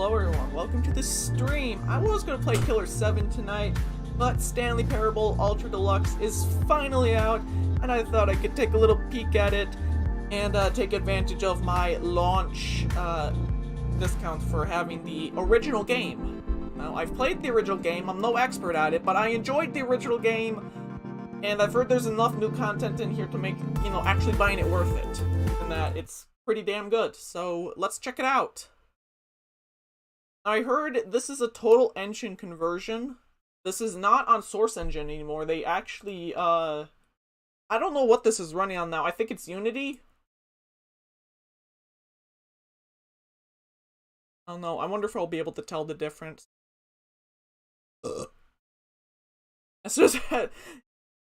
Hello everyone, welcome to the stream. I was going to play Killer 7 tonight, but Stanley Parable Ultra Deluxe is finally out, and I thought I could take a little peek at it and take advantage of my launch discount for having the original game. Now, I've played the original game, I'm no expert at it, but I enjoyed the original game, and I've heard there's enough new content in here to make, actually buying it worth it, and that it's pretty damn good. So, let's check it out. I heard this is a total engine conversion. This is not on Source Engine anymore. They actually, I don't know what this is running on now. I think it's Unity. I don't know. I wonder if I'll be able to tell the difference. It's just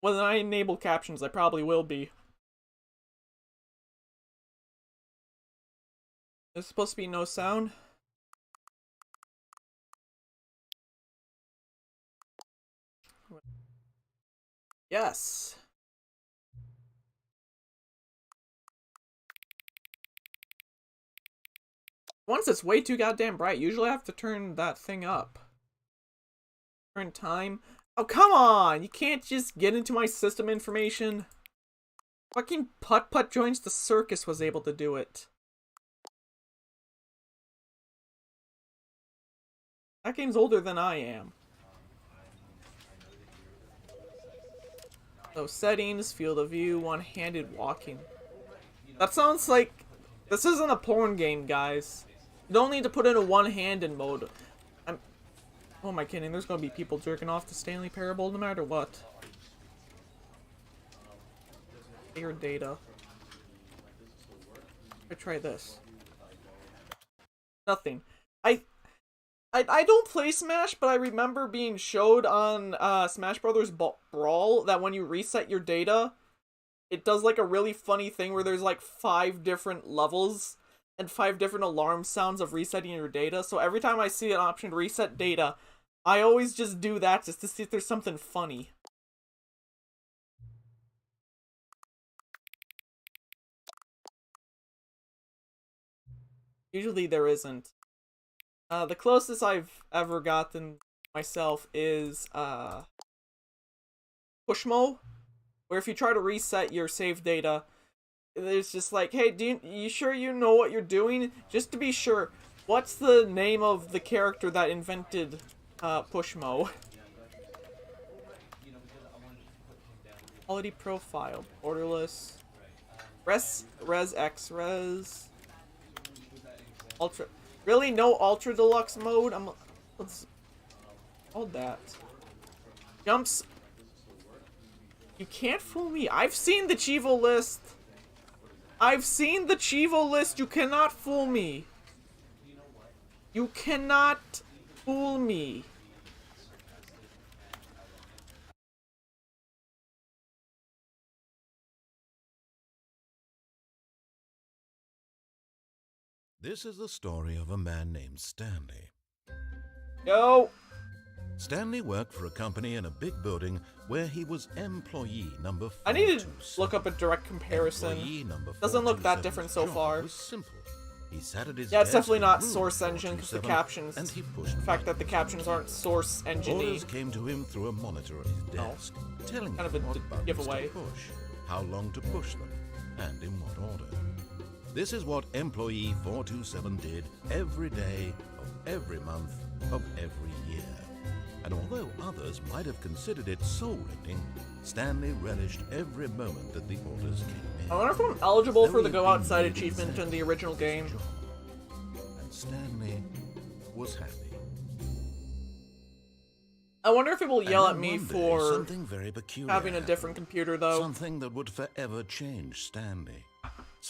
when I enable captions, I probably will be. There's supposed to be no sound. Yes. Once it's way too goddamn bright. Usually I have to turn that thing up. Turn time. Oh, come on! You can't just get into my system information. Fucking Putt-Putt Joins the Circus was able to do it. That game's older than I am. So settings, field of view, one-handed walking. That sounds like... This isn't a porn game, guys. You don't need to put in a one-handed mode. Oh, am I kidding? There's gonna be people jerking off to Stanley Parable no matter what. Air data. I try this. Nothing. I don't play Smash, but I remember being showed on Smash Brothers Brawl that when you reset your data, it does like a really funny thing where there's like 5 different levels and 5 different alarm sounds of resetting your data. So every time I see an option to reset data, I always just do that just to see if there's something funny. Usually there isn't. The closest I've ever gotten myself is Pushmo, where if you try to reset your save data, it's just like, hey, you sure you know what you're doing? Just to be sure, what's the name of the character that invented Pushmo? Quality profile, borderless, res x ultra. Really, no Ultra Deluxe mode? Let's hold that. Jumps. You can't fool me. I've seen the Chivo list. I've seen the Chivo list. You cannot fool me. You cannot fool me. This is the story of a man named Stanley. Yo! Stanley worked for a company in a big building where he was employee number 427. I need to look up a direct comparison. Doesn't look that different so far. Was simple. He sat at his Yeah, it's desk definitely not in room Source Engine because the 427, captions. and he pushed The fact that the buttons. captions aren't Source Engine-y. Orders came to him through a monitor on his desk, telling Kind of him a what buttons giveaway. to push, how long to push them, and in what order. This is what employee 427 did every day of every month of every year. And although others might have considered it soul-rending, Stanley relished every moment that the orders came in. I wonder if I'm eligible for Though the he'd Go been Outside needed achievement in the original for his game. job. And Stanley was happy. I wonder if it will yell And at then me one day, for something very peculiar having a different happened. computer, though. Something that would forever change Stanley.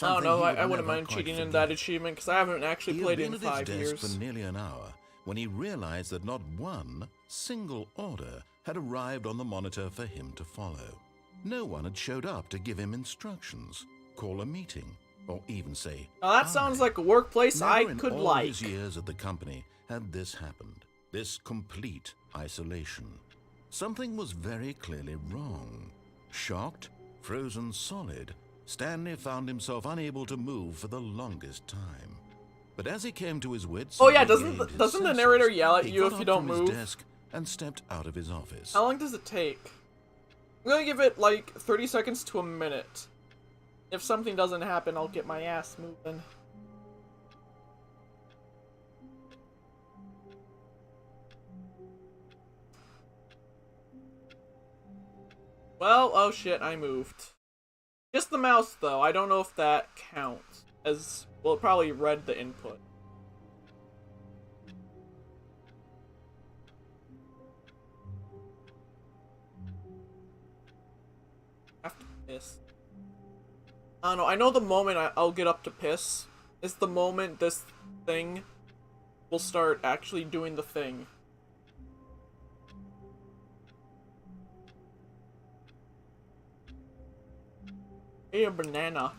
I don't know, Something he I would wouldn't never mind quite cheating in forget. that achievement, because I haven't actually He played had it in been at 5 his desk years. for nearly an hour when he realized that not one single order had arrived on the monitor for him to follow. No one had showed up to give him instructions, call a meeting, or even say, Now that sounds like a workplace Never I in could all like. his years at the company had this happened. This complete isolation. Something was very clearly wrong. Shocked, frozen solid, Stanley found himself unable to move for the longest time. But as he came to his wits, Oh yeah, and doesn't regained his the narrator senses, yell at he you got if you up don't from move? his desk and stepped out of his office. How long does it take? I'm gonna give it like 30 seconds to a minute. If something doesn't happen, I'll get my ass moving. Well, oh shit, I moved. Just the mouse, though. I don't know if that counts. As, well, it probably read the input. I have to piss. I don't know. I know the moment I'll get up to piss is the moment this thing will start actually doing the thing. Hey, a banana.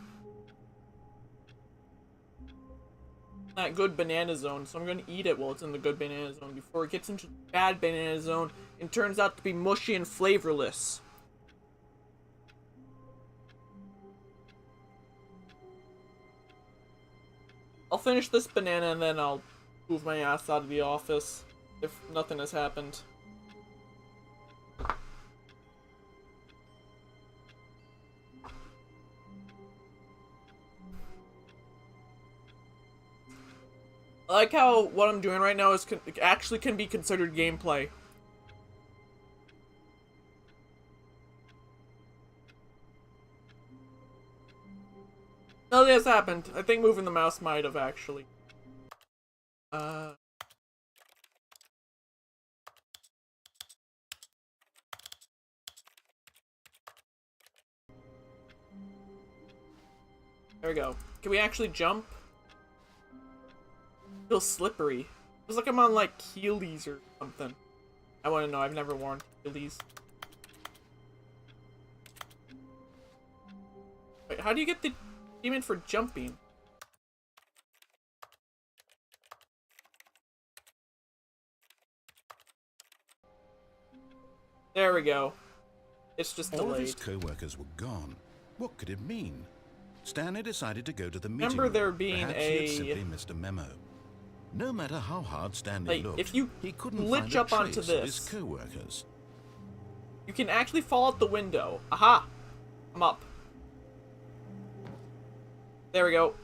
That good banana zone, so I'm gonna eat it while it's in the good banana zone before it gets into the bad banana zone and turns out to be mushy and flavorless. I'll finish this banana and then I'll move my ass out of the office if nothing has happened. I like how what I'm doing right now is actually can be considered gameplay. Nothing has happened. I think moving the mouse might have actually. There we go. Can we actually jump? Feels slippery. Feels like I'm on like Heelys or something. I want to know. I've never worn Heelys. Wait, how do you get the achievement for jumping? There we go. It's just delayed. All of his co-workers were gone. What could it mean? Stanley decided to go to the meeting Remember room. there being Perhaps he had simply missed a memo. No matter how hard Stanley like, looked, if you he couldn't glitch find a up onto trace of his this, co-workers. you can actually fall out the window. Aha! I'm up. There we go.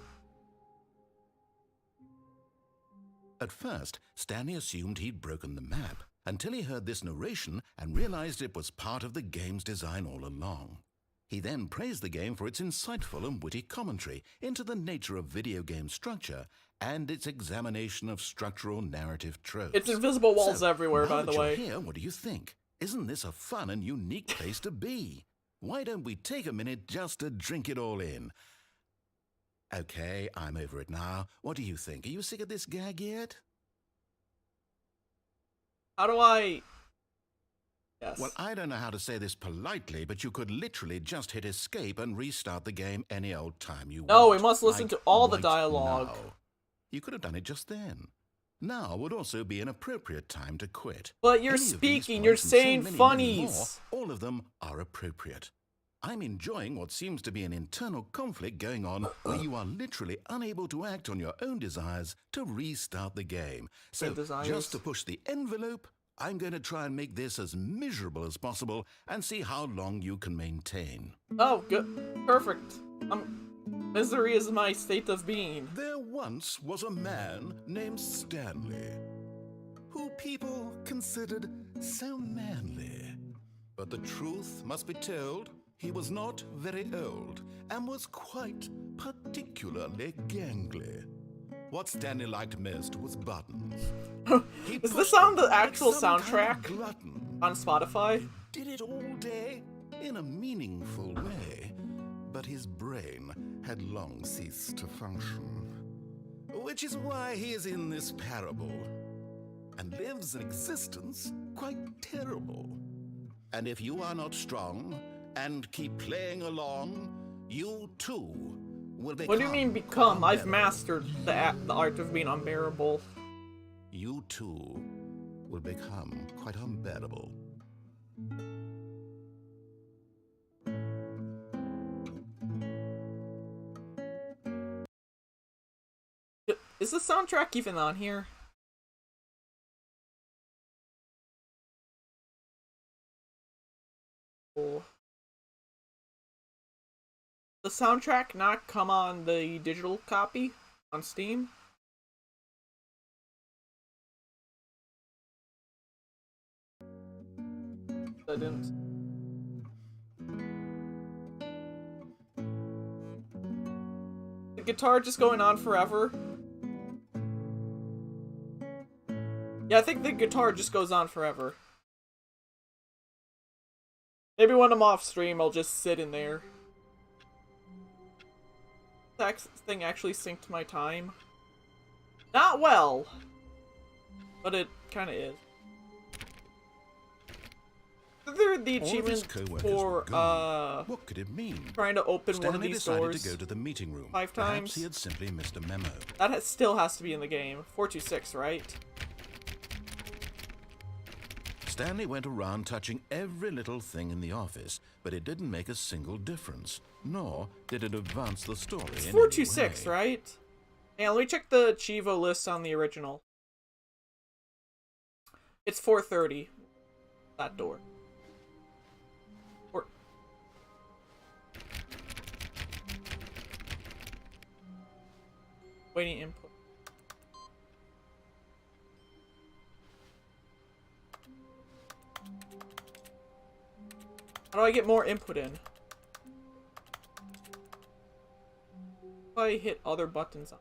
At first, Stanley assumed he'd broken the map, until he heard this narration and realized it was part of the game's design all along. He then praised the game for its insightful and witty commentary into the nature of video game structure and its examination of structural narrative tropes. It's invisible walls So, everywhere, now by that the way. you're here, what do you think? Isn't this a fun and unique place to be? Why don't we take a minute just to drink it all in? Okay, I'm over it now. What do you think? Are you sick of this gag yet? How do I... Yes. Well, I don't know how to say this politely, but you could literally just hit escape and restart the game any old time you want. No, we must listen like to all the right dialogue. now. You could have done it just then. Now would also be an appropriate time to quit. But you're Any of these speaking, you're points and so saying many funnies. more, all of them are appropriate. I'm enjoying what seems to be an internal conflict going on where you are literally unable to act on your own desires to restart the game. So, just to push the envelope, I'm going to try and make this as miserable as possible and see how long you can maintain. Oh, good. Perfect. Misery is my state of being. There once was a man named Stanley, who people considered so manly. But the truth must be told, he was not very old and was quite particularly gangly. What Stanley liked most was buttons. Is this on the like actual some soundtrack kind of glutton. on Spotify? Did it all day in a meaningful way, but his brain had long ceased to function. Which is why he is in this parable and lives an existence quite terrible. And if you are not strong and keep playing along, you too will become. What do you mean become? I've mastered the art of being unbearable. You too will become quite unbearable. Is the soundtrack even on here? Oh. The soundtrack not come on the digital copy on Steam? I didn't. The guitar just going on forever? Yeah, I think the guitar just goes on forever. Maybe when I'm off stream, I'll just sit in there. That thing actually synced my time. Not well, but it kind of is. They're the achievement for what could it mean? Trying to open Stanley one of these decided doors to go to the meeting room. 5 Perhaps times. he had simply missed a memo. That still has to be in the game. 426, right? Stanley went around touching every little thing in the office, but it didn't make a single difference, nor did it advance the story It's in 426, any way. right? Yeah, let me check the Chivo list on the original. It's 430. That door. Waiting input. How do I get more input in? If I hit other buttons on.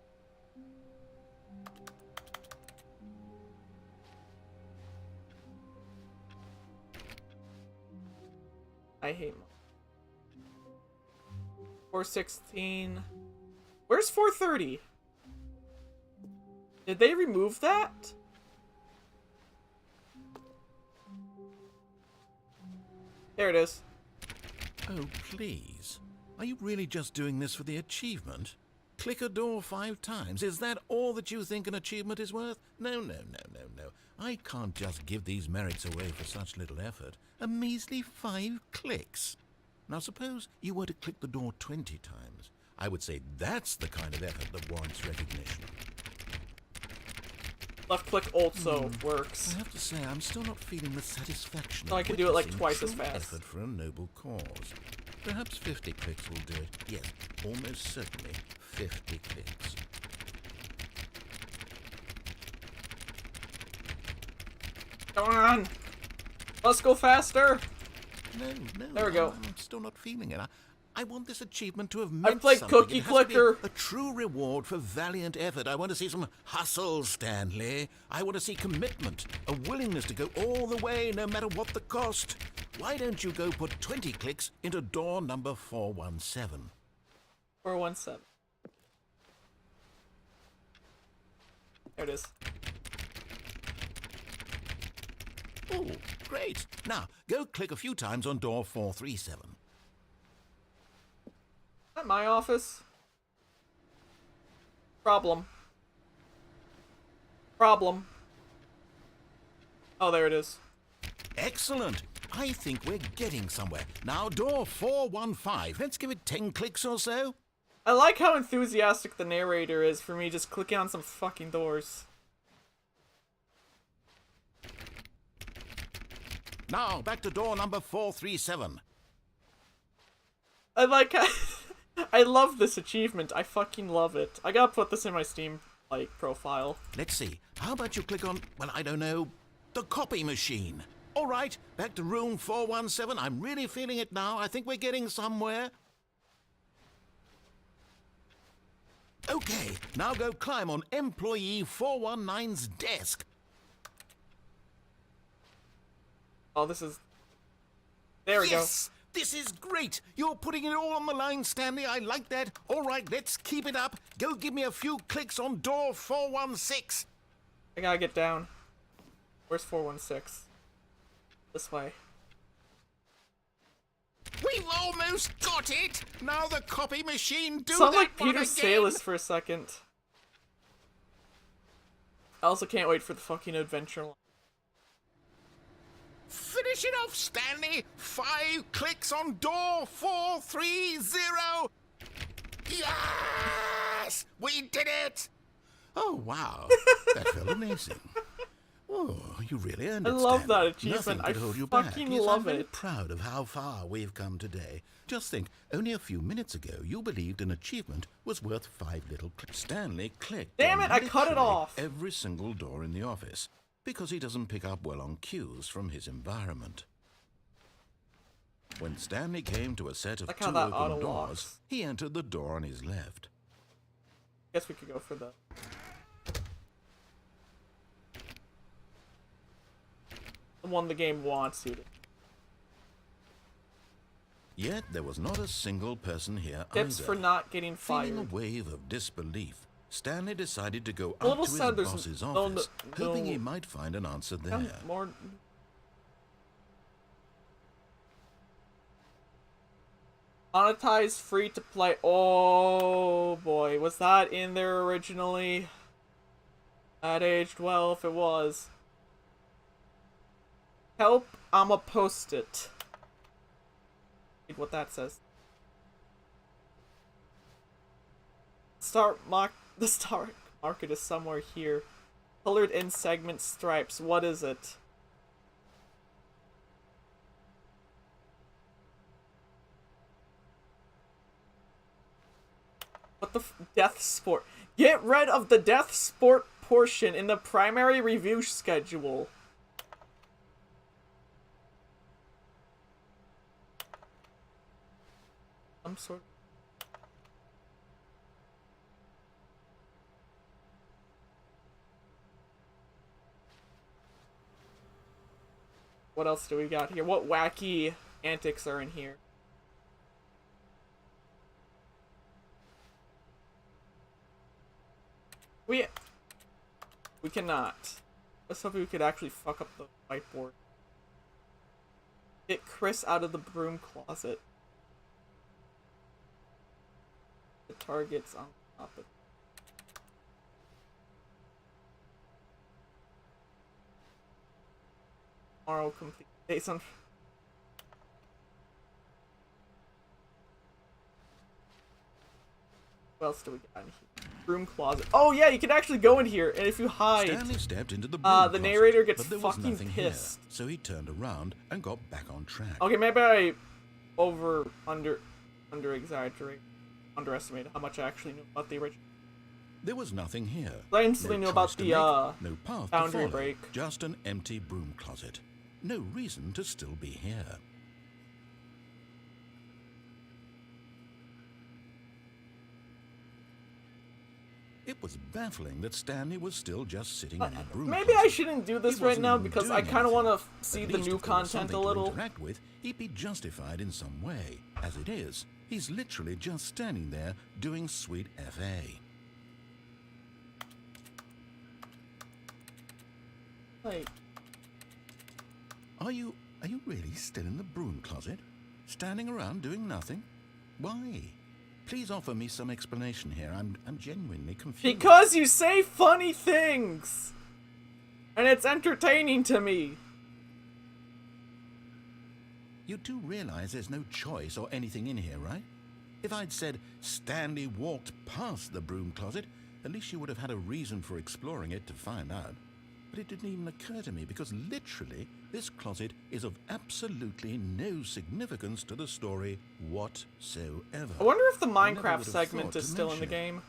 I hate 416. Where's 430? Did they remove that? There it is. Oh, please. Are you really just doing this for the achievement? Click a door 5 times. Is that all that you think an achievement is worth? No. I can't just give these merits away for such little effort. A measly 5 clicks. Now suppose you were to click the door 20 times. I would say that's the kind of effort that warrants recognition. Left click also works. I have to say, I'm still not feeling the satisfaction. So I of can do it like witnessing twice as true fast. Effort for a noble cause. Perhaps 50 clicks will do it. Yes, almost certainly 50 clicks. Come on! Let's go faster! No. There we go. I'm still not feeling it. I want this achievement to have meant played something. Cookie It has to be Clicker. a true reward for valiant effort. I want to see some hustle, Stanley. I want to see commitment, a willingness to go all the way, no matter what the cost. Why don't you go put 20 clicks into door number 417? 417. There it is. Oh, great. Now, go click a few times on door 437. Is that my office? Problem. Oh, there it is. Excellent. I think we're getting somewhere. Now, door 415. Let's give it 10 clicks or so. I like how enthusiastic the narrator is for me just clicking on some fucking doors. Now, back to door number 437. I like how... I love this achievement. I fucking love it. I gotta put this in my Steam, profile. Let's see. How about you click on, well, I don't know, the copy machine? All right, back to room 417. I'm really feeling it now. I think we're getting somewhere. Okay, now go climb on employee 419's desk. Oh, this is... There we go. Yes! This is great! You're putting it all on the line, Stanley. I like that. All right, let's keep it up. Go give me a few clicks on door 416. I gotta get down. Where's 416? This way. We've almost got it! Now the copy machine, do Sound that like one Peter again. Salis for a second. I also can't wait for the fucking adventure line. Finish it off, Stanley! 5 clicks on door 430! Yes! We did it! Oh, wow. That felt amazing. Oh, you really earned I it, love Stan. that achievement. Nothing could I hold you fucking back. Yes, love I'm very it. proud of how far we've come today. Just think, only a few minutes ago, you believed an achievement was worth 5 little clicks. Stanley clicked Damn on it, I cut it literally off. every single door in the office because he doesn't pick up well on cues from his environment. When Stanley came to a set of Like how 2 that open auto doors, locks. he entered the door on his left. Guess we could go for the one the game wants you to. Yet there was not a single person here Tips either. for not getting Feeling fired. a wave of disbelief, Stanley decided to go A up little to his sad there's boss's no- office, hoping no- he might find an answer there. More. Monetize free to play. Oh boy, was that in there originally? That aged well if it was. Help, I'ma post it. Read what that says. The star market is somewhere here. Colored in segment stripes. What is it? What the death sport? Get rid of the death sport portion in the primary review schedule. Some sort. What else do we got here? What wacky antics are in here? We cannot. Let's hope we could actually fuck up the whiteboard. Get Chris out of the broom closet. The target's on top of. Tomorrow complete days on. What else do we got in here? Broom closet. Oh yeah, you can actually go in here, and if you hide, Stanley stepped into the broom the closet, narrator gets but there was fucking nothing pissed. Here, so he turned around and got back on track. Okay, maybe I underestimated how much I actually knew about the original. There was nothing here. I instantly knew about choice to the make, no path boundary to follow, break. just an empty broom closet. No reason to still be here. It was baffling that Stanley was still just sitting in the broom Maybe closet. I shouldn't do this He right wasn't now even because doing I kind of anything. want to see At the least new if there was content a something to little. interact with, he'd be justified in some way. As it is, he's literally just standing there doing sweet FA. Like, Are you really still in the broom closet? Standing around doing nothing? Why? Please offer me some explanation here. I'm genuinely confused. because you say funny things, and it's entertaining to me. You do realize there's no choice or anything in here, right? If I'd said Stanley walked past the broom closet, at least you would have had a reason for exploring it to find out. But it didn't even occur to me because literally this closet is of absolutely no significance to the story whatsoever. I wonder if the I never Minecraft would have segment thought is to still in the mention it. game.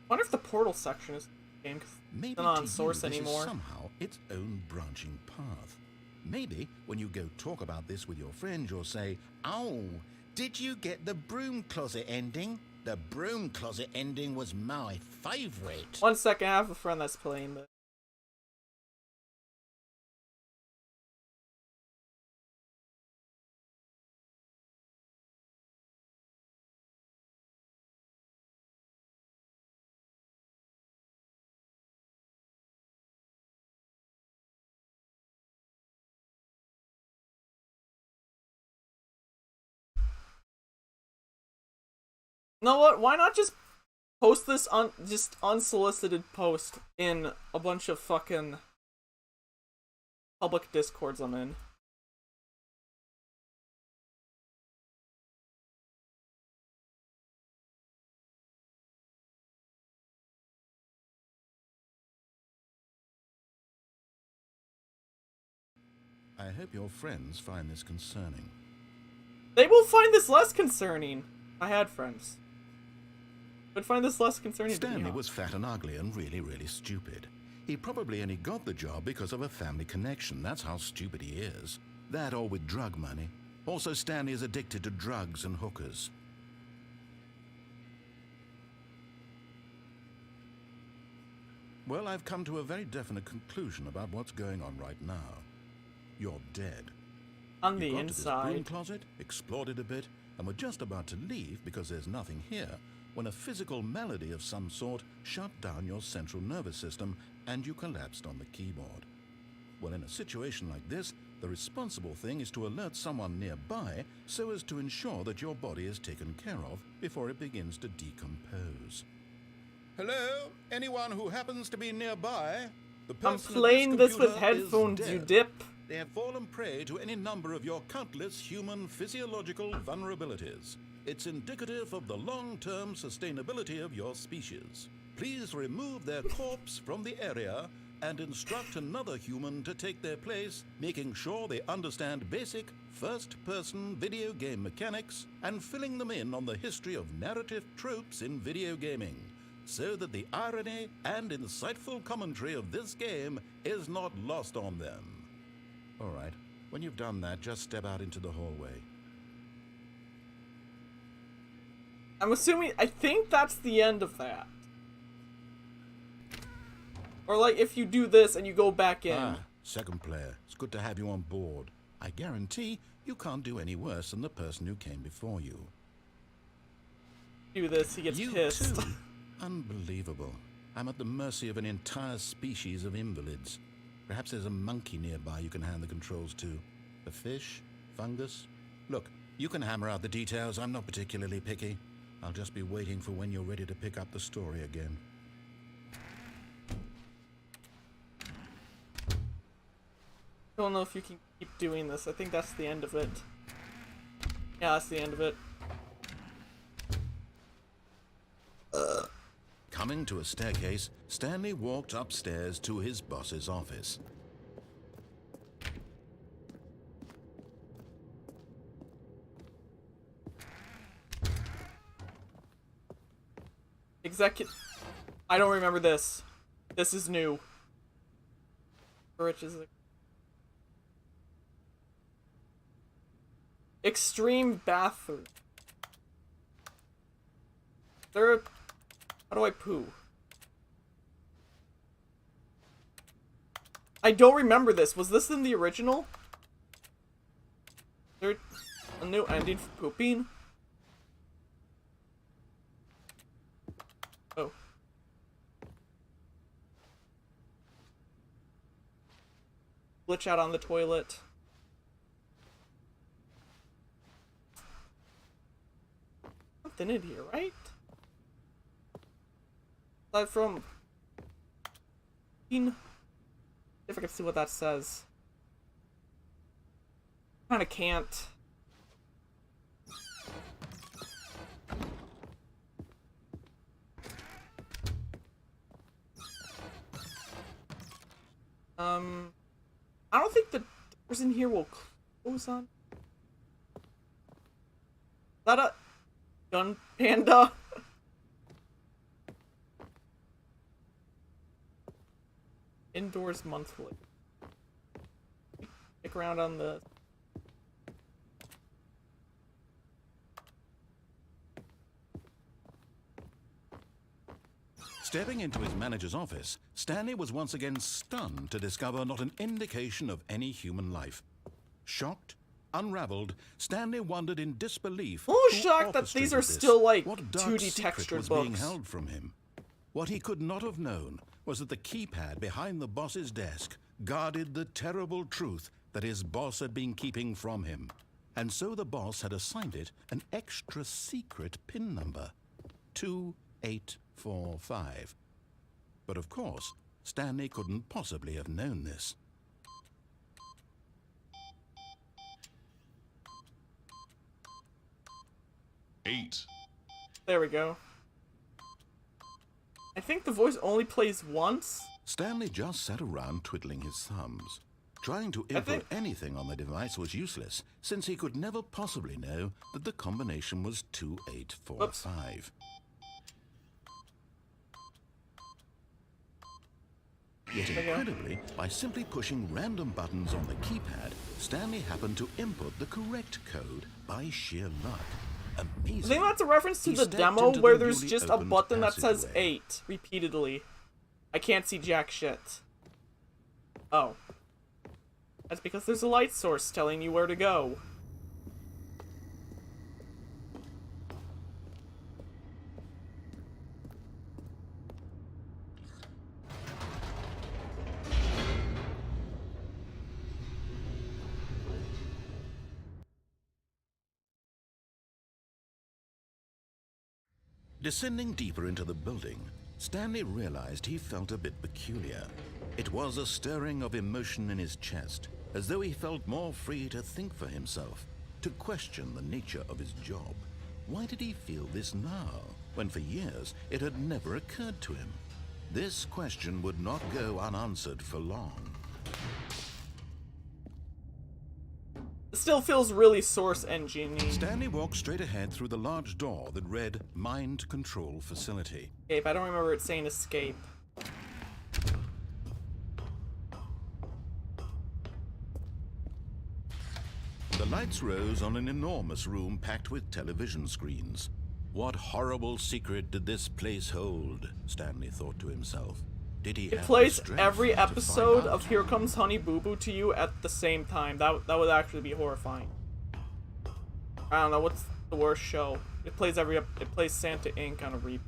I wonder if the portal section is in the game, 'cause Maybe it's not to on Source you, this anymore. is somehow its own branching path. Maybe when you go talk about this with your friends, you'll say, "Oh, did you get the broom closet ending? The broom closet ending was my favorite." 1 second, I have a friend that's playing this. You know what? Why not just post this on just unsolicited post in a bunch of fucking public discords I'm in? I hope your friends find this concerning. They will find this less concerning. I had friends. Would find this less concerning. Stanley was fat and ugly and really, really stupid. He probably only got the job because of a family connection. That's how stupid he is. That or with drug money. Also, Stanley is addicted to drugs and hookers. Well, I've come to a very definite conclusion about what's going on right now. You're dead. On the You got to this broom inside. closet, explored it a bit, and were just about to leave because there's nothing here, when a physical malady of some sort shut down your central nervous system and you collapsed on the keyboard. Well, in a situation like this, the responsible thing is to alert someone nearby so as to ensure that your body is taken care of before it begins to decompose. Hello? Anyone who happens to be nearby? The I'm person at playing this with computer is headphones, you dead. dip. They have fallen prey to any number of your countless human physiological vulnerabilities. It's indicative of the long-term sustainability of your species. Please remove their corpse from the area and instruct another human to take their place, making sure they understand basic first-person video game mechanics and filling them in on the history of narrative tropes in video gaming, so that the irony and insightful commentary of this game is not lost on them. All right, when you've done that, just step out into the hallway. I'm assuming, I think that's the end of that. Or like if you do this and you go back in. Ah, second player, it's good to have you on board. I guarantee you can't do any worse than the person who came before you. Do this, he gets You pissed. too? Unbelievable. I'm at the mercy of an entire species of invalids. Perhaps there's a monkey nearby you can hand the controls to. A fish? Fungus? Look, you can hammer out the details. I'm not particularly picky. I'll just be waiting for when you're ready to pick up the story again. I don't know if you can keep doing this. I think that's the end of it. Yeah, that's the end of it. Coming to a staircase, Stanley walked upstairs to his boss's office. I don't remember this. This is new. Rich is extreme bathroom. How do I poo? I don't remember this. Was this in the original? Is there a new ending for pooping? Oh. Glitch out on the toilet. Something in here, right? Aside from... If I can see what that says. Kinda can't. I don't think the doors in here will close on. Is that a gun panda? Indoors monthly. Stick around on the... Stepping into his manager's office, Stanley was once again stunned to discover not an indication of any human life. Shocked, unraveled, Stanley wondered in disbelief. Oh, who shocked that these are orchestrated this. still, like, What dark 2D secret textured was being books. held from him. What he could not have known was that the keypad behind the boss's desk guarded the terrible truth that his boss had been keeping from him. And so the boss had assigned it an extra secret PIN number. 2845. But of course, Stanley couldn't possibly have known this. Eight. There we go. I think the voice only plays once. Stanley just sat around twiddling his thumbs. Trying to input anything on the device was useless, since he could never possibly know that the combination was 2845. Yet incredibly, by simply pushing random buttons on the keypad, Stanley happened to input the correct code by sheer luck. Amazing. I think that's a reference to the demo where there's just a button that says 8 repeatedly. I can't see jack shit. Oh. That's because there's a light source telling you where to go. Descending deeper into the building, Stanley realized he felt a bit peculiar. It was a stirring of emotion in his chest, as though he felt more free to think for himself, to question the nature of his job. Why did he feel this now, when for years it had never occurred to him? This question would not go unanswered for long. It still feels really source engine-y. Stanley walked straight ahead through the large door that read Mind Control Facility. Escape. I don't remember it saying escape. The lights rose on an enormous room packed with television screens. What horrible secret did this place hold? Stanley thought to himself. Did he it have plays the strength every to episode find out? of Here Comes Honey Boo Boo to you at the same time. That would actually be horrifying. I don't know what's the worst show. It plays Santa Inc. on a repeat.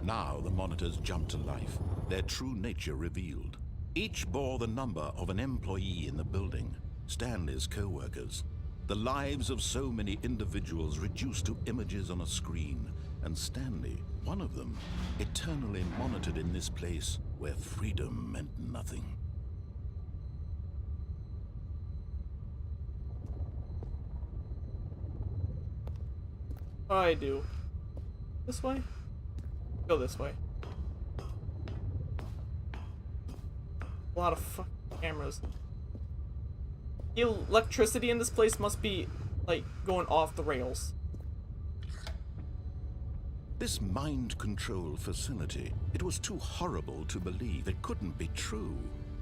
Now the monitors jumped to life, their true nature revealed. Each bore the number of an employee in the building, Stanley's co-workers. The lives of so many individuals reduced to images on a screen, and Stanley, one of them, eternally monitored in this place where freedom meant nothing. What do I do? This way? Go this way. A lot of fucking cameras. The electricity in this place must be, like, going off the rails. This mind control facility, it was too horrible to believe. It couldn't be true.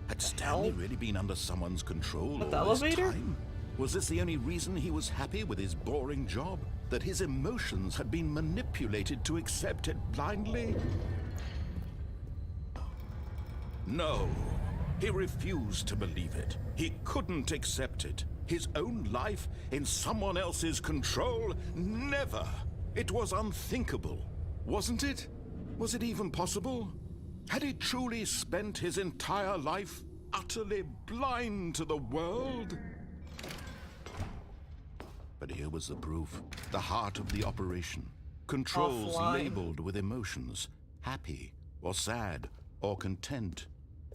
Had Stanley really been under someone's control What, the all this elevator? time? Was this the only reason he was happy with his boring job? That his emotions had been manipulated to accept it blindly? No. He refused to believe it. He couldn't accept it. His own life in someone else's control? Never. It was unthinkable, wasn't it? Was it even possible? Had he truly spent his entire life utterly blind to the world? But here was the proof, the heart of the operation. Controls Offline. labeled with emotions, happy or sad or content.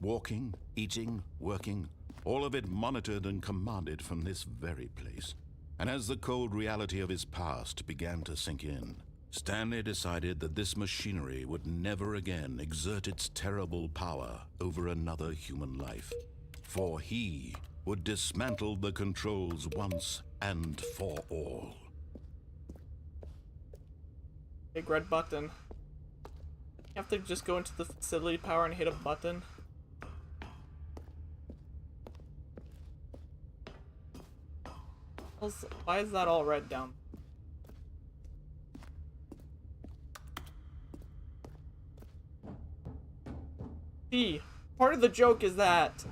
Walking, eating, working, all of it monitored and commanded from this very place. And as the cold reality of his past began to sink in, Stanley decided that this machinery would never again exert its terrible power over another human life. For he would dismantle the controls once and for all. Big red button. You have to just go into the facility power and hit a button. Why is that all red down? See, part of the joke is that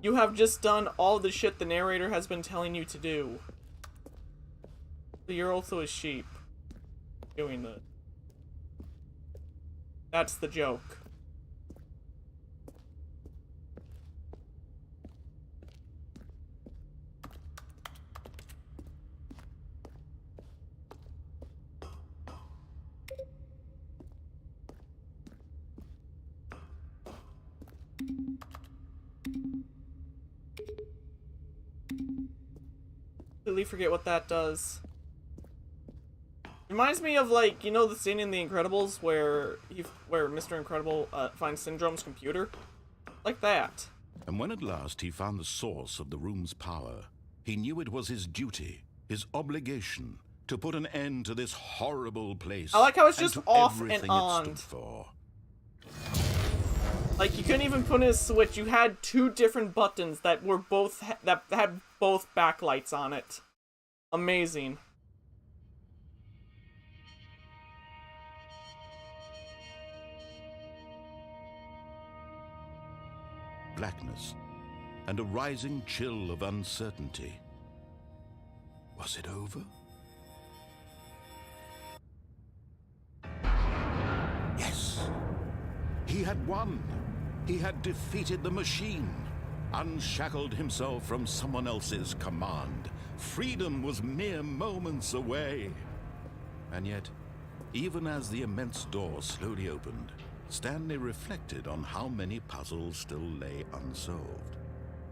you have just done all the shit the narrator has been telling you to do. So you're also a sheep doing this. That's the joke. Completely forget what that does. Reminds me of, like, you know the scene in The Incredibles where Mr. Incredible finds Syndrome's computer? Like that. And when at last he found the source of the room's power, he knew it was his duty, his obligation, to put an end to this horrible place. I like how it's just and to off everything and on. it stood for. Like, you couldn't even put in a switch. You had two different buttons that were both that had both backlights on it. Amazing. Blackness and a rising chill of uncertainty. Was it over? Yes! He had won! He had defeated the machine, unshackled himself from someone else's command. Freedom was mere moments away. And yet, even as the immense door slowly opened, Stanley reflected on how many puzzles still lay unsolved.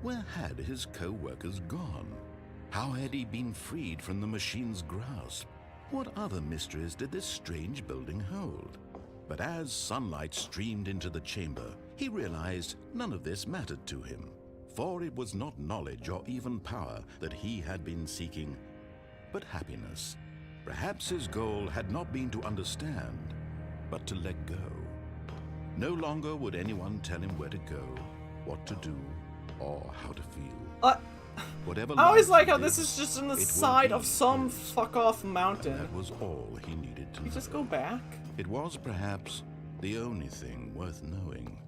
Where had his co-workers gone? How had he been freed from the machine's grasp? What other mysteries did this strange building hold? But as sunlight streamed into the chamber, he realized none of this mattered to him, for it was not knowledge or even power that he had been seeking, but happiness. Perhaps his goal had not been to understand, but to let go. No longer would anyone tell him where to go, what to do, or how to feel. Whatever I always like how life this did, is just on the it will side be of some his. fuck-off mountain. And that was all he needed to You know. just go back? It was perhaps the only thing worth knowing.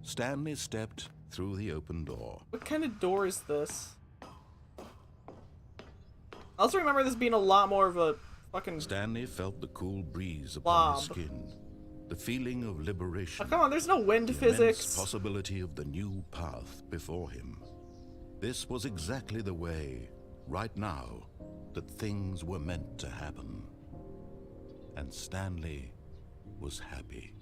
Stanley stepped through the open door. What kind of door is this? I also remember this being a lot more of a fucking... Stanley felt the cool breeze upon Blob. his skin, the feeling of liberation. Oh, come on, there's no wind the physics. immense possibility of the new path before him. This was exactly the way, right now, that things were meant to happen. And Stanley was happy.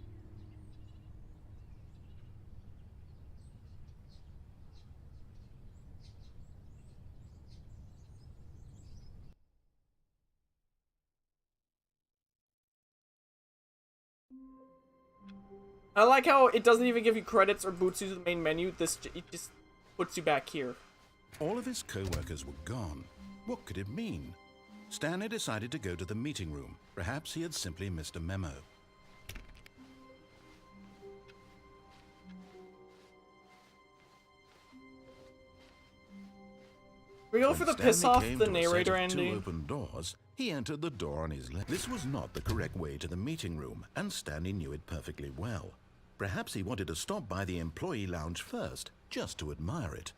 I like how it doesn't even give you credits or boots you to the main menu. It just puts you back here. All of his co-workers were gone. What could it mean? Stanley decided to go to the meeting room. Perhaps he had simply missed a memo. We go When for the Stanley piss off came the to a set narrator of ending. two open doors, he entered the door on his left. This was not the correct way to the meeting room, and Stanley knew it perfectly well. Perhaps he wanted to stop by the employee lounge first, just to admire it.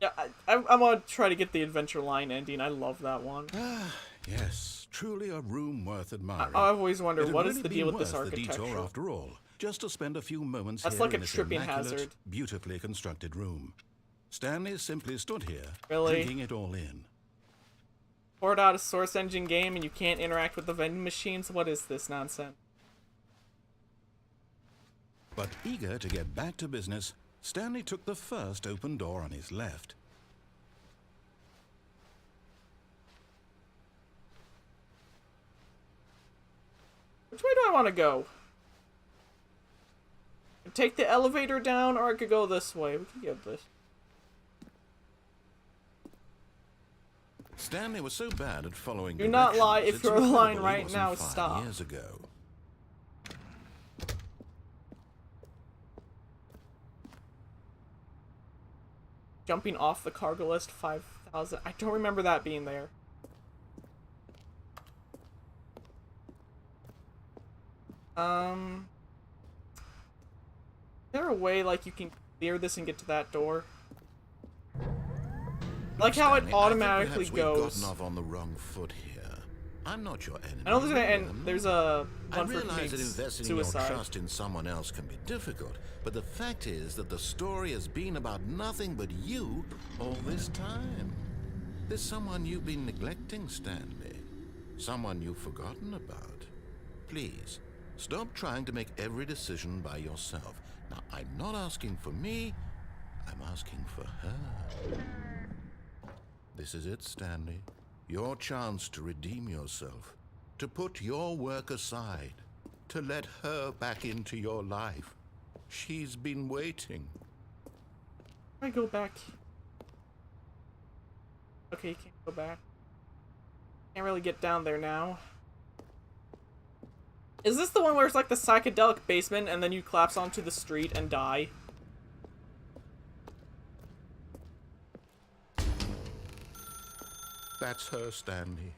Yeah, I want to try to get the Adventure Line ending. I love that one. Yes, truly a room worth admiring. I've always wondered, It had what is really the deal been with this worth the architecture? detour after all, just to spend a few moments That's here like a in this tripping immaculate, hazard. beautifully constructed room. Stanley simply stood here, Really? drinking it all in. Poured out a Source Engine game and you can't interact with the vending machines? What is this nonsense? But eager to get back to business, Stanley took the first open door on his left. Which way do I want to go? Take the elevator down, or I could go this way. We can get this. Stanley was so bad at following Do not lie. directions, If it's you're lying incredible he right wasn't now, 5 stop. years ago. Jumping off the cargo list, 5,000. I don't remember that being there. Is there a way, like, you can clear this and get to that door? Like how it Stanley, automatically I think perhaps goes. we've gotten off on the wrong foot here. I'm not your enemy. I know there's you and am. there's a I one for realize that committing investing suicide. your trust in someone else can be difficult, but the fact is that the story has been about nothing but you all this time. There's someone you've been neglecting, Stanley. Someone you've forgotten about. Please, stop trying to make every decision by yourself. Now, I'm not asking for me, I'm asking for her. This is it, Stanley. Your chance to redeem yourself, to put your work aside, to let her back into your life. She's been waiting. I go back. Okay, you can't go back. Can't really get down there now. Is this the one where it's like the psychedelic basement and then you collapse onto the street and die? That's her, Stanley.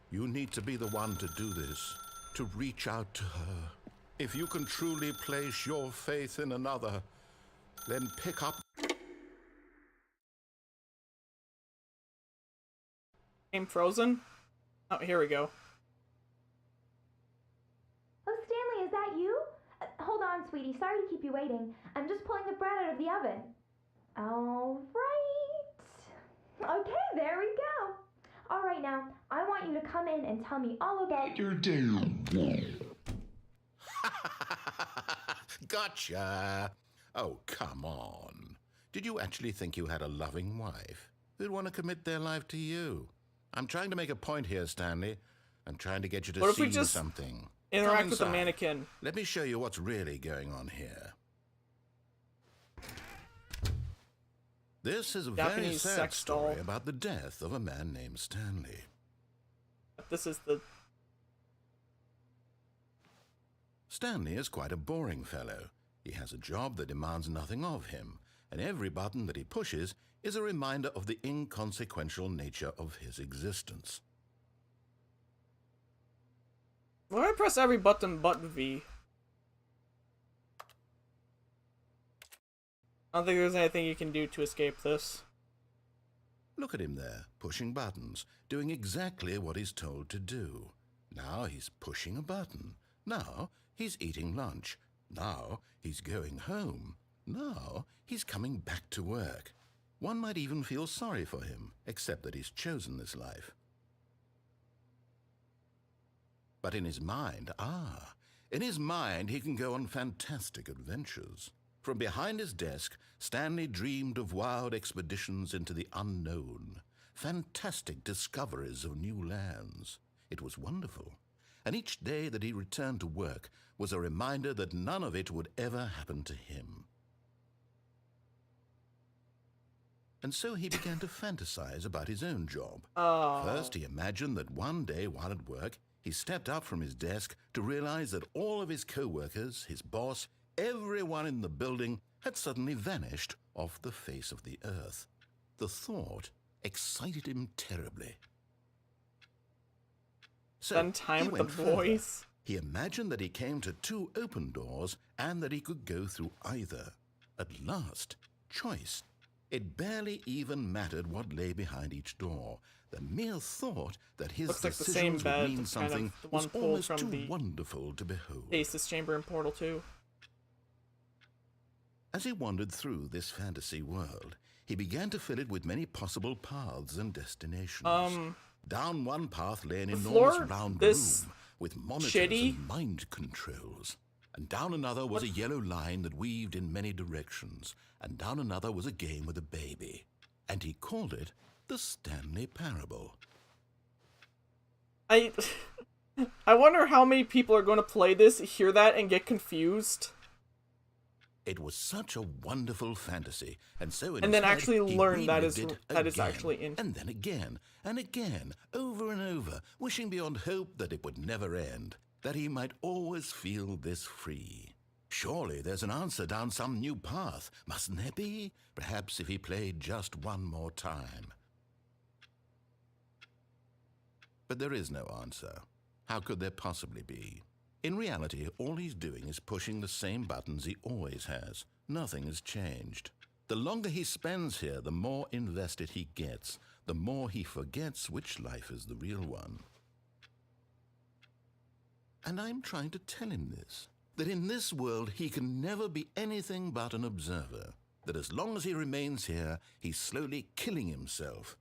You need to be the one to do this, to reach out to her. If you can truly place your faith in another, then pick up. Game frozen? Oh, here we go. Oh, Stanley, is that you? Hold on, sweetie. Sorry to keep you waiting. I'm just pulling the bread out of the oven. All right. Okay, there we go. All right, now, I want you to come in and tell me all about your day. Gotcha! Oh, come on. Did you actually think you had a loving wife who'd want to commit their life to you? I'm trying to make a point here, Stanley. I'm trying to get you to see something. Interact with the mannequin. Let me show you what's really going on here. This is a very sad story about the death of a man named Stanley. This is the... Stanley is quite a boring fellow. He has a job that demands nothing of him, and every button that he pushes is a reminder of the inconsequential nature of his existence. Why do I press every button but V? I don't think there's anything you can do to escape this. Look at him there, pushing buttons, doing exactly what he's told to do. Now he's pushing a button. Now he's eating lunch. Now he's going home. Now he's coming back to work. One might even feel sorry for him, except that he's chosen this life. But in his mind, he can go on fantastic adventures. From behind his desk, Stanley dreamed of wild expeditions into the unknown, fantastic discoveries of new lands. It was wonderful, and each day that he returned to work was a reminder that none of it would ever happen to him. And so he began to fantasize about his own job. First, he imagined that one day while at work, he stepped up from his desk to realize that all of his co-workers, his boss, everyone in the building had suddenly vanished off the face of the earth. The thought excited him terribly. So spend time with the boys. He imagined that he came to 2 open doors and that he could go through either. At last, choice. It barely even mattered what lay behind each door. The mere thought that his decisions would mean something was almost too wonderful to behold. Stasis chamber in Portal 2. As he wandered through this fantasy world, he began to fill it with many possible paths and destinations. Down one path lay an enormous round room with monitors and mind controls. And down another was a yellow line that weaved in many directions. And down another was a game with a baby. And he called it the Stanley Parable. I wonder how many people are going to play this, hear that, and get confused. It was such a wonderful fantasy, and so and then actually learn that is actually in. And then again, and again, over and over, wishing beyond hope that it would never end, that he might always feel this free. Surely there's an answer down some new path, mustn't there be? Perhaps if he played just one more time. But there is no answer. How could there possibly be? In reality, all he's doing is pushing the same buttons he always has. Nothing has changed. The longer he spends here, the more invested he gets, the more he forgets which life is the real one. And I'm trying to tell him this, that in this world he can never be anything but an observer, that as long as he remains here, he's slowly killing himself.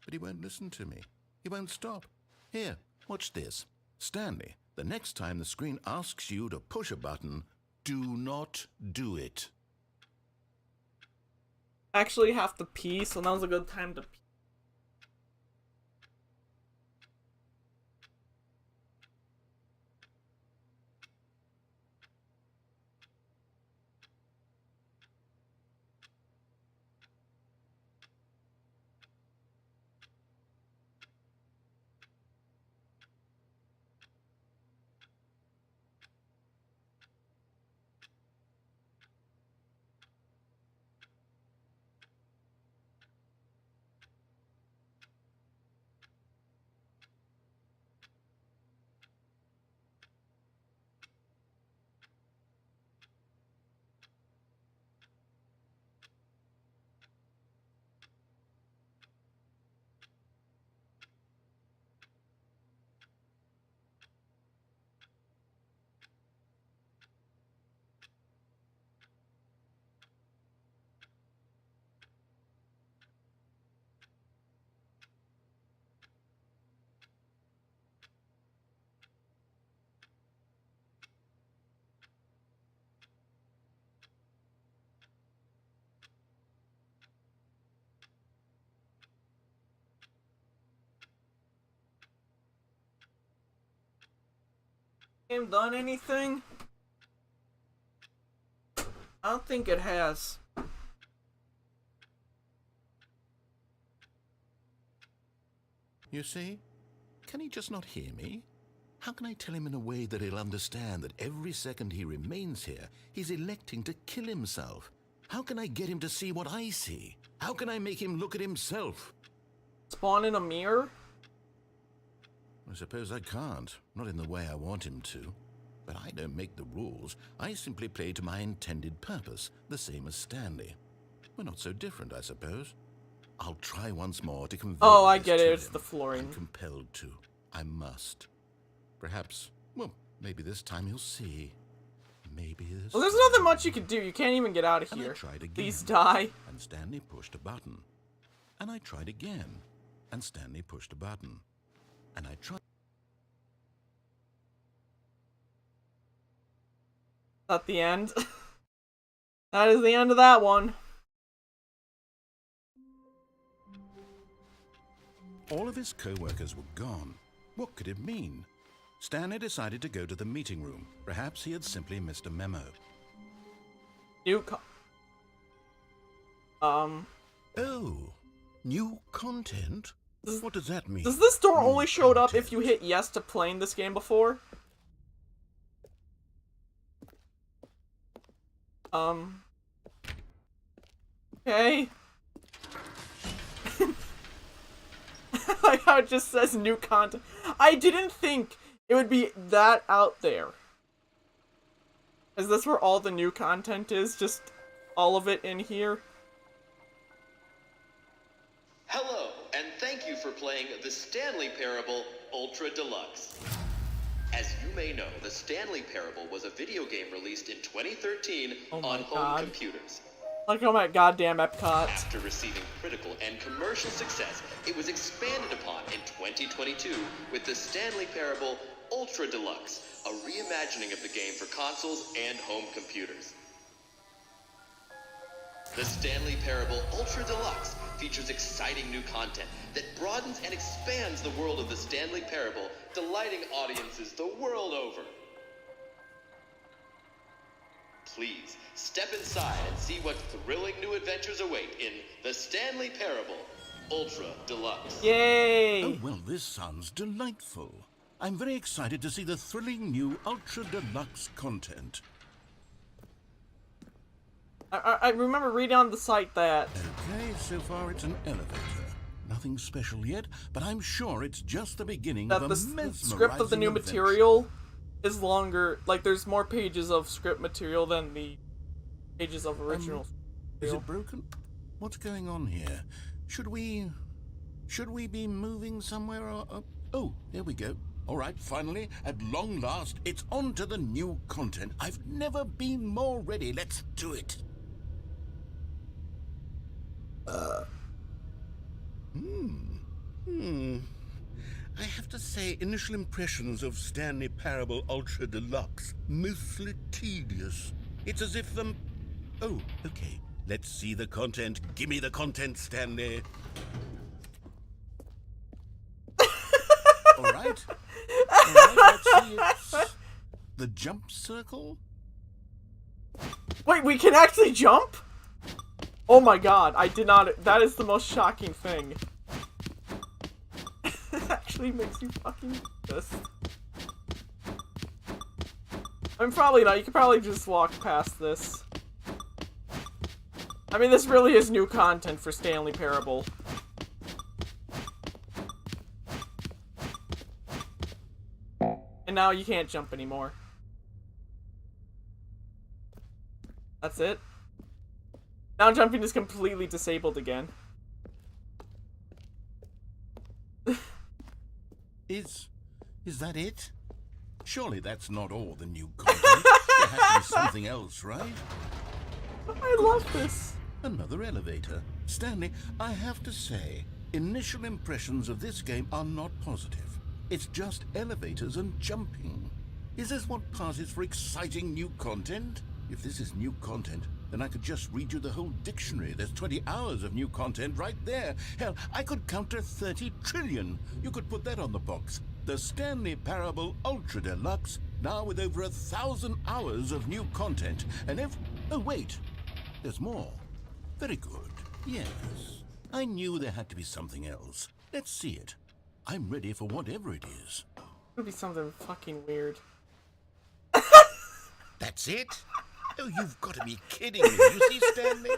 But he won't listen to me. He won't stop. Here, watch this. Stanley, the next time the screen asks you to push a button, do not do it. Actually have to pee, so now's a good time to pee. Game done anything? I don't think it has. You see? Can he just not hear me? How can I tell him in a way that he'll understand that every second he remains here, he's electing to kill himself? How can I get him to see what I see? How can I make him look at himself? Spawn in a mirror? I suppose I can't. Not in the way I want him to. But I don't make the rules. I simply play to my intended purpose, the same as Stanley. We're not so different, I suppose. I'll try once more to convey Oh, I this get to it. It's him. the flooring. I'm compelled to. I must. Perhaps, well, maybe this time he'll see. Maybe this Well, there's time. nothing much you can do. You can't even get out of And I here. tried again. Please die. And Stanley pushed a button. And I tried again. And Stanley pushed a button. And I tried. At the end. That is the end of that one. All of his co-workers were gone. What could it mean? Stanley decided to go to the meeting room. Perhaps he had simply missed a memo. Oh, new content? What does that mean? Does this door New only showed up if content. you hit yes to playing this game before? Okay. Like how it just says new content. I didn't think it would be that out there. Is this where all the new content is? Just all of it in here? Hello, and thank you for playing the Stanley Parable Ultra Deluxe. As you may know, the Stanley Parable was a video game released in 2013 Oh my on home God. computers. Like, oh my goddamn Epcot. After receiving critical and commercial success, it was expanded upon in 2022 with the Stanley Parable Ultra Deluxe, a reimagining of the game for consoles and home computers. The Stanley Parable Ultra Deluxe features exciting new content that broadens and expands the world of the Stanley Parable, delighting audiences the world over. Please, step inside and see what thrilling new adventures await in the Stanley Parable Ultra Deluxe. Yay! Oh, well, this sounds delightful. I'm very excited to see the thrilling new Ultra Deluxe content. I remember reading on the site that Okay, so far it's an elevator. Nothing special yet, but I'm sure it's just the beginning of a the mesmerizing script of the new adventure. material is longer. Like, there's more pages of script material than the pages of original Is material. it broken? What's going on here? Should we be moving somewhere or... Oh, there we go. All right, finally, at long last, it's on to the new content. I've never been more ready. Let's do it. I have to say, initial impressions of Stanley Parable Ultra Deluxe, mostly tedious. It's as if Oh, okay. Let's see the content. Give me the content, Stanley. All right. Let's see. It's the jump circle. Wait, we can actually jump? Oh my god, I did not. That is the most shocking thing. It actually makes you fucking do this. I mean, probably not. You could probably just walk past this. I mean, this really is new content for Stanley Parable. And now you can't jump anymore. That's it. Now jumping is completely disabled again. Is that it? Surely that's not all the new content. There has to be something else, right? I love this. Another elevator. Stanley, I have to say, initial impressions of this game are not positive. It's just elevators and jumping. Is this what passes for exciting new content? If this is new content, then I could just read you the whole dictionary. There's 20 hours of new content right there. Hell, I could counter 30 trillion. You could put that on the box. The Stanley Parable Ultra Deluxe Now with over 1,000 hours of new content and oh wait, there's more. Very good. Yes. I knew there had to be something else. Let's see it. I'm ready for whatever it is. It'll be something fucking weird. That's it? Oh, you've got to be kidding me. You see, Stanley?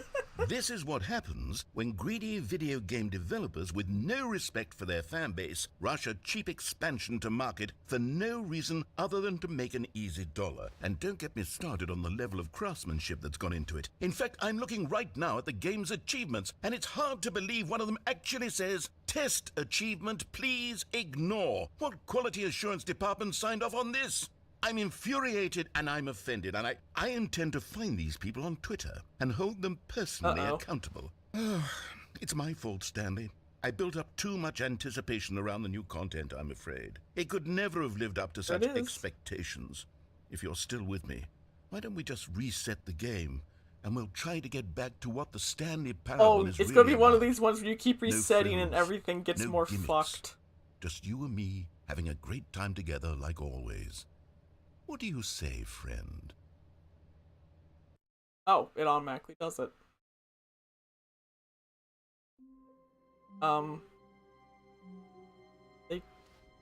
This is what happens when greedy video game developers with no respect for their fan base rush a cheap expansion to market for no reason other than to make an easy dollar. And don't get me started on the level of craftsmanship that's gone into it. In fact, I'm looking right now at the game's achievements, and it's hard to believe one of them actually says, "Test achievement, please ignore." What quality assurance department signed off on this? I'm infuriated and I'm offended, and I intend to find these people on Twitter and hold them personally accountable. It's my fault, Stanley. I built up too much anticipation around the new content, I'm afraid. It could never have lived up to such expectations. If you're still with me, why don't we just reset the game, and we'll try to get back to what the Stanley Parable is it's really gonna be one of about. these ones where you keep resetting No and frills, everything gets no more gimmicks. fucked. Just you and me having a great time together like always. What do you say, friend? Oh, it automatically does it. Take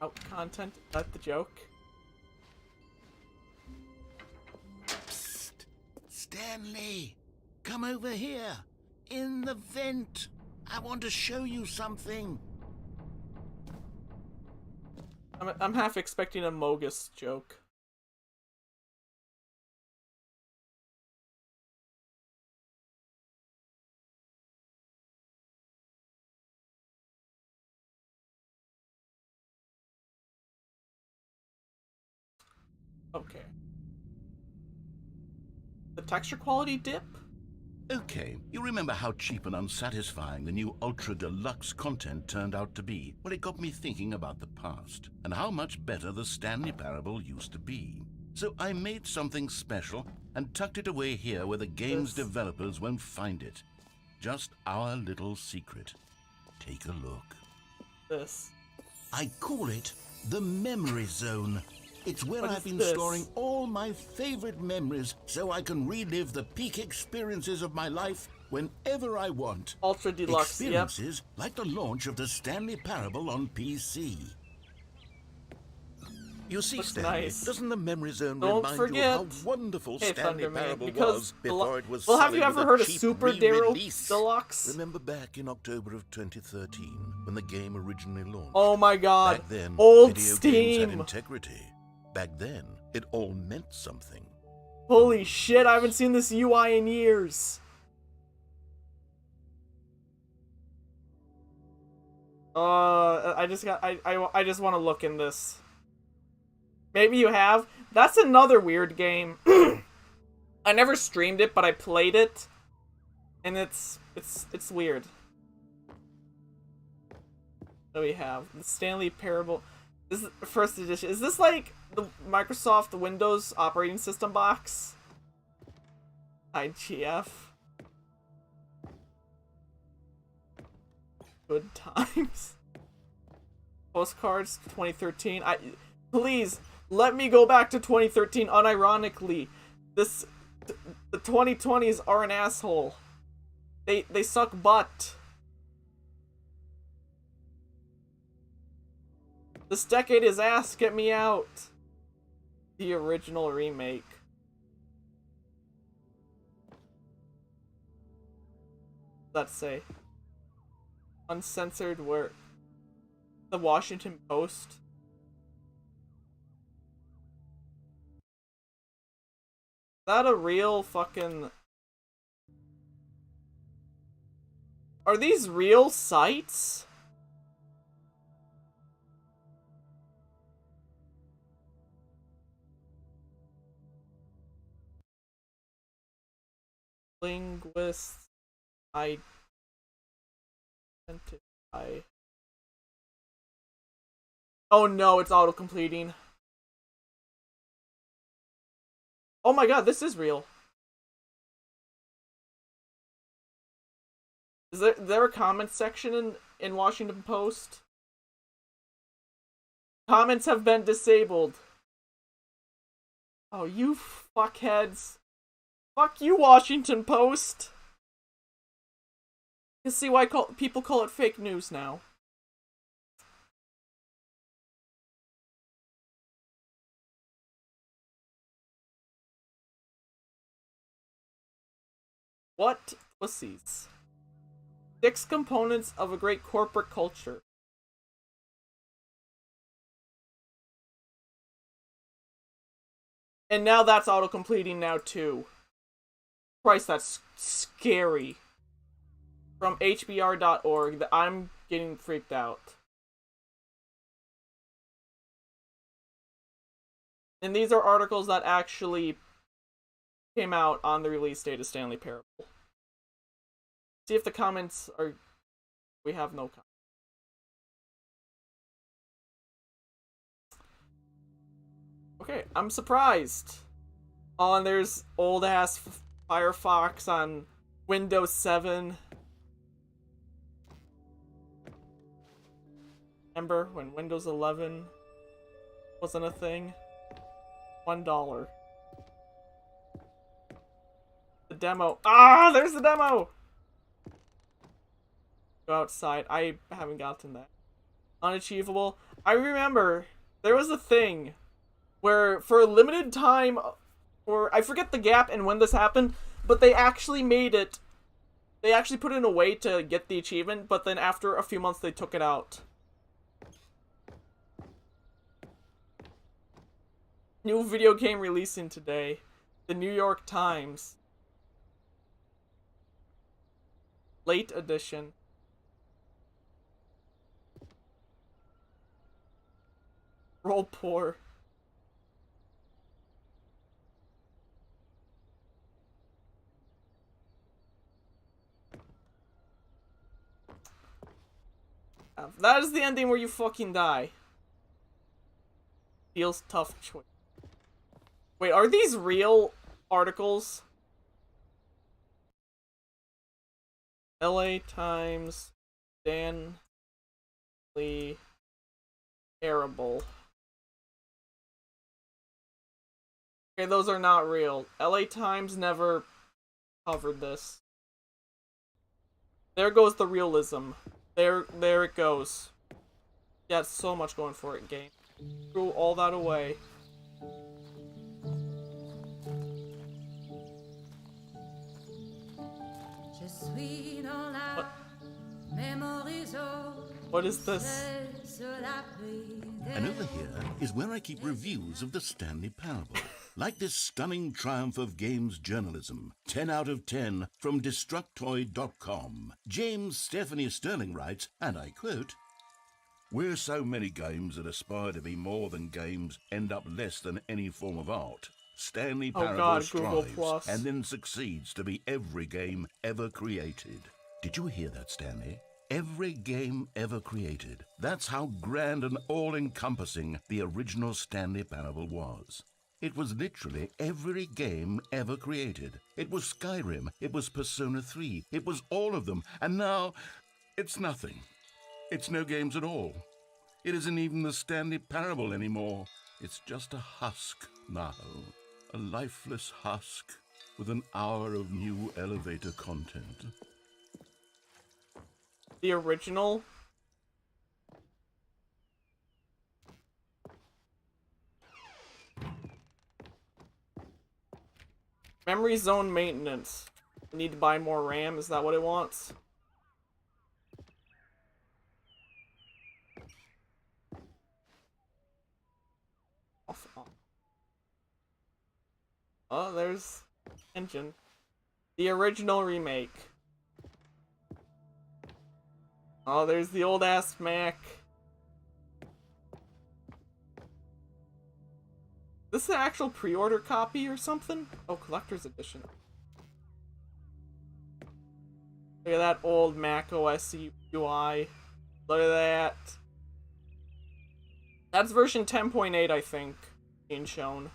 out content, is that the joke? Psst! Stanley! Come over here! In the vent! I want to show you something! I'm half expecting a Mogus joke. Okay. The texture quality dip? Okay, you remember how cheap and unsatisfying the new Ultra Deluxe content turned out to be? Well, it got me thinking about the past, and how much better the Stanley Parable used to be. So I made something special, and tucked it away here where the game's developers won't find it. Just our little secret. Take a look. This. I call it the Memory Zone. It's where What I've is been this? storing all my favorite memories so I can relive the peak experiences of my life whenever I want. Ultra Deluxe, yep. Experiences like the launch of the Stanley Parable on PC. You see, Looks Stanley, nice. doesn't the Memory Zone Don't remind forget. you of how wonderful Hey, Stanley Thunderman, Parable because was before it was well, have you selling ever with heard a of cheap Super Daryl re-release? Deluxe? Remember back in October of 2013 when the game originally launched? Oh my god. Back then, Old video games Steam. had integrity. Back then, it all meant something. Holy shit, I haven't seen this UI in years. I just want to look in this. Maybe you have. That's another weird game. I never streamed it, but I played it, and it's weird. What do we have? The Stanley Parable. This is first edition. Is this like the Microsoft Windows operating system box? IGF. Good times. Postcards 2013. Please let me go back to 2013 unironically. The 2020s are an asshole. They suck butt. This decade is ass, get me out. The original remake. Let's say. Uncensored work. The Washington Post. Is that a real fucking... Are these real sites? Linguists identify. Oh no, it's auto-completing. Oh my god, this is real. Is there a comment section in Washington Post? Comments have been disabled. Oh, you fuckheads. Fuck you, Washington Post. You see why people call it fake news now. What pussies? 6 components of a great corporate culture. And now that's auto-completing now too. Christ, that's scary. From hbr.org, that I'm getting freaked out. And these are articles that actually came out on the release date of Stanley Parable. See if the comments are... We have no comments. Okay, I'm surprised. Oh, and there's old-ass Firefox on Windows 7. Remember when Windows 11 wasn't a thing? $1. The demo. Ah, there's the demo! Go outside. I haven't gotten that. Unachievable. I remember there was a thing where for a limited time, or I forget the gap and when this happened, but they actually made it. They actually put in a way to get the achievement, but then after a few months they took it out. New video game releasing today. The New York Times. Late edition. Roll poor. That is the ending where you fucking die. Feels tough choice. Wait, are these real articles? LA Times, Stanley Parable. Okay, those are not real. LA Times never covered this. There goes the realism. There it goes. Yeah, so much going for it, game. Threw all that away. What is this? And over here is where I keep reviews of the Stanley Parable. Like this stunning triumph of games journalism. 10 out of 10 from Destructoid.com. James Stephanie Sterling writes, and I quote, "Where so many games that aspire to be more than games end up less than any form of art, Stanley Parable strives and then succeeds to be every game ever created." Did you hear that, Stanley? Every game ever created. That's how grand and all-encompassing the original Stanley Parable was. It was literally every game ever created. It was Skyrim, it was Persona 3, it was all of them, and now it's nothing. It's no games at all. It isn't even the Stanley Parable anymore. It's just a husk now. A lifeless husk with an hour of new elevator content. The original? Memory zone maintenance. Need to buy more RAM, is that what it wants? Oh, there's engine. The original remake. Oh, there's the old ass Mac. This is an actual pre-order copy or something? Oh, collector's edition. Look at that old Mac OS UI. Look at that. That's version 10.8, I think, being shown.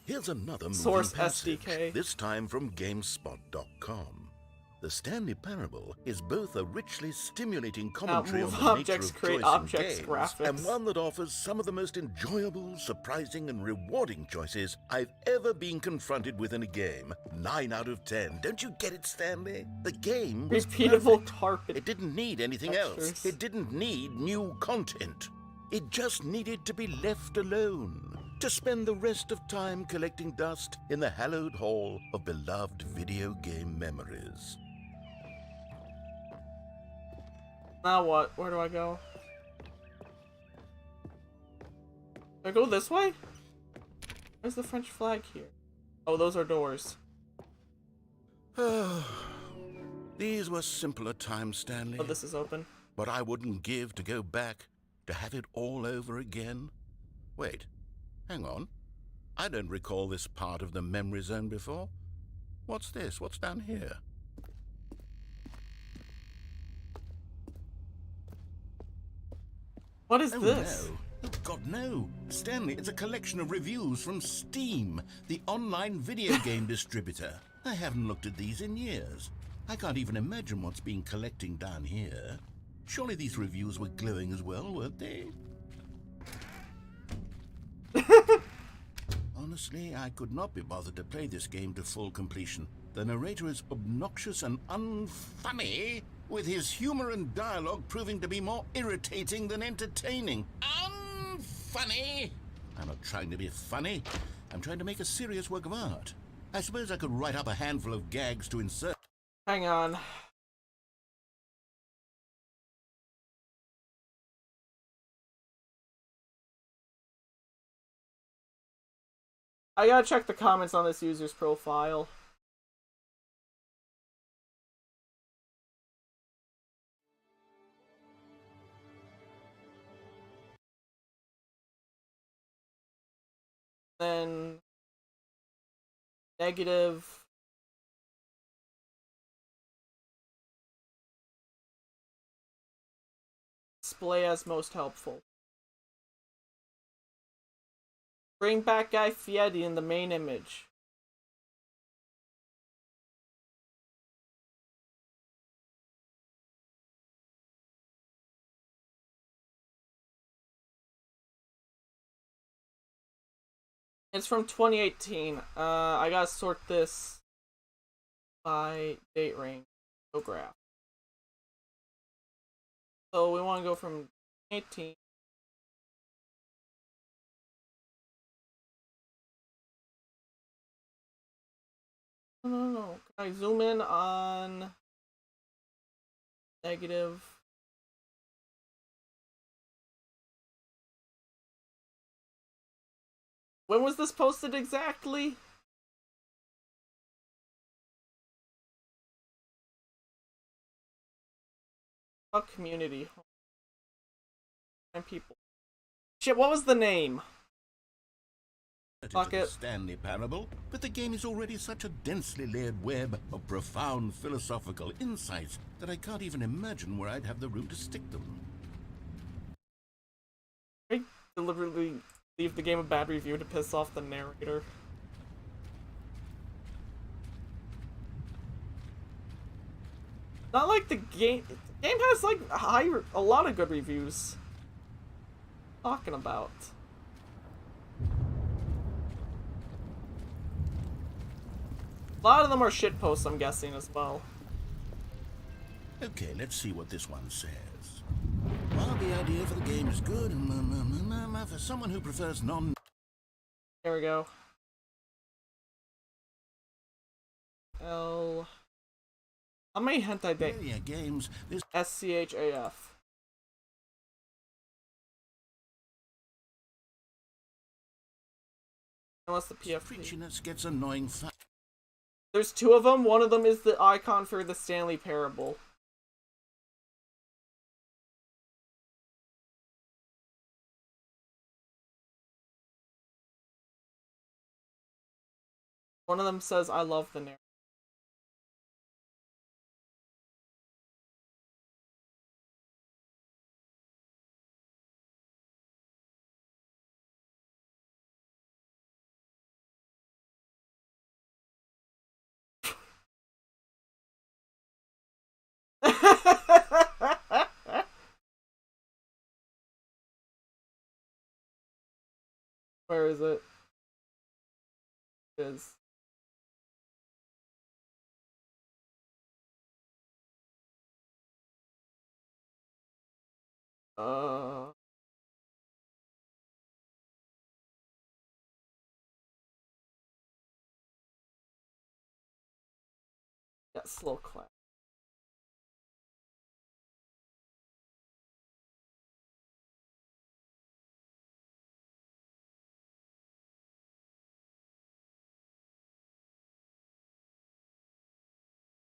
Here's another moving Source passage, SDK. this time from GameSpot.com. The Stanley Parable is both a richly stimulating commentary on move the objects, nature of create choice objects, in games, graphics. and one that offers some of the most enjoyable, surprising, and rewarding choices I've ever been confronted with in a game. 9 out of 10. Don't you get it, Stanley? The game was Repeatable perfect. carpet. It didn't need anything textures. else. It didn't need new content. It just needed to be left alone, to spend the rest of time collecting dust in the hallowed hall of beloved video game memories. Now what? Where do I go? Do I go this way? Where's the French flag here? Oh, those are doors. These were simpler times, Stanley. Oh, this is open. But I wouldn't give to go back, to have it all over again. Wait, hang on. I don't recall this part of the memory zone before. What's this? What's down here? What is this? No. Oh, God, no. Stanley, it's a collection of reviews from Steam, the online video game distributor. I haven't looked at these in years. I can't even imagine what's been collecting down here. Surely these reviews were glowing as well, weren't they? Honestly, I could not be bothered to play this game to full completion. The narrator is obnoxious and unfunny, with his humor and dialogue proving to be more irritating than entertaining. Unfunny! I'm not trying to be funny. I'm trying to make a serious work of art. I suppose I could write up a handful of gags to insert. Hang on. I gotta check the comments on this user's profile. Then negative. Display as most helpful. Bring back Guy Fieri in the main image. It's from 2018. I gotta sort this by date range. No graph. So we want to go from 18. No. Can I zoom in on negative? When was this posted exactly? About community. And people. Shit, what was the name? Fuck it. Stanley Parable, but the game is already such a densely layered web of profound philosophical insights that I can't even imagine where I'd have the room to stick them. I deliberately leave the game a bad review to piss off the narrator. Not like the game has like a lot of good reviews. Talking about. A lot of them are shitposts, I'm guessing, as well. Okay, let's see what this one says. While the idea for the game is good, for someone who prefers non... Here we go. How many hentai games, this... SCHAF. Unless the PFP. Preachiness gets annoying fast. There's two of them. One of them is the icon for the Stanley Parable. One of them says, I love the narrator. Where is it? It is. Uh. Yeah, slow clap.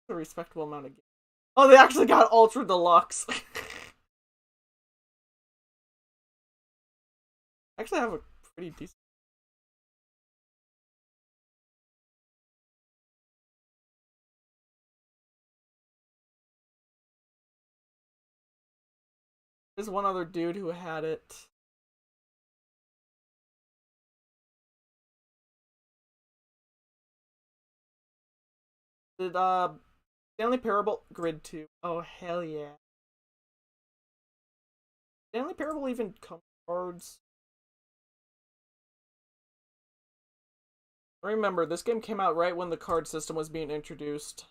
A respectable amount of games. Oh, they actually got Ultra Deluxe. Actually, I have a pretty decent. There's one other dude who had it. Did Stanley Parable Grid 2? Oh hell yeah. Stanley Parable even come cards? Remember, this game came out right when the card system was being introduced.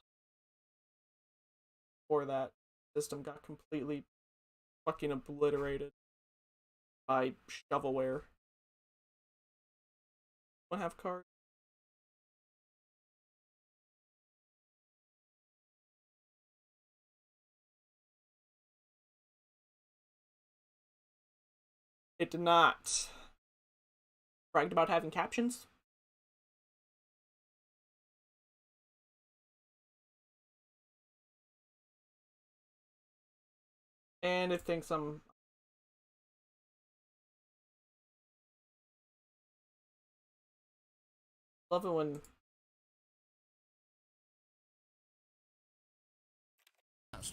Before that, system got completely fucking obliterated by shovelware. Don't have cards. It did not. Bragged about having captions. And it thinks I'm... Love it when...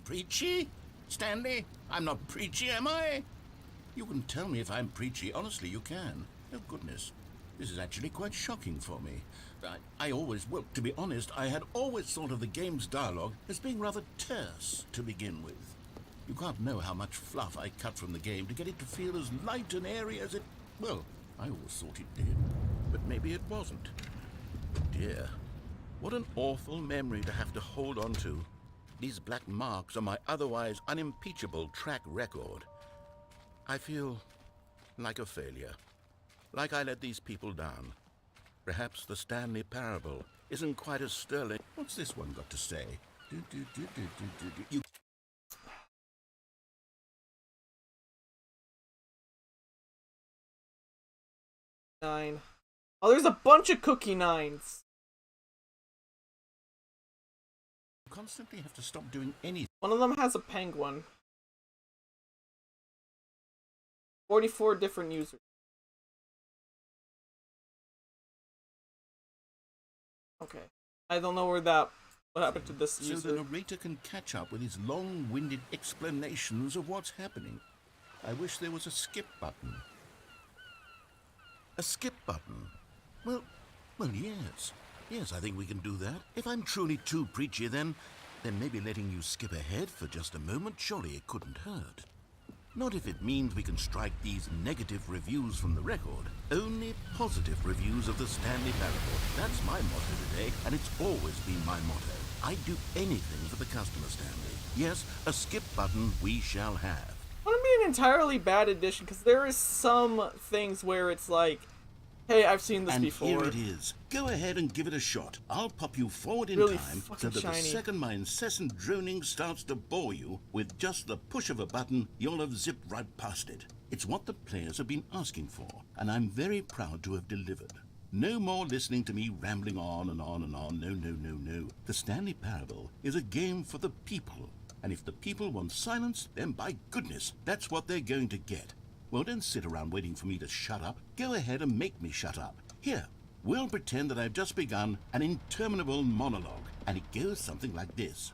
Preachy? Stanley? I'm not preachy, am I? You can tell me if I'm preachy. Honestly, you can. Oh, goodness. This is actually quite shocking for me. I always, well, to be honest, I had always thought of the game's dialogue as being rather terse to begin with. You can't know how much fluff I cut from the game to get it to feel as light and airy as it... Well, I always thought it did. But maybe it wasn't. But dear, what an awful memory to have to hold on to. These black marks are my otherwise unimpeachable track record. I feel like a failure. Like I let these people down. Perhaps the Stanley Parable isn't quite as sterling. What's this one got to say? You... 9. Oh, there's a bunch of cookie 9s. You constantly have to stop doing anything. One of them has a penguin. 44 different users. Okay. I don't know what happened to this user. So the narrator can catch up with his long-winded explanations of what's happening. I wish there was a skip button. A skip button? Well, yes. Yes, I think we can do that. If I'm truly too preachy, then maybe letting you skip ahead for just a moment, surely it couldn't hurt. Not if it means we can strike these negative reviews from the record. Only positive reviews of the Stanley Parable. That's my motto today, and it's always been my motto. I'd do anything for the customer, Stanley. Yes, a skip button we shall have. Wouldn't be an entirely bad addition, because there is some things where it's like, hey, I've seen this before. And here it is. Go ahead and give it a shot. I'll pop you forward in really time so that shiny. The second my incessant droning starts to bore you, with just the push of a button, you'll have zipped right past it. It's what the players have been asking for, and I'm very proud to have delivered. No more listening to me rambling on and on and on. No. The Stanley Parable is a game for the people. And if the people want silence, then by goodness, that's what they're going to get. Well, don't sit around waiting for me to shut up. Go ahead and make me shut up. Here, we'll pretend that I've just begun an interminable monologue, and it goes something like this.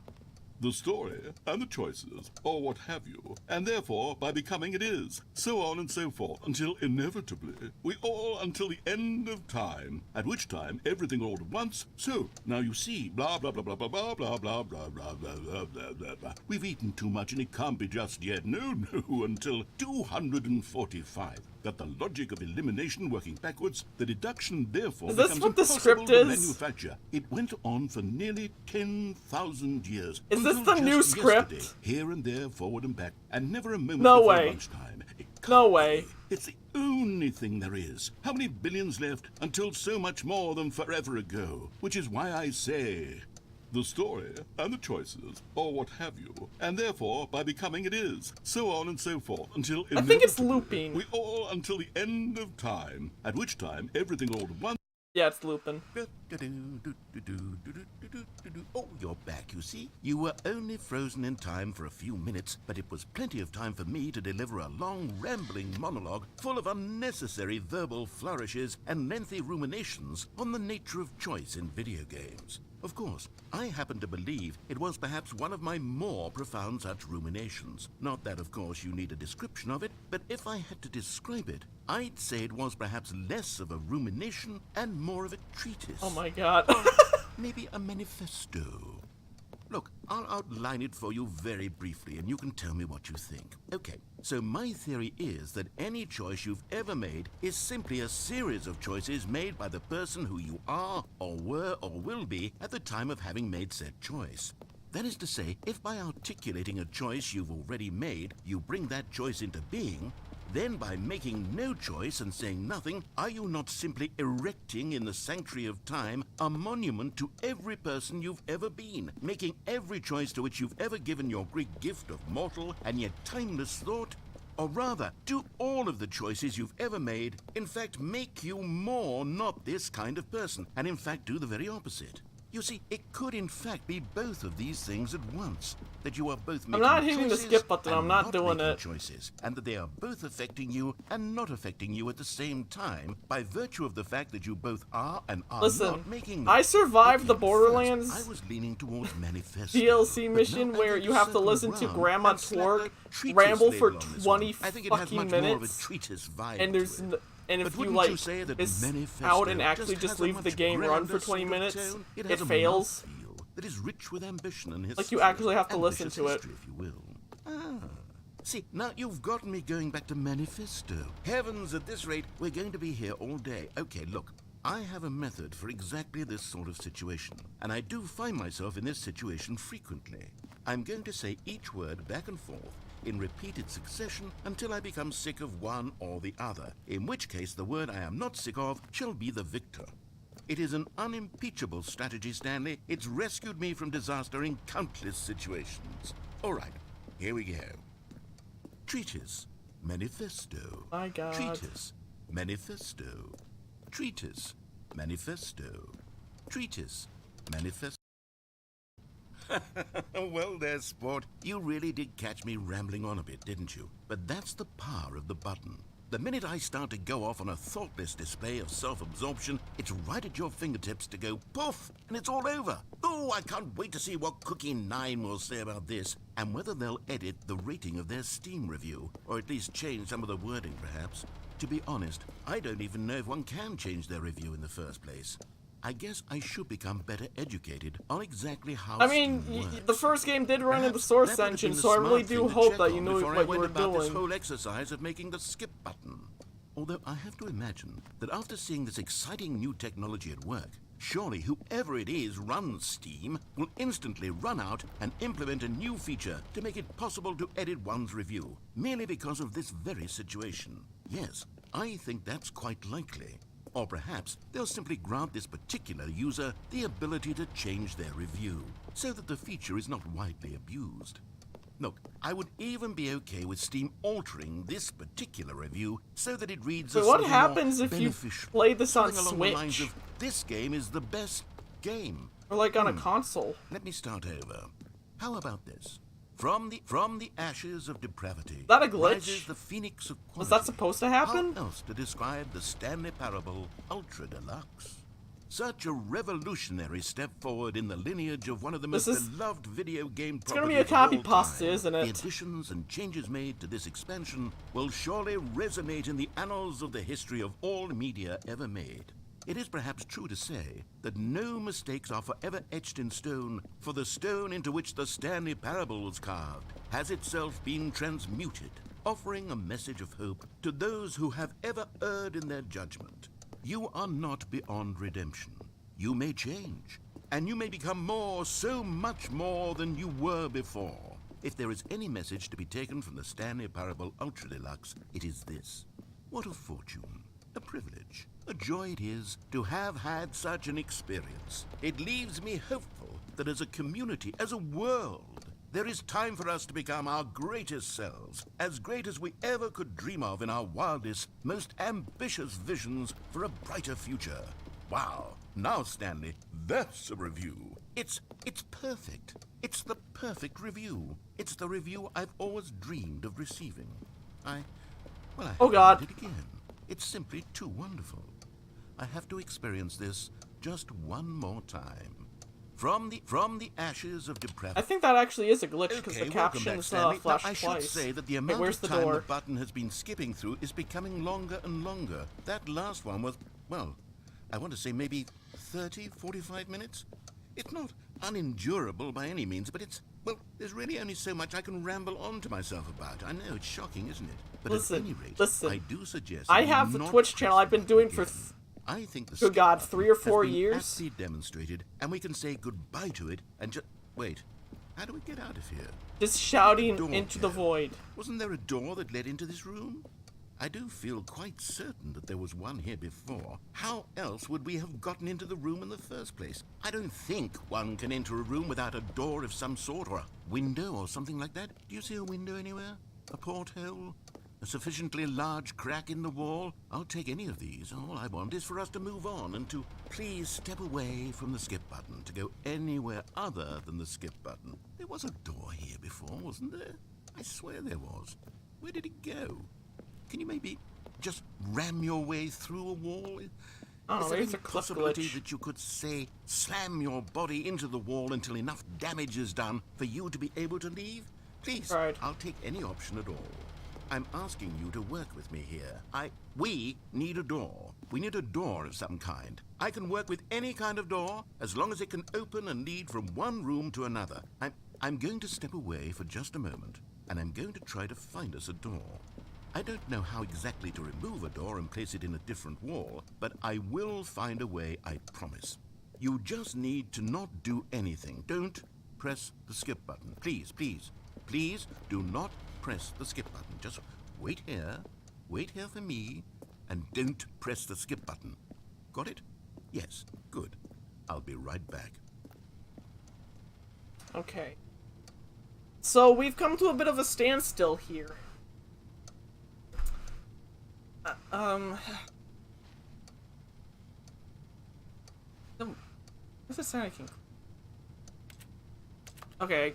the story and the choices, or what have you, and therefore by becoming it is, so on and so forth, until inevitably we all until the end of time, at which time everything all at once. So now you see, blah blah blah blah blah blah blah blah blah blah blah blah blah blah blah. We've eaten too much and it can't be just yet. No, until 245. That the logic of elimination working backwards, the deduction therefore Is this becomes what the impossible script to is? manufacture. It went on for nearly 10,000 years. Is this until the new just script? yesterday, here and there, forward and back, and never a moment No before way. lunchtime. It can't No way. be. It's the only thing there is. How many billions left until so much more than forever ago? Which is why I say, the story and the choices, or what have you, and therefore by becoming it is, so on and so forth, until I think it's inevitably looping. we all until the end of time, at which time everything all at once. Yeah, it's looping. Oh, you're back, you see. You were only frozen in time for a few minutes, but it was plenty of time for me to deliver a long, rambling monologue full of unnecessary verbal flourishes and lengthy ruminations on the nature of choice in video games. Of course, I happen to believe it was perhaps one of my more profound such ruminations. Not that, of course, you need a description of it, but if I had to describe it, I'd say it was perhaps less of a rumination and more of a treatise. Oh my god. Maybe a manifesto. Look, I'll outline it for you very briefly, and you can tell me what you think. Okay, so my theory is that any choice you've ever made is simply a series of choices made by the person who you are, or were, or will be at the time of having made said choice. That is to say, if by articulating a choice you've already made, you bring that choice into being, then by making no choice and saying nothing, are you not simply erecting in the sanctuary of time a monument to every person you've ever been, making every choice to which you've ever given your Greek gift of mortal and yet timeless thought? Or rather, do all of the choices you've ever made, in fact, make you more not this kind of person, and in fact do the very opposite? You see, it could in fact be both of these things at once. That you are both making not hitting the choices skip button, and I'm not doing making it. choices, and that they are both affecting you and not affecting you at the same time by virtue of the fact that you both are and are Listen, not making them. I survived the Okay, Borderlands first, I was leaning towards manifesto, DLC but mission now I where think you a have to circle listen to around Grandma and slap Twerk a treatise ramble label for on this 20 one. I think it has fucking much more of a minutes, treatise vibe and to there's it. and if But you wouldn't like you say that is manifesto out and actually just just has a leave the much game run for grander 20 sort of minutes, tone? it has a fails. mouthfeel that is rich with ambition and history. Like, you actually have to listen ambitious to it. history, if you will. Ah. See, now you've gotten me going back to manifesto. Heavens, at this rate, we're going to be here all day. Okay, look, I have a method for exactly this sort of situation, and I do find myself in this situation frequently. I'm going to say each word back and forth in repeated succession until I become sick of one or the other, in which case the word I am not sick of shall be the victor. It is an unimpeachable strategy, Stanley. It's rescued me from disaster in countless situations. All right, here we go. Treatise, manifesto. My God. Treatise, manifesto. Treatise, manifesto. Treatise, manifesto. Well there, sport. You really did catch me rambling on a bit, didn't you? But that's the power of the button. The minute I start to go off on a thoughtless display of self-absorption, it's right at your fingertips to go poof, and it's all over. Oh, I can't wait to see what Cookie 9 will say about this, and whether they'll edit the rating of their Steam review, or at least change some of the wording, perhaps. To be honest, I don't even know if one can change their review in the first place. I guess I should become better educated on exactly how I mean, Steam works. the first game did run in the Perhaps source that would have engine, been the so I really smart do thing to hope check that you on knew before I what you went were about this doing. whole exercise of making the skip button. Although I have to imagine that after seeing this exciting new technology at work, surely whoever it is runs Steam will instantly run out and implement a new feature to make it possible to edit one's review, merely because of this very situation. Yes, I think that's quite likely. Or perhaps they'll simply grant this particular user the ability to change their review, so that the feature is not widely abused. Look, I would even be okay with Steam altering this particular review so that it reads But as what something more happens if you beneficial. play this on Something along the lines Switch? of, this game is the best game. Or like on a console? Let me start over. How about this? From the ashes of depravity, that a glitch? rises the phoenix of quality. Was that supposed to happen? How else to describe the Stanley Parable Ultra Deluxe? Such a revolutionary step forward in the lineage of one of the most beloved video game properties. It's gonna be a copy pasta, time. isn't it? The additions and changes made to this expansion will surely resonate in the annals of the history of all media ever made. It is perhaps true to say that no mistakes are forever etched in stone, for the stone into which the Stanley Parable was carved has itself been transmuted, offering a message of hope to those who have ever erred in their judgment. You are not beyond redemption. You may change, and you may become more, so much more than you were before. If there is any message to be taken from the Stanley Parable Ultra Deluxe, it is this. What a fortune, a privilege, a joy it is to have had such an experience. It leaves me hopeful that as a community, as a world, there is time for us to become our greatest selves, as great as we ever could dream of in our wildest, most ambitious visions for a brighter future. Wow. Now, Stanley, that's a review. It's perfect. It's the perfect review. It's the review I've always dreamed of receiving. I Oh God. did it again. It's simply too wonderful. I have to experience this just one more time. From the ashes of depravity. I think that actually is a glitch because Okay, the welcome back, captions Stanley. Now, flash I twice. should say that the amount where's of the time door? the button has been skipping through is becoming longer and longer. That last one was, well, I want to say maybe 30, 45 minutes? It's not unendurable by any means, but well, there's really only so much I can ramble on to myself about. I know, it's shocking, isn't it? But at any rate, I do suggest I that you have the not Twitch channel I've been doing for... again. I think the Good God, skip 3 or button 4 has been years? aptly demonstrated, and we can say goodbye to it and just wait. How do we get out of here? Just shouting Door, into the Joe. void. Wasn't there a door that led into this room? I do feel quite certain that there was one here before. How else would we have gotten into the room in the first place? I don't think one can enter a room without a door of some sort, or a window or something like that. Do you see a window anywhere? A porthole? A sufficiently large crack in the wall? I'll take any of these. All I want is for us to move on and to please step away from the skip button, to go anywhere other than the skip button. There was a door here before, wasn't there? I swear there was. Where did it go? Can you maybe just ram your way through a wall? Oh, Is there there's any a clip possibility glitch. that you could, say, slam your body into the wall until enough damage is done for you to be able to leave? Please, Right. I'll take any option at all. I'm asking you to work with me here. We need a door. We need a door of some kind. I can work with any kind of door as long as it can open and lead from one room to another. I'm going to step away for just a moment, and I'm going to try to find us a door. I don't know how exactly to remove a door and place it in a different wall, but I will find a way, I promise. You just need to not do anything. Don't press the skip button. Please, please, please do not press the skip button. Just wait here for me, and don't press the skip button. Got it? Yes, good. I'll be right back. Okay. So we've come to a bit of a standstill here. What's it saying? Okay.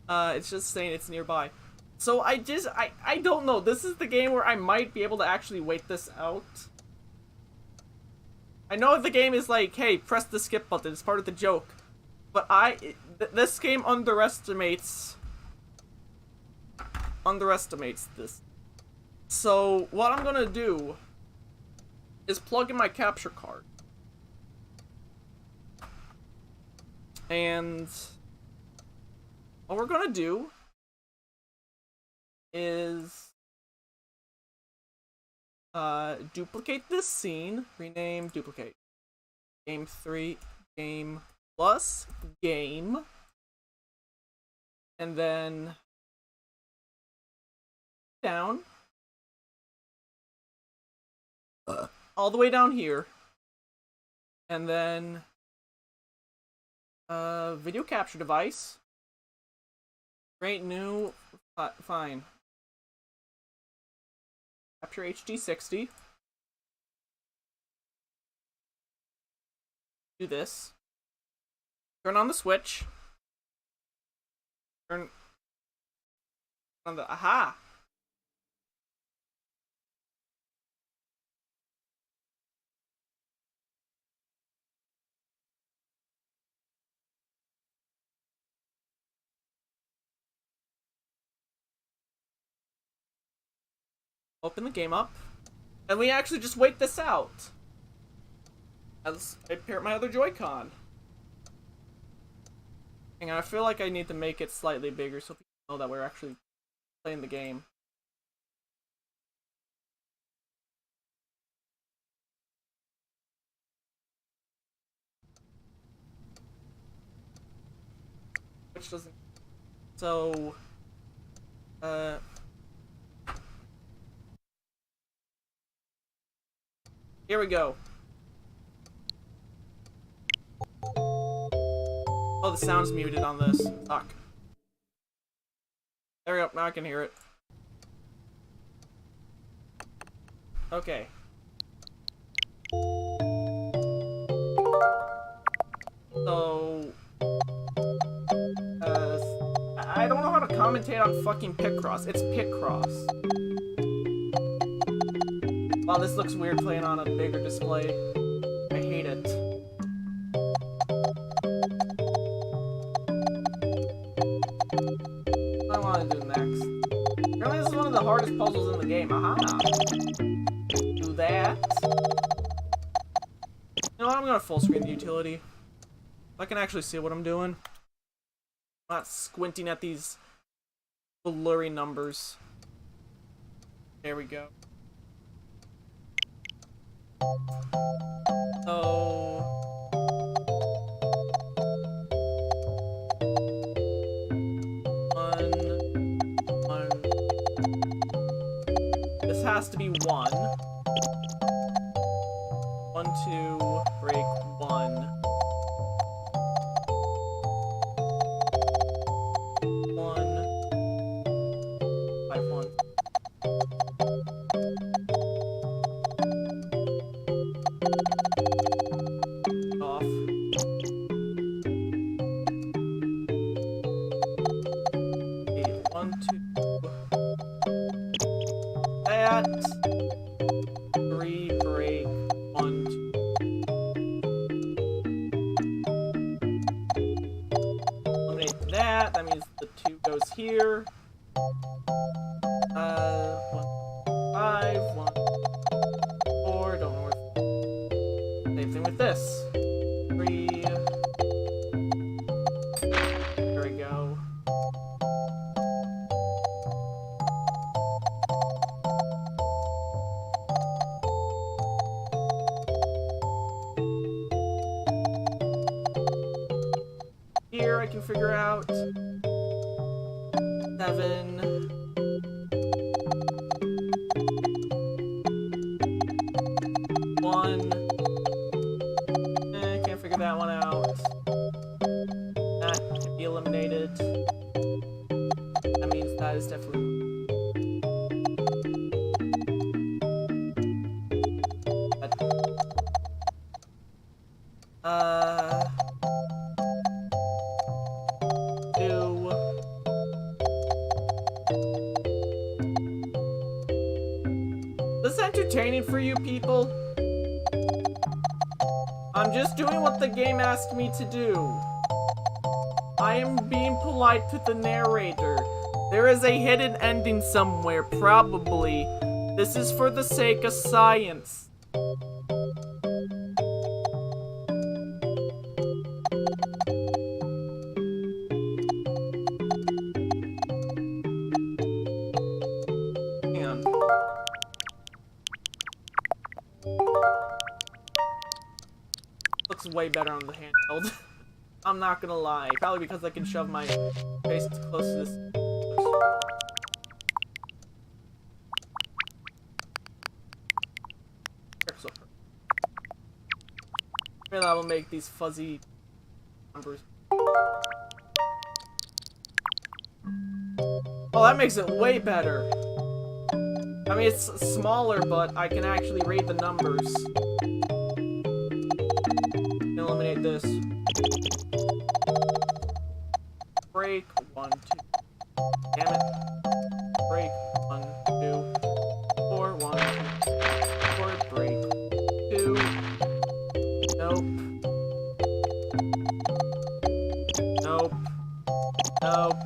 It's just saying it's nearby. So I don't know. This is the game where I might be able to actually wait this out. I know the game is like, hey, press the skip button. It's part of the joke. But this game underestimates this. So what I'm gonna do is plug in my capture card. And what we're gonna do is duplicate this scene, rename, duplicate. Game 3, game plus game. And then down. All the way down here. And then video capture device. Create new, fine. Capture HD 60. Do this. Turn on the switch. Turn on the, aha! Open the game up. And we actually just wait this out. As I pair my other Joy-Con. Hang on, I feel like I need to make it slightly bigger so people know that we're actually playing the game. Which doesn't... So... Here we go. Oh, the sound's muted on this. Fuck. There we go, now I can hear it. Okay. So... I don't know how to commentate on fucking Picross. It's Picross. Wow, this looks weird playing on a bigger display. I hate it. What do I want to do next? Apparently this is one of the hardest puzzles in the game. Aha! Do that. You know what, I'm gonna full screen the utility. So I can actually see what I'm doing. I'm not squinting at these blurry numbers. There we go. So... One. This has to be 1. 1, 2, break 1. 5, 1. Off. Okay, 1, 2. That. 3, break 1, 2. Eliminate that. That means the 2 goes here. 1, 5, 1, 4. Don't know where. Same thing with this. 3. There we go. Here I can figure out 7. 1. Can't figure that one out. That can be eliminated. That means that is definitely... Two. Is this entertaining for you people? I'm just doing what the game asked me to do. I am being polite to the narrator. There is a hidden ending somewhere, probably. This is for the sake of science. Hang on. Looks way better on the handheld. I'm not gonna lie. Probably because I can shove my face as close to this. Maybe that will make these fuzzy numbers. Oh, that makes it way better. I mean, it's smaller, but I can actually read the numbers. Eliminate this. Break 1, 2. Damn it. Break 1, 2. 4, 1, 2. 4, break 2. Nope. Nope. Nope.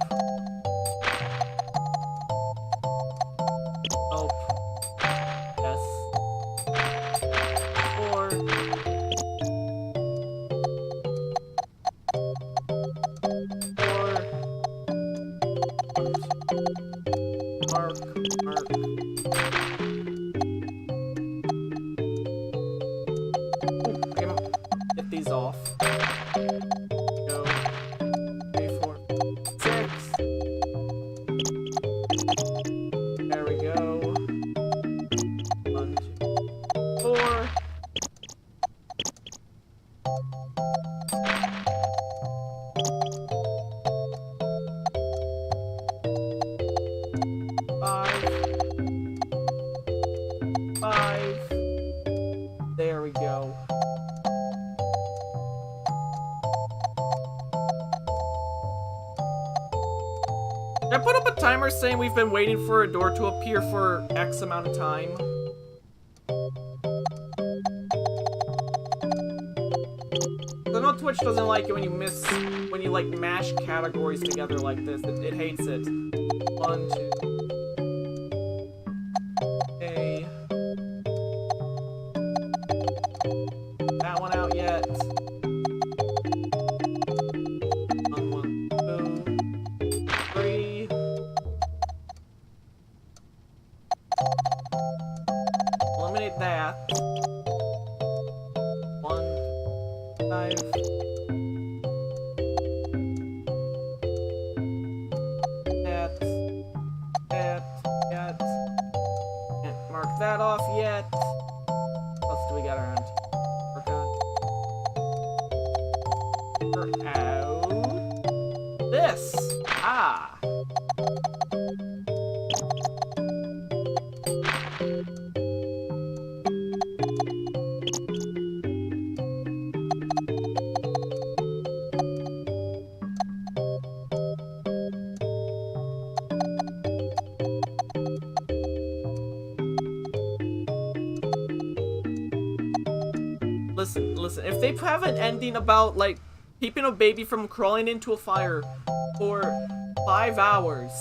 Nope. Should I put up a timer saying we've been waiting for a door to appear for X amount of time? I know Twitch doesn't like it when you like mash categories together like this. It hates it. 1, 2. Okay. That one out yet. 1, 2, 3. Eliminate that. 1, 5. That. Can't mark that off yet. What else do we got around here? We're out. This. Ah. Listen, if they have an ending about, like, keeping a baby from crawling into a fire for 5 hours,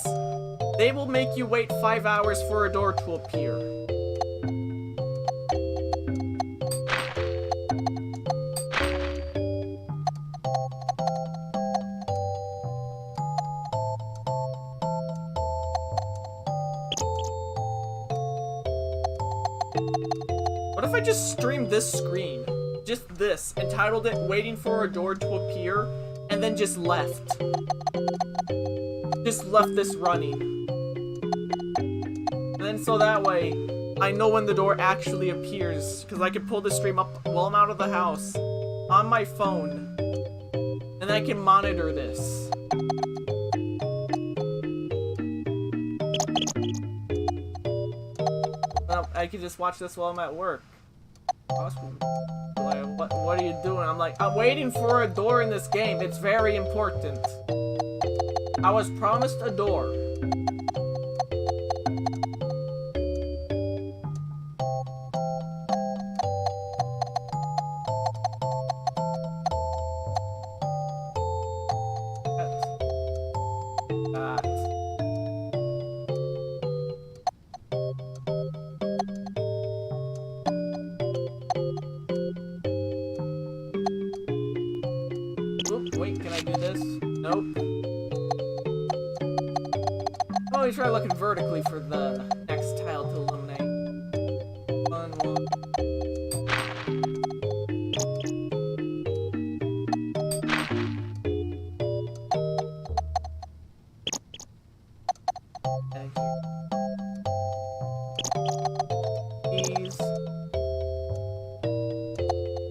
they will make you wait 5 hours for a door to appear. What if I just streamed this screen? Just this, entitled it Waiting for a Door to Appear, and then just left. Just left this running. And then so that way, I know when the door actually appears, because I can pull the stream up while I'm out of the house, on my phone, and I can monitor this. I can just watch this while I'm at work. What are you doing? I'm like, I'm waiting for a door in this game. It's very important. I was promised a door. Wait, can I do this? Nope. Oh, we try looking vertically for the next tile to eliminate. 1, 1. These.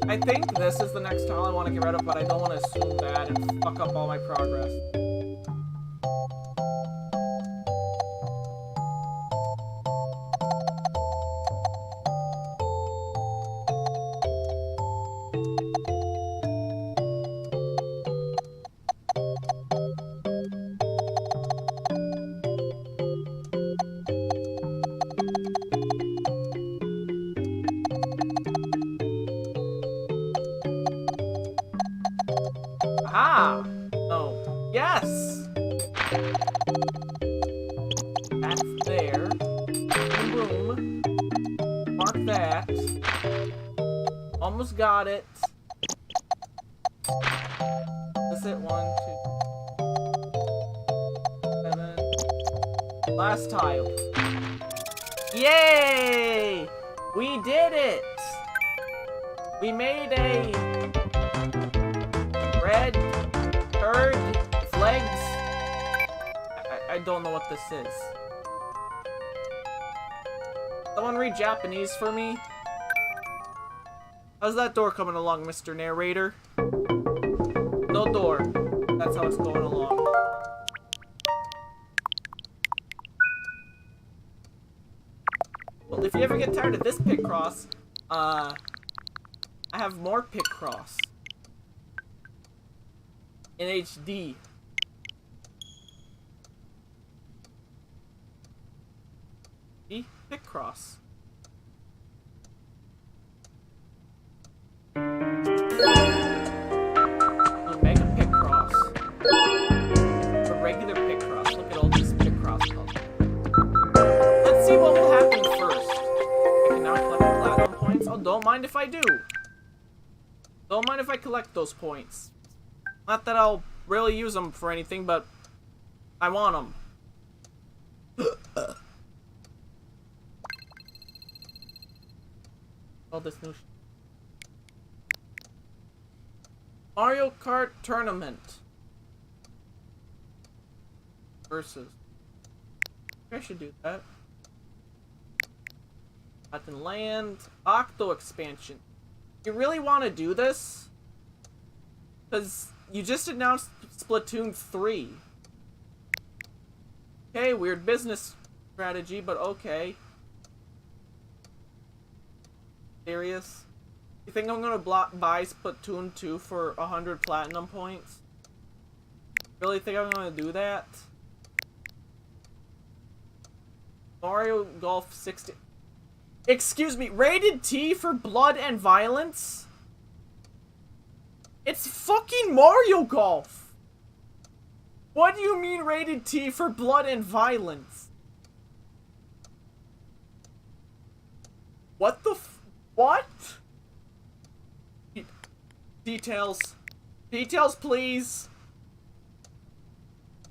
I think this is the next tile I want to get rid of, but I don't want to assume that and fuck up all my progress. Aha! Oh, yes! That's there. Boom. Mark that. Almost got it. That's it. 1, 2, 7. Last tile. Yay! We did it! We made a red turd flags. I don't know what this is. Someone read Japanese for me? How's that door coming along, Mr. Narrator? No door. That's how it's going along. Well, if you ever get tired of this Picross, I have more Picross. In HD. Picross. A mega Picross. A regular Picross. Look at all these Picross puzzles. Let's see what will happen first. I can now collect platinum points. Oh, don't mind if I do. Don't mind if I collect those points. Not that I'll really use them for anything, but I want them. All this new Mario Kart Tournament versus. I should do that. Latin Land Octo expansion. You really want to do this? Because you just announced Splatoon 3. Okay, weird business strategy, but okay. Serious? You think I'm gonna buy Splatoon 2 for 100 platinum points? Really think I'm gonna do that? Mario Golf 60. Excuse me, rated T for blood and violence? It's fucking Mario Golf! What do you mean rated T for blood and violence? What the what? Details. Details, please.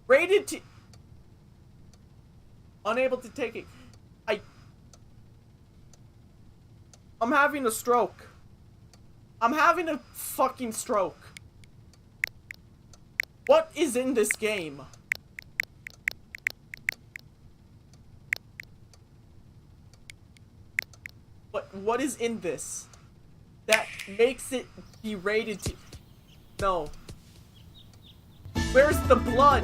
Rated T. Unable to take it. I'm having a stroke. I'm having a fucking stroke. What is in this game? What is in this that makes it be rated to... No. Where's the blood?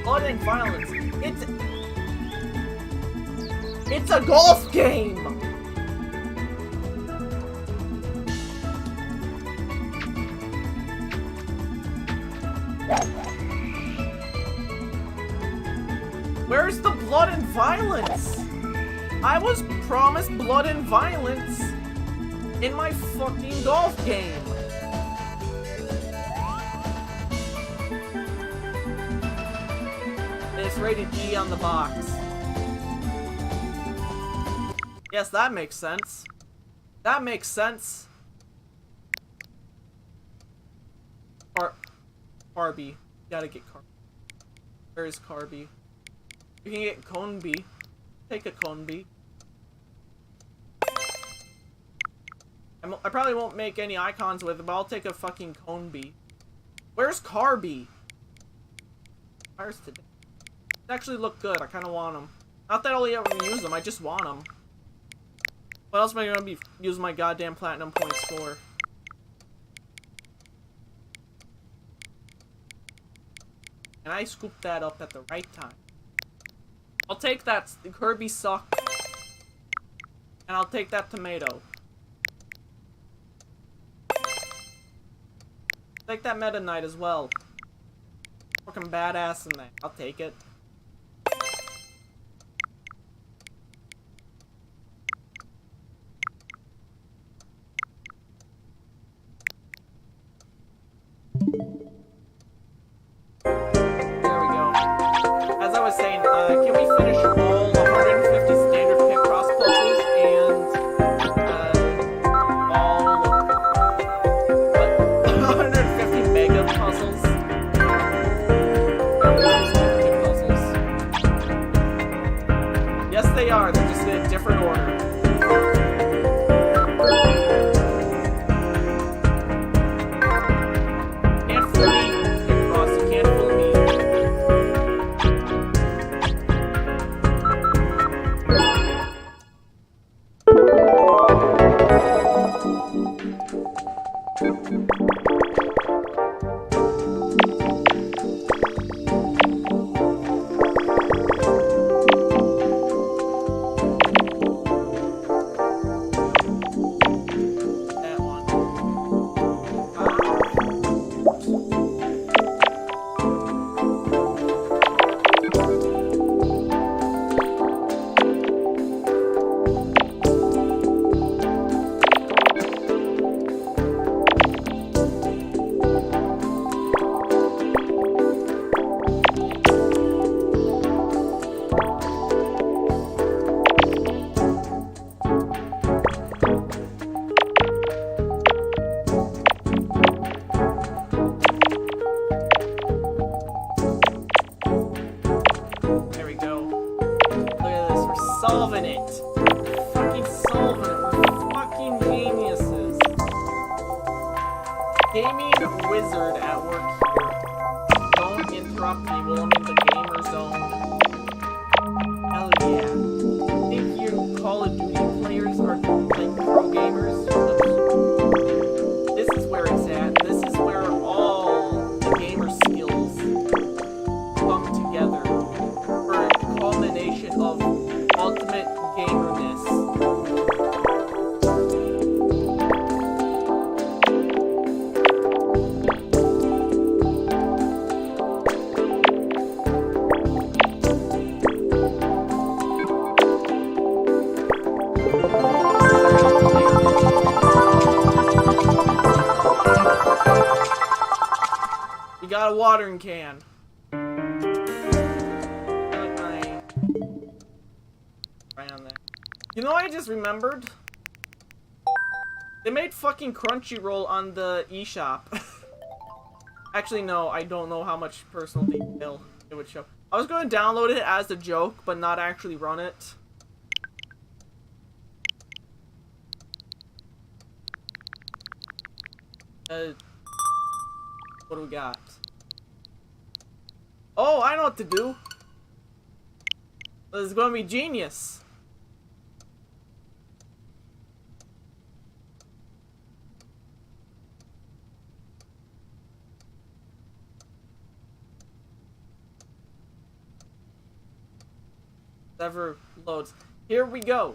Blood and violence. It's a golf game! Where's the blood and violence? I was promised blood and violence in my fucking golf game. It's rated E on the box. Yes, that makes sense. That makes sense. Carby. Gotta get Carby. Where is Carby? You can get Conby. Take a Conby. I probably won't make any icons with it, but I'll take a fucking Conby. Where's Carby? Where's today? They actually look good. I kind of want them. Not that I'll ever use them. I just want them. What else am I gonna be using my goddamn platinum points for? And I scooped that up at the right time. I'll take that Kirby suck. And I'll take that tomato. Take that Meta Knight as well. Fucking badass in that. I'll take it. Can we finish all 150 standard Picross puzzles and all 150 mega puzzles? Yes, they are. They're just in a different order. Can't fool me, Picross. You can't fool me. gaming wizard at work here. Don't interrupt me while I'm in the gamer zone. Hell yeah. Think you Call of Duty players are like pro gamers? This is where it's at. This is where all the gamer skills come together for a culmination of ultimate gamerness. You got a watering can. Right on there. You know what I just remembered? They made fucking Crunchyroll on the eShop. Actually, no, I don't know how much personal detail it would show. I was going to download it as a joke, but not actually run it. What do we got? Oh, I know what to do. This is going to be genius. Never loads. Here we go.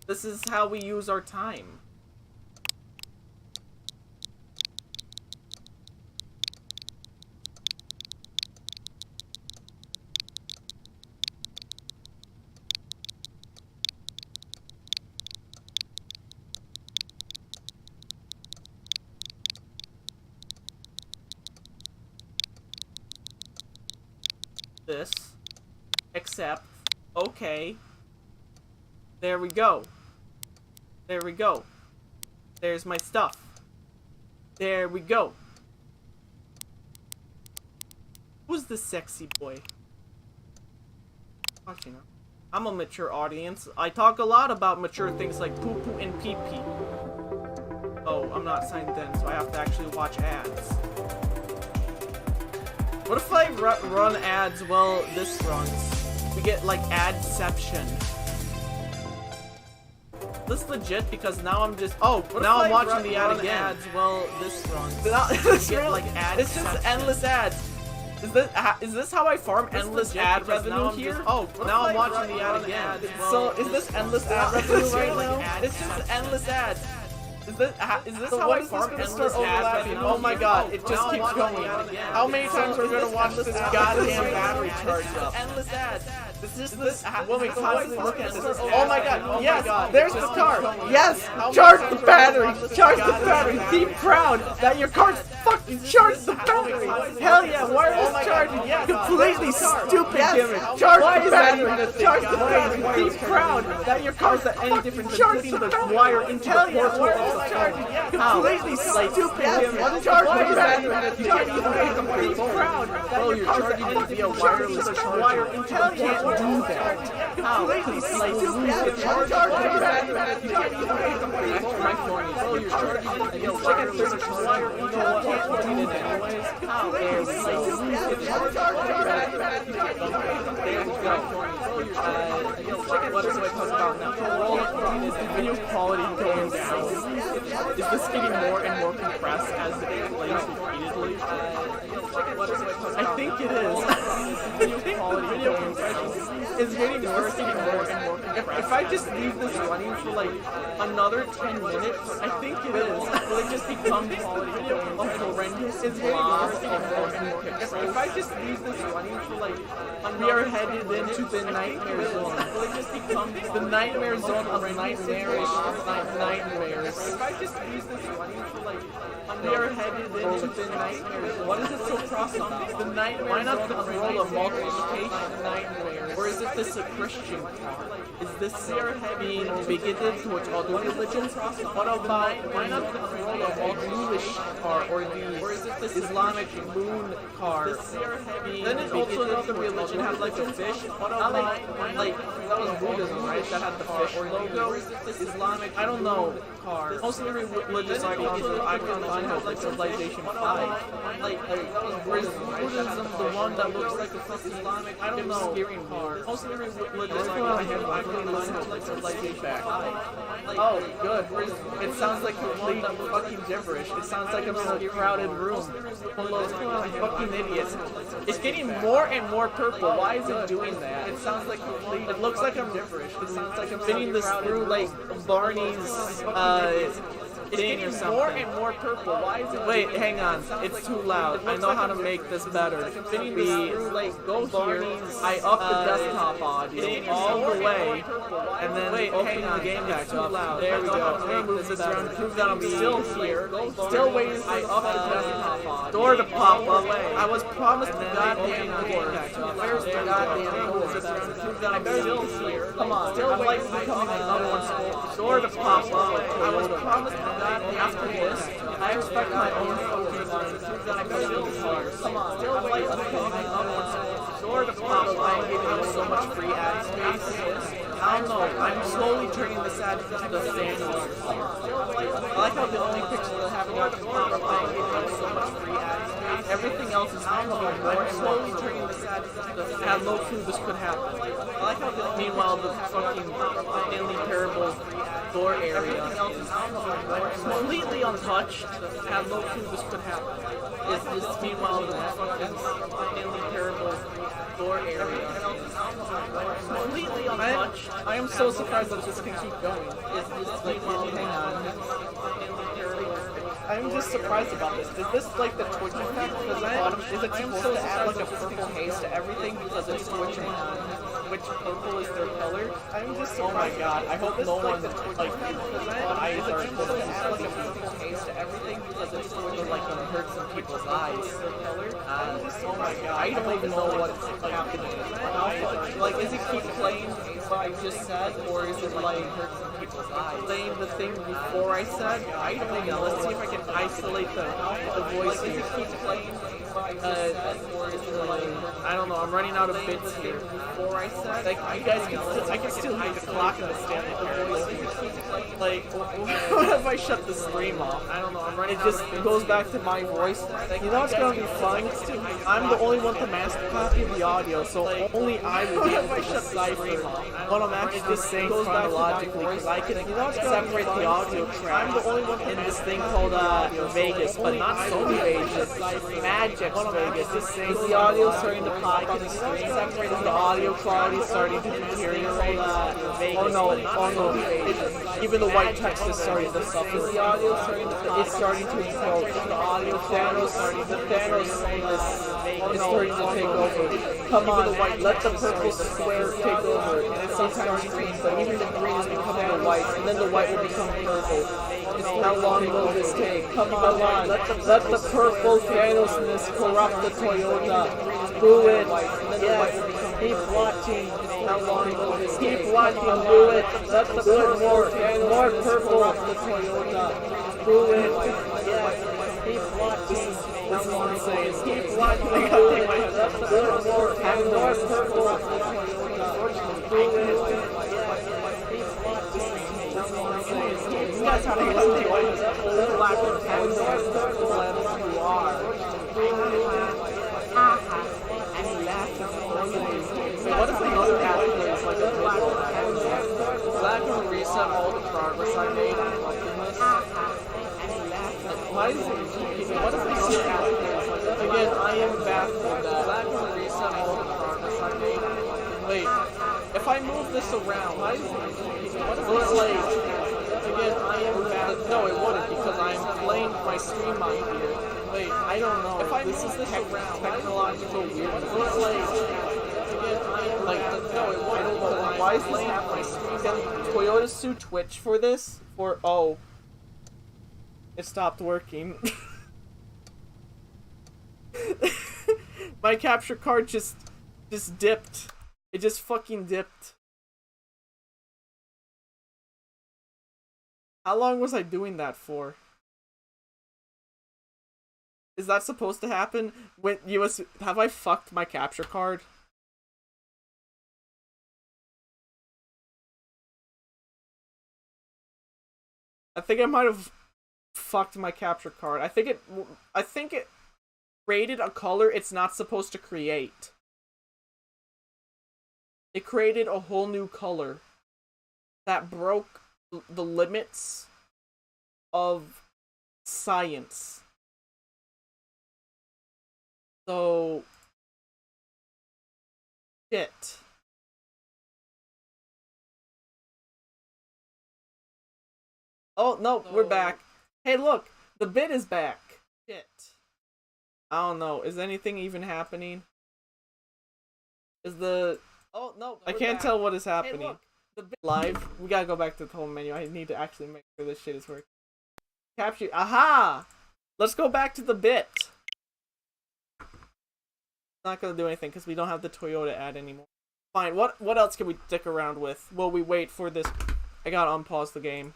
This is how we use our time. This, except, okay, there we go, there we go, there's my stuff, there we go. Who's the sexy boy? Watching her. I'm a mature audience. I talk a lot about mature things like poo poo and pee pee. Oh, I'm not signed in, so I have to actually watch ads. What if I run ads while this runs? We get like adception. This is legit because now I'm just now I'm watching the ad again. Ads while this runs. We get like ads. It's just endless ads. Is this how I farm endless ad revenue here? Now I'm watching the ad again. So is this endless ad revenue right now? It's just endless ads. Is this how I farm endless ads? Oh my god, it just keeps going. How many times are we gonna watch this goddamn battery charge up? Endless ads. Is this when we constantly look at this? Oh my god, yes, there's the car. Yes, charge the battery. Charge the battery. Be proud that your car's fucking charged the battery. Hell yeah, wireless charging. Completely stupid gimmick. Charge the battery. Charge the battery. Be proud that your car's at any difference than putting the wire into the portal. Completely stupid gimmick. Charge the battery. You can't even make them be proud that your car's at any difference wireless wire into the portal. Do that. How? Completely stupid. Charge the battery. You can't even make them be proud. My phone is. Oh, you're charging it. It's like a there's wire. You know what? Can't plug it in anyways. How? There we go. What is it talking about now? Is the video quality going down? Is this getting more and more compressed as it plays repeatedly? I think it is. Video quality going down. Is getting worse, getting more and more compressed. If I just leave this running for like another 10 minutes, I think it is. Will it just become horrendous? It's getting worse, getting more and more compressed. If I just leave this running for like we are headed into the nightmare zone. Will it just become the nightmare zone of nightmares? If I just leave this running for like we are headed into the nightmare zone. What is it so cross-on? The nightmare. Why not the role of multiplication nightmares? Or is this a Christian car? Is this being bigoted towards other religions? What about why not the role of a Jewish car or the Islamic moon car? Then it also another religion has like a fish. What about like that was Buddhism, right? That had the fish logo. Islamic, I don't know car. Most of the religious icons are like Civilization 5. Whereas Buddhism, the one that looks like a fucking Islamic, I don't know, steering car. Most of the religious icons are like Civilization 5. Oh, good. It sounds like complete fucking gibberish. It sounds like I'm in a crowded room full of fucking idiots. It's getting more and more purple. Why is it doing that? It sounds like complete. It looks like I'm gibberish. It sounds like I'm spinning this through like Barney's thing or something. More and more purple. Why is it? Wait, hang on. It's too loud. I know how to make this better. Spinning the like go here. I up the desktop audio all the way, and then open the game back up. There we go. Move this around. Prove that I'm still here. Still waiting. I up the desktop audio. Door to pop up. I was promised the goddamn door. Where's the goddamn door? Prove that I'm still here. Come on. Still waiting for the door to pop up. I was promised. After this, I expect my own Pokemon that I'm still here. Come on, still waiting for door to pop up. I have so much free ad space. I don't know, I'm slowly turning this ad into the sandals. I like how the only picture that have door to pop up, I have so much free ad space. Everything else is coming more. I'm slowly turning this ad into the sandals. Had no clue this could happen. I like how the meanwhile the fucking Stanley Parable door area completely untouched. Have no clue this could happen. Is this meanwhile the fucking Stanley Parable door area completely untouched? I am so surprised that this can keep going. Is this meanwhile hang on? I'm just surprised about this. Is this like the Twitch effect? Is it supposed to add like a purple haze to everything because it's twitching on which purple is their color? I'm just surprised. Oh my god, I hope no one like eyes are supposed to add like a purple haze to everything because it's twitching like when it hurts some people's eyes. Oh my god, I don't even know what's happening. Like, is it keep playing what I just said, or is it like hurt some people's eyes? Playing the thing before I said? I don't know. Let's see if I can isolate the voice here. Is it keep playing? Or is it like, I don't know, I'm running out of bits here. Before I said, like, you guys can still, I can still hear the clock in the Stanley Parable. Like, what if I shut the stream off? I don't know, I'm running out of bits. It just goes back to my voice. You know what's gonna be fun? I'm the only one to master copy the audio, so only I will be able to decipher what I'm actually just saying chronologically, because I can separate the audio track. I'm the only one in this thing called Vegas, but not Sony Vegas, Magic Vegas. Is the audio starting to pop on the screen? Is the audio quality starting to deteriorate? Oh no, even the white text is starting to suffer. Is the audio starting to, it's starting to encroach. The audio Thanos is starting to take over. Come on, let the purple square take over. And it's sometimes green, but even the green is becoming the white, and then the white will become purple. How long will this take? Come on, let the purple Thanosness corrupt the Toyota. Do it. Yes. Keep watching. How long will this take? Keep watching. Do it. Let the more purple corrupt the Toyota. Do it. Yes. Keep watching. This is insane. Keep watching. Let the more purple corrupt the Toyota. Do it. You guys have to listen to all black and purple you are. What if another app plays like a black and reset all the progress I made on collecting this? Why is it what if another app plays like a again, I am baffled that black and reset all the progress I made on collecting. Wait, if I move this around, why is it what if it's like again, I am bad. No, it wouldn't because I'm playing my stream on here. Wait, I don't know. If I this is this technological weirdness. Again, I am like no, it wouldn't. Why is this happening? Can Toyota sue Twitch for this? For it stopped working. My capture card just dipped. It just fucking dipped. How long was I doing that for? Is that supposed to happen? When have I fucked my capture card? I think I might have fucked my capture card. I think it created a color it's not supposed to create. It created a whole new color that broke the limits of science. So, shit. Oh, no, we're back. Hey, look, the bit is back. Shit. I don't know. Is anything even happening? Is the... Oh, no, I can't tell what is happening. Hey, look, the bit live. We gotta go back to the home menu. I need to actually make sure this shit is working. Capture... Aha! Let's go back to the bit. Not gonna do anything because we don't have the Toyota ad anymore. Fine, what else can we dick around with while we wait for this? I gotta unpause the game.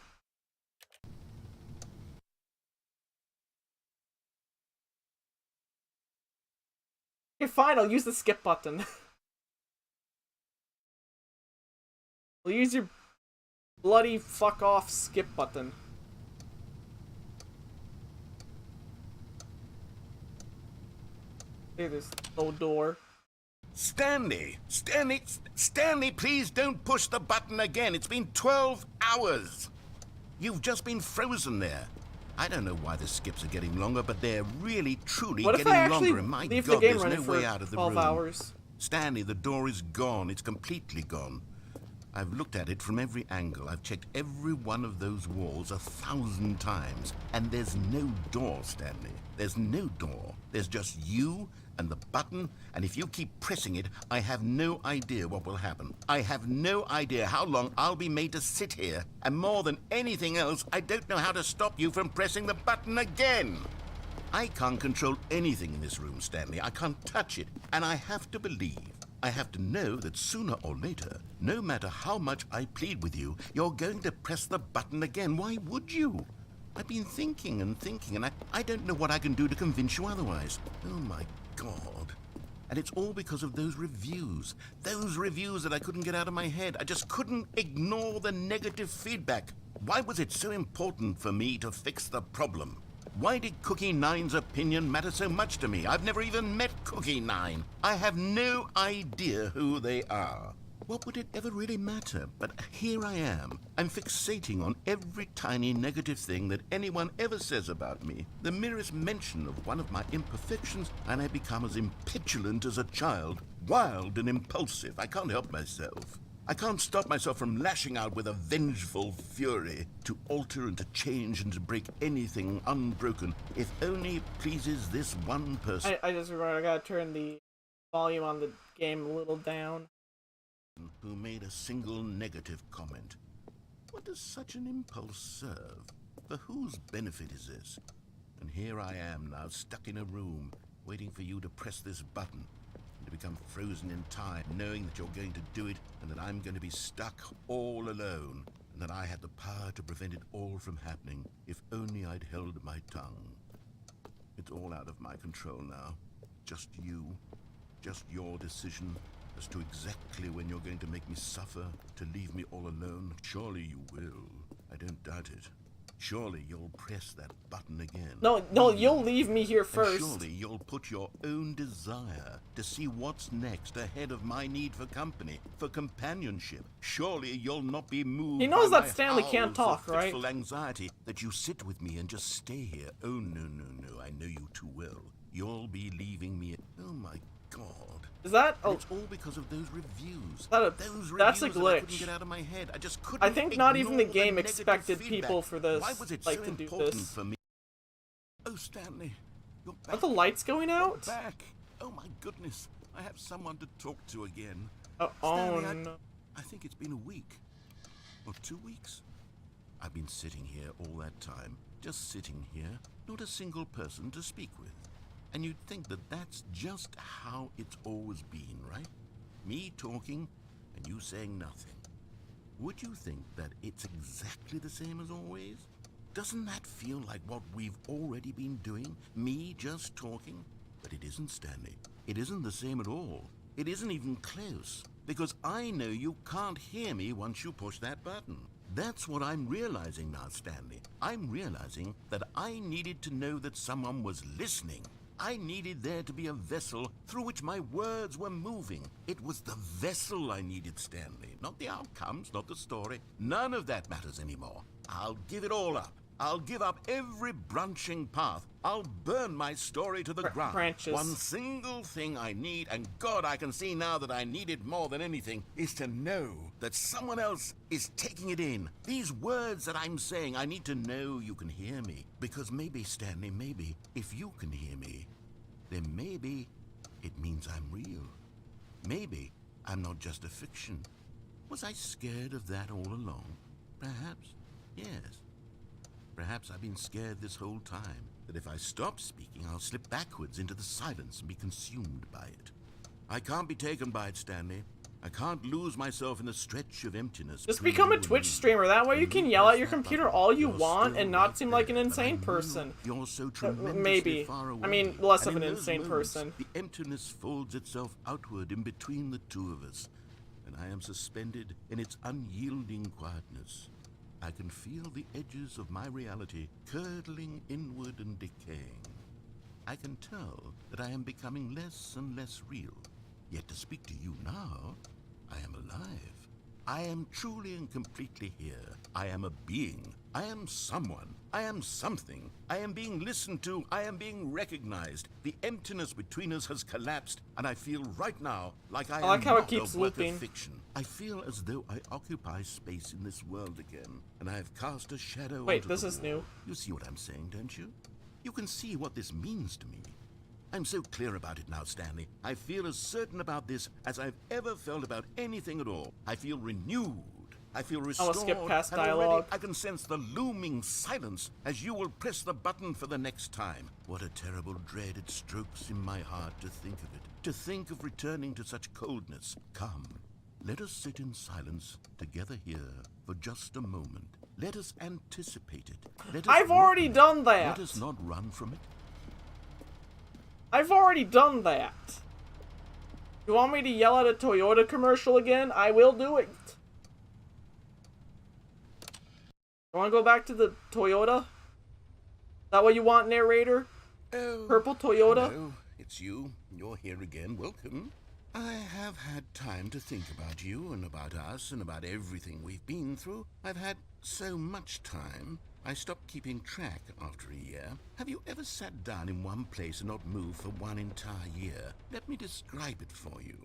Okay, fine, I'll use the skip button. We'll use your bloody fuck off skip button. Hey, there's no door. Stanley, please don't push the button again. It's been 12 hours. You've just been frozen there. I don't know why the skips are getting longer, but they're really, truly What if getting I actually longer. And my leave God, the game there's running no for way out of the 12 room. hours? Stanley, the door is gone. It's completely gone. I've looked at it from every angle. I've checked every one of those walls 1,000 times. And there's no door, Stanley. There's no door. There's just you and the button, and if you keep pressing it, I have no idea what will happen. I have no idea how long I'll be made to sit here. And more than anything else, I don't know how to stop you from pressing the button again. I can't control anything in this room, Stanley. I can't touch it. And I have to believe, I have to know that sooner or later, no matter how much I plead with you, you're going to press the button again. Why would you? I've been thinking, and I don't know what I can do to convince you otherwise. Oh my God. And it's all because of those reviews. Those reviews that I couldn't get out of my head. I just couldn't ignore the negative feedback. Why was it so important for me to fix the problem? Why did Cookie Nine's opinion matter so much to me? I've never even met Cookie Nine. I have no idea who they are. What would it ever really matter? But here I am. I'm fixating on every tiny negative thing that anyone ever says about me. The merest mention of one of my imperfections, and I become as impetulant as a child. Wild and impulsive. I can't help myself. I can't stop myself from lashing out with a vengeful fury to alter and to change and to break anything unbroken, if only it pleases this one person. I just remember I gotta turn the volume on the game a little down. Who made a single negative comment. What does such an impulse serve? For whose benefit is this? And here I am now, stuck in a room, waiting for you to press this button, and to become frozen in time, knowing that you're going to do it, and that I'm going to be stuck all alone, and that I had the power to prevent it all from happening, if only I'd held my tongue. It's all out of my control now. Just you. Just your decision as to exactly when you're going to make me suffer, to leave me all alone. Surely you will. I don't doubt it. Surely you'll press that button again. No, you'll leave me here first. And surely you'll put your own desire to see what's next ahead of my need for company, for companionship. Surely you'll not be moved. He knows by that my Stanley can't howls talk, of right? fitful anxiety that you sit with me and just stay here. Oh, no. I know you too well. You'll be leaving me. Oh, my God. Is that? And it's all because of those reviews. That's a That I glitch. couldn't get out of my head. I just couldn't. I think not even the ignore game negative expected feedback. people for this, Why was it like, so to do important this. for me? Oh, Stanley, you're Are back. the lights going out? You're back. Oh my goodness, I have someone to talk to again. Oh Stanley, no. I think it's been a week or 2 weeks. I've been sitting here all that time, just sitting here, not a single person to speak with. And you'd think that that's just how it's always been, right? Me talking and you saying nothing. Would you think that it's exactly the same as always? Doesn't that feel like what we've already been doing? Me just talking? But it isn't, Stanley. It isn't the same at all. It isn't even close. Because I know you can't hear me once you push that button. That's what I'm realizing now, Stanley. I'm realizing that I needed to know that someone was listening. I needed there to be a vessel through which my words were moving. It was the vessel I needed, Stanley. Not the outcomes, not the story. None of that matters anymore. I'll give it all up. I'll give up every branching path. I'll burn my story to the ground. Branches. One single thing I need, and God, I can see now that I need it more than anything, is to know that someone else is taking it in. These words that I'm saying, I need to know you can hear me. Because maybe, Stanley, maybe, if you can hear me, then maybe it means I'm real. Maybe I'm not just a fiction. Was I scared of that all along? Perhaps, yes. Perhaps I've been scared this whole time, that if I stop speaking, I'll slip backwards into the silence and be consumed by it. I can't be taken by it, Stanley. I can't lose myself in the stretch of emptiness. Just become a Twitch streamer. That way you can yell at your computer all you want and not seem like an insane person. You're so tremendously Maybe. far away. I mean, less of And an in those insane moments, person. The emptiness folds itself outward in between the two of us, and I am suspended in its unyielding quietness. I can feel the edges of my reality curdling inward and decaying. I can tell that I am becoming less and less real. Yet to speak to you now, I am alive. I am truly and completely here. I am a being. I am someone. I am something. I am being listened to. I am being recognized. The emptiness between us has collapsed, and I feel right now like I like am how it not keeps a work looping. of fiction. I feel as though I occupy space in this world again, and I have cast a shadow Wait, onto this the is wall. new. You see what I'm saying, don't you? You can see what this means to me. I'm so clear about it now, Stanley. I feel as certain about this as I've ever felt about anything at all. I feel renewed. I feel restored. skip past and already dialogue. I can sense the looming silence as you will press the button for the next time. What a terrible dread it strokes in my heart to think of it. To think of returning to such coldness. Come, let us sit in silence together here for just a moment. Let us anticipate it. Let us I've already welcome it. done that. Let us not run from it. I've already done that. You want me to yell at a Toyota commercial again? I will do it. You want to go back to the Toyota? Is that what you want, narrator? Oh, Purple Toyota? hello, it's you. You're here again. Welcome. I have had time to think about you and about us and about everything we've been through. I've had so much time. I stopped keeping track after a year. Have you ever sat down in one place and not moved for one entire year? Let me describe it for you.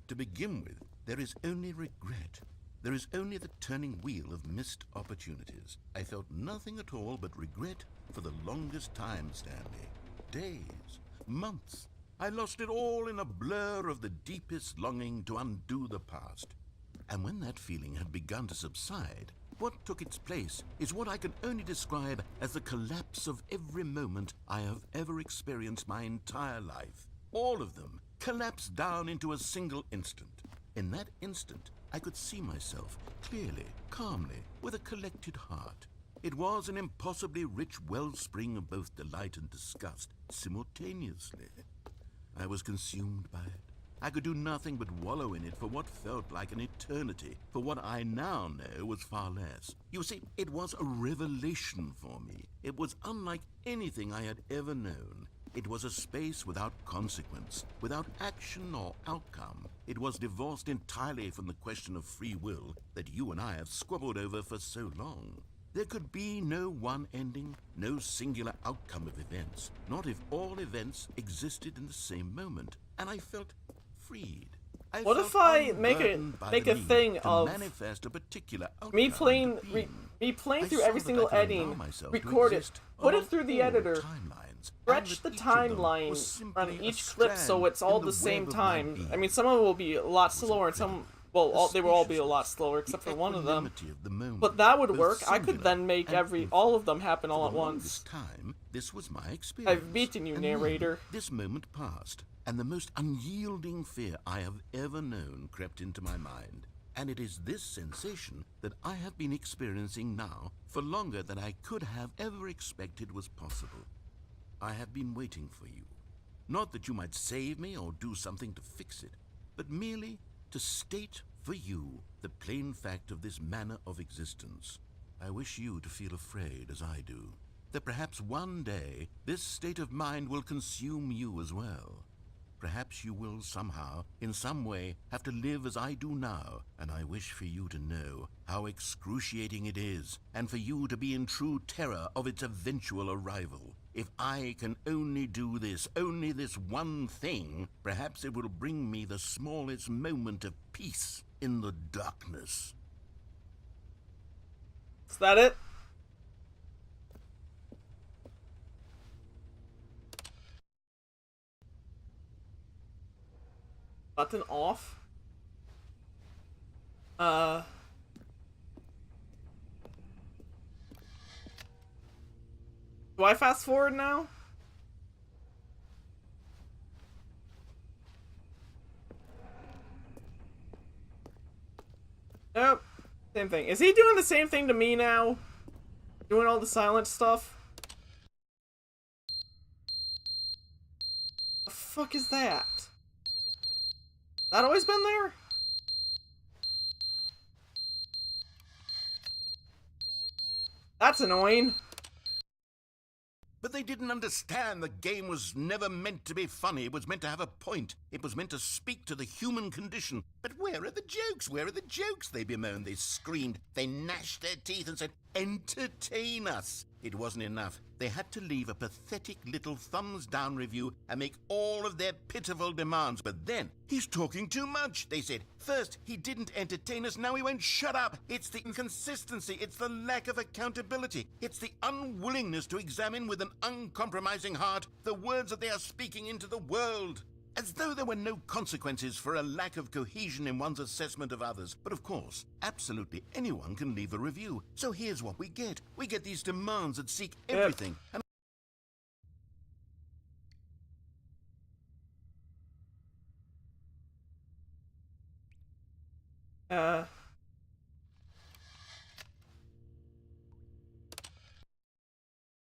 To begin with, there is only regret. There is only the turning wheel of missed opportunities. I felt nothing at all but regret for the longest time, Stanley. Days, months. I lost it all in a blur of the deepest longing to undo the past. And when that feeling had begun to subside, what took its place is what I can only describe as the collapse of every moment I have ever experienced my entire life. All of them collapsed down into a single instant. In that instant, I could see myself clearly, calmly, with a collected heart. It was an impossibly rich wellspring of both delight and disgust simultaneously. I was consumed by it. I could do nothing but wallow in it for what felt like an eternity, for what I now know was far less. You see, it was a revelation for me. It was unlike anything I had ever known. It was a space without consequence, without action or outcome. It was divorced entirely from the question of free will that you and I have squabbled over for so long. There could be no one ending, no singular outcome of events, not if all events existed in the same moment, and I felt freed. What if I make a thing of manifest a particular me outcome playing into being. me playing I through saw every that single I could allow editing, myself to record it, exist put it along through the all editor, timelines, stretch and the that each of them timeline was on simply a each clip so strand it's all in the same web of my time. being. I mean, some of it will be a lot slower, and some, well, they will all be a lot slower except for one of them. equanimity of the moment, But that would both work. I could singular then make and all of them happen all For at the once. longest time, this was my experience. I've beaten you, And then narrator. this moment passed, and the most unyielding fear I have ever known crept into my mind. And it is this sensation that I have been experiencing now for longer than I could have ever expected was possible. I have been waiting for you. Not that you might save me or do something to fix it, but merely to state for you the plain fact of this manner of existence. I wish you to feel afraid as I do, that perhaps one day this state of mind will consume you as well. Perhaps you will somehow, in some way, have to live as I do now, and I wish for you to know how excruciating it is, and for you to be in true terror of its eventual arrival. If I can only do this, only this one thing, perhaps it will bring me the smallest moment of peace in the darkness. Is that it? Button off? Do I fast forward now? Nope. Same thing. Is he doing the same thing to me now? Doing all the silent stuff? The fuck is that? That always been there? That's annoying. But they didn't understand the game was never meant to be funny. It was meant to have a point. It was meant to speak to the human condition. But where are the jokes? Where are the jokes? They bemoaned, they screamed, they gnashed their teeth and said, entertain us. It wasn't enough. They had to leave a pathetic little thumbs-down review and make all of their pitiful demands. But then, he's talking too much, they said. First, he didn't entertain us, now he won't shut up. It's the inconsistency, it's the lack of accountability. It's the unwillingness to examine with an uncompromising heart the words that they are speaking into the world. As though there were no consequences for a lack of cohesion in one's assessment of others. But of course, absolutely anyone can leave a review. So here's what we get. We get these demands that seek everything. And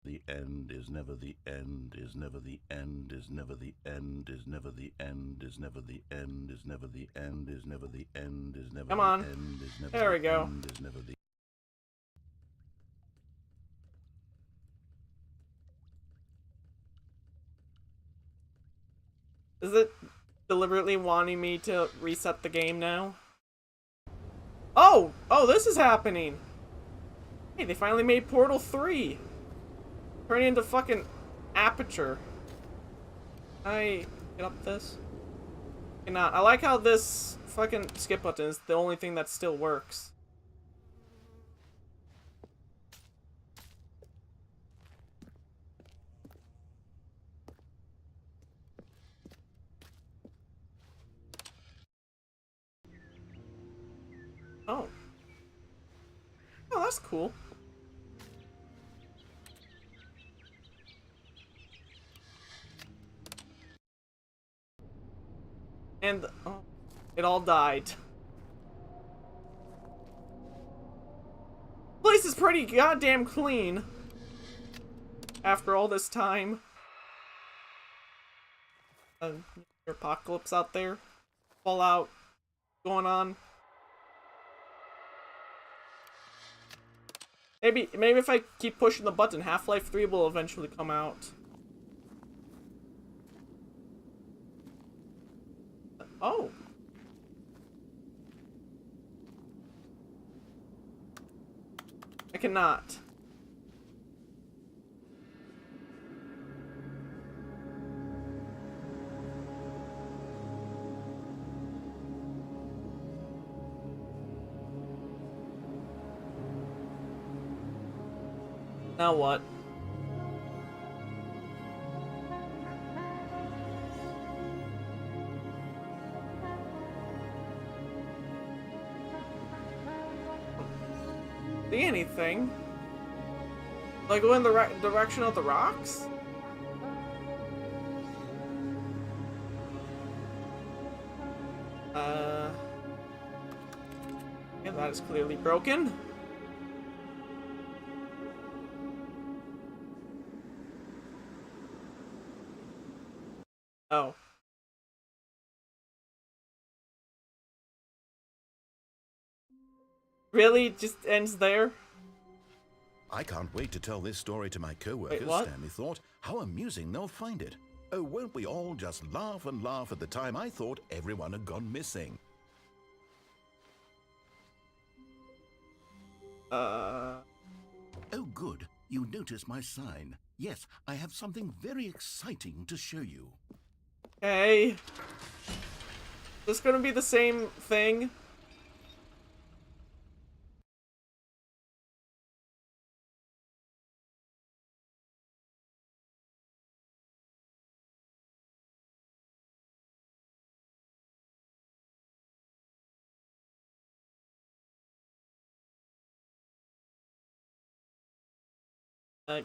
the end is never the end, is never the end, is never the end, is never the end, is never the end, is never the end, is never the end, is never Come on. the end, is never There we the go. end, is never the Is it deliberately wanting me to reset the game now? Oh! Oh, this is happening! Hey, they finally made Portal 3! Turning into fucking Aperture. Can I get up this? Cannot. I like how this fucking skip button is the only thing that still works. Oh. Oh, that's cool. And oh, it all died. Place is pretty goddamn clean. After all this time. Apocalypse out there. Fallout going on. Maybe if I keep pushing the button, Half-Life 3 will eventually come out. Oh. I cannot. Now what? See anything? Like go in the direction of the rocks? Yeah, that is clearly broken. Oh. Really? Just ends there? I can't wait to tell this story to my co-workers, Wait, what? Stanley thought. How amusing they'll find it. Oh, won't we all just laugh and laugh at the time I thought everyone had gone missing? Uh... Oh, good. You notice my sign. Yes, I have something very exciting to show you. Okay. This gonna be the same thing?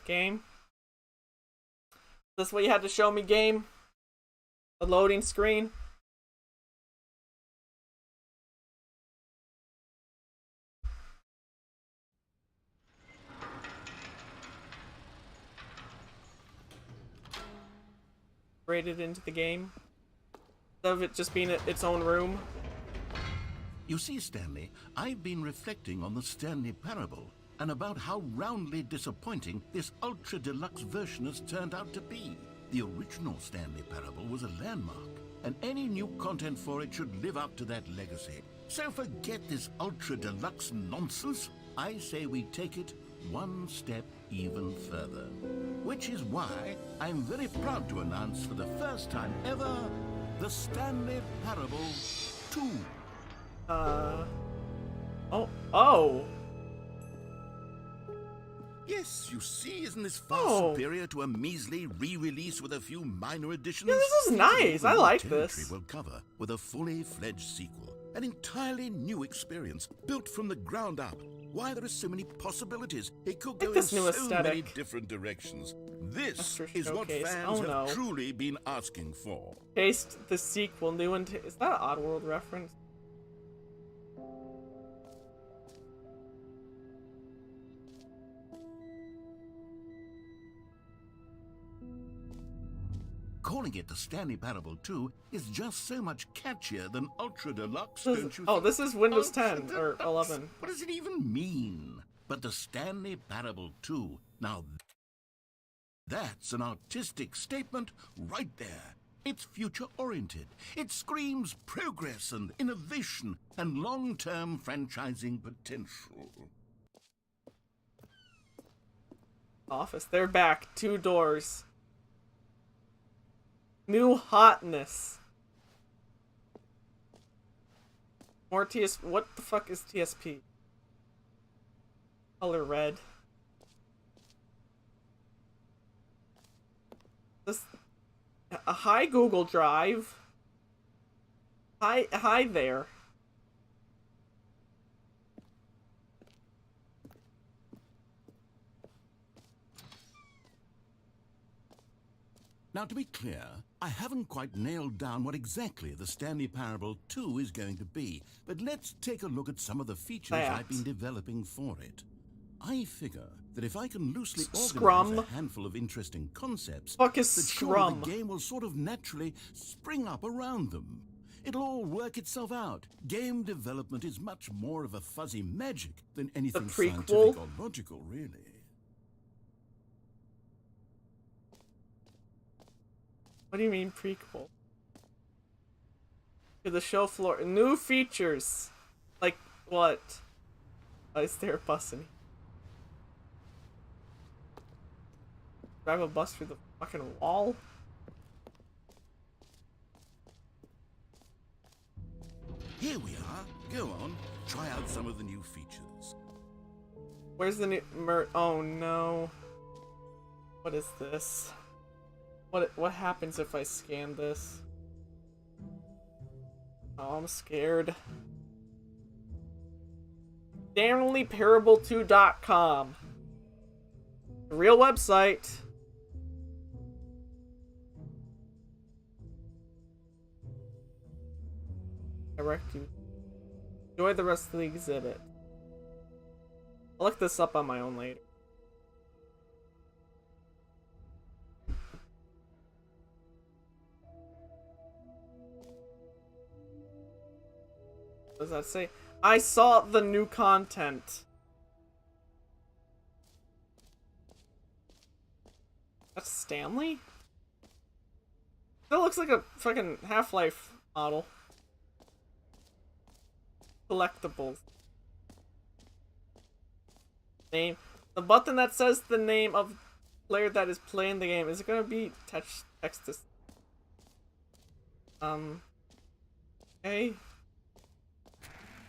Game? That's what you had to show me, game? The loading screen? Rated into the game? Instead of it just being its own room? You see, Stanley, I've been reflecting on the Stanley Parable and about how roundly disappointing this ultra-deluxe version has turned out to be. The original Stanley Parable was a landmark, and any new content for it should live up to that legacy. So forget this ultra-deluxe nonsense. I say we take it one step even further. Which is why I'm very proud to announce for the first time ever, the Stanley Parable 2. Oh! Yes, you see, isn't this far superior to a measly re-release with a few minor additions? Yeah, this is nice. I like this. Will cover with a fully fledged sequel, an entirely new experience built from the ground up. Why, there are so many possibilities. It could go in so many different directions. This is what fans have truly been asking for. Taste the sequel, new and is that an Oddworld reference? Calling it the Stanley Parable 2 is just so much catchier than Ultra Deluxe, don't you think? Oh, this is Windows 10 or 11. What does it even mean? But the Stanley Parable 2, now that's an artistic statement right there. It's future-oriented. It screams progress and innovation and long-term franchising potential. Office, they're back. 2 doors. New hotness. More TS. What the fuck is TSP? Color red. This. Hi Google Drive. Hi there. Now, to be clear, I haven't quite nailed down what exactly the Stanley Parable 2 is going to be, but let's take a look at some of the features I've been developing for it. I figure that if I can loosely organize a handful of interesting concepts, the game will sort of naturally spring up around them. It'll all work itself out. Game development is much more of a fuzzy magic than anything scientific or logical, really. What do you mean prequel? To the show floor. New features! Like, what? Why is there a bus in? Drive a bus through the fucking wall? Here we are. Go on. Try out some of the new features. Where's the new oh no. What is this? What happens if I scan this? Oh, I'm scared. StanleyParable2.com. The real website. Direct you. Enjoy the rest of the exhibit. I'll look this up on my own later. What does that say? I saw the new content. That's Stanley? That looks like a fucking Half-Life model. Collectibles. Name. The button that says the name of the player that is playing the game, is it gonna be text to... Okay.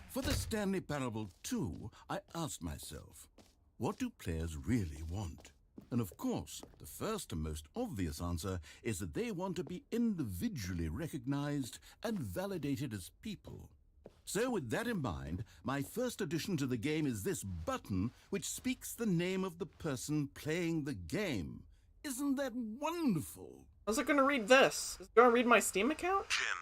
For the Stanley Parable 2, I asked myself, what do players really want? And of course, the first and most obvious answer is that they want to be individually recognized and validated as people. So with that in mind, my first addition to the game is this button which speaks the name of the person playing the game. Isn't that wonderful? How's it gonna read this? Is it gonna read my Steam account? Jim.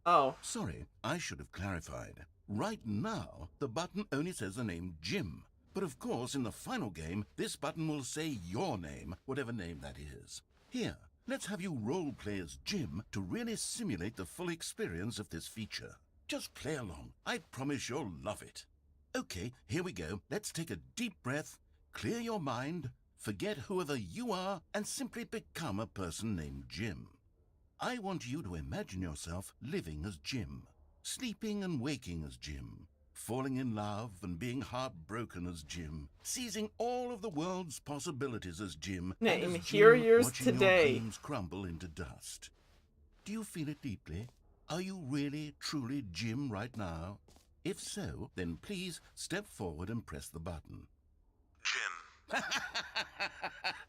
Oh. Sorry, I should have clarified. Right now, the button only says the name Jim. But of course, in the final game, this button will say your name, whatever name that is. Here, let's have you role-play as Jim to really simulate the full experience of this feature. Just play along. I promise you'll love it. Okay, here we go. Let's take a deep breath, clear your mind, forget whoever you are, and simply become a person named Jim. I want you to imagine yourself living as Jim, sleeping and waking as Jim, falling in love and being heartbroken as Jim, seizing all of the world's possibilities as Jim, Name, and as here Jim, yours watching today. your dreams crumble into dust. Do you feel it deeply? Are you really, truly Jim right now? If so, then please step forward and press the button. Jim.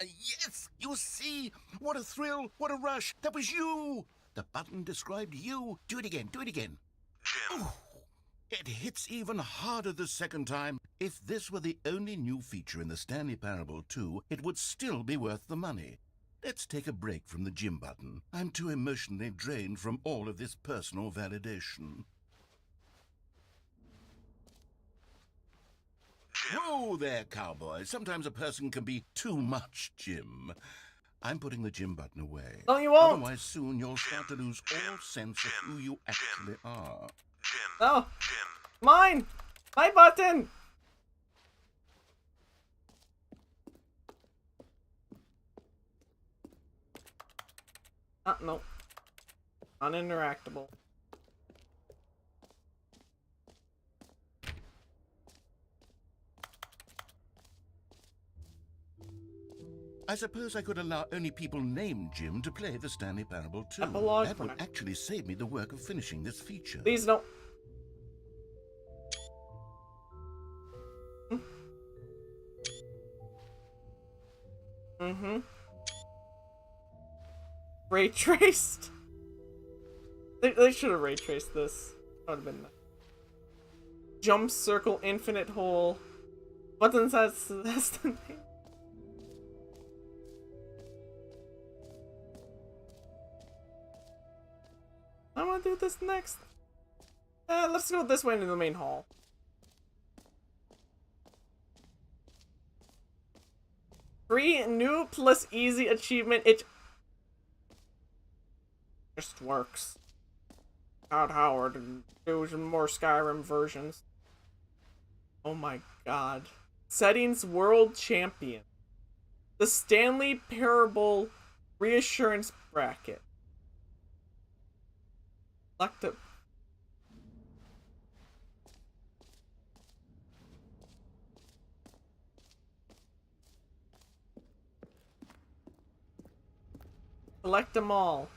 Yes! You see? What a thrill! What a rush! That was you! The button described you. Do it again. Do it again. Jim. Oh, it hits even harder the second time. If this were the only new feature in the Stanley Parable 2, it would still be worth the money. Let's take a break from the Jim button. I'm too emotionally drained from all of this personal validation. Jim. Whoa there, cowboy. Sometimes a person can be too much Jim. I'm putting the Jim button away. No, you won't. Otherwise, soon you'll start to lose all sense of who you actually are. Jim. No. Jim. Mine! My button! No. Uninteractable. I suppose I could allow only people named Jim to play the Stanley Parable 2. Epilogue That for would now. actually save me the work of finishing this feature. Please don't. Mm-hmm. Ray traced. They should have ray traced this. That would have been nice. Jump circle infinite hole. Buttons that's the name. I want to do this next. Let's go this way into the main hall. Free new plus easy achievement. It just works. Todd Howard and do some more Skyrim versions. Oh my god. Settings World Champion. The Stanley Parable Reassurance Bracket. Select a... Select them all.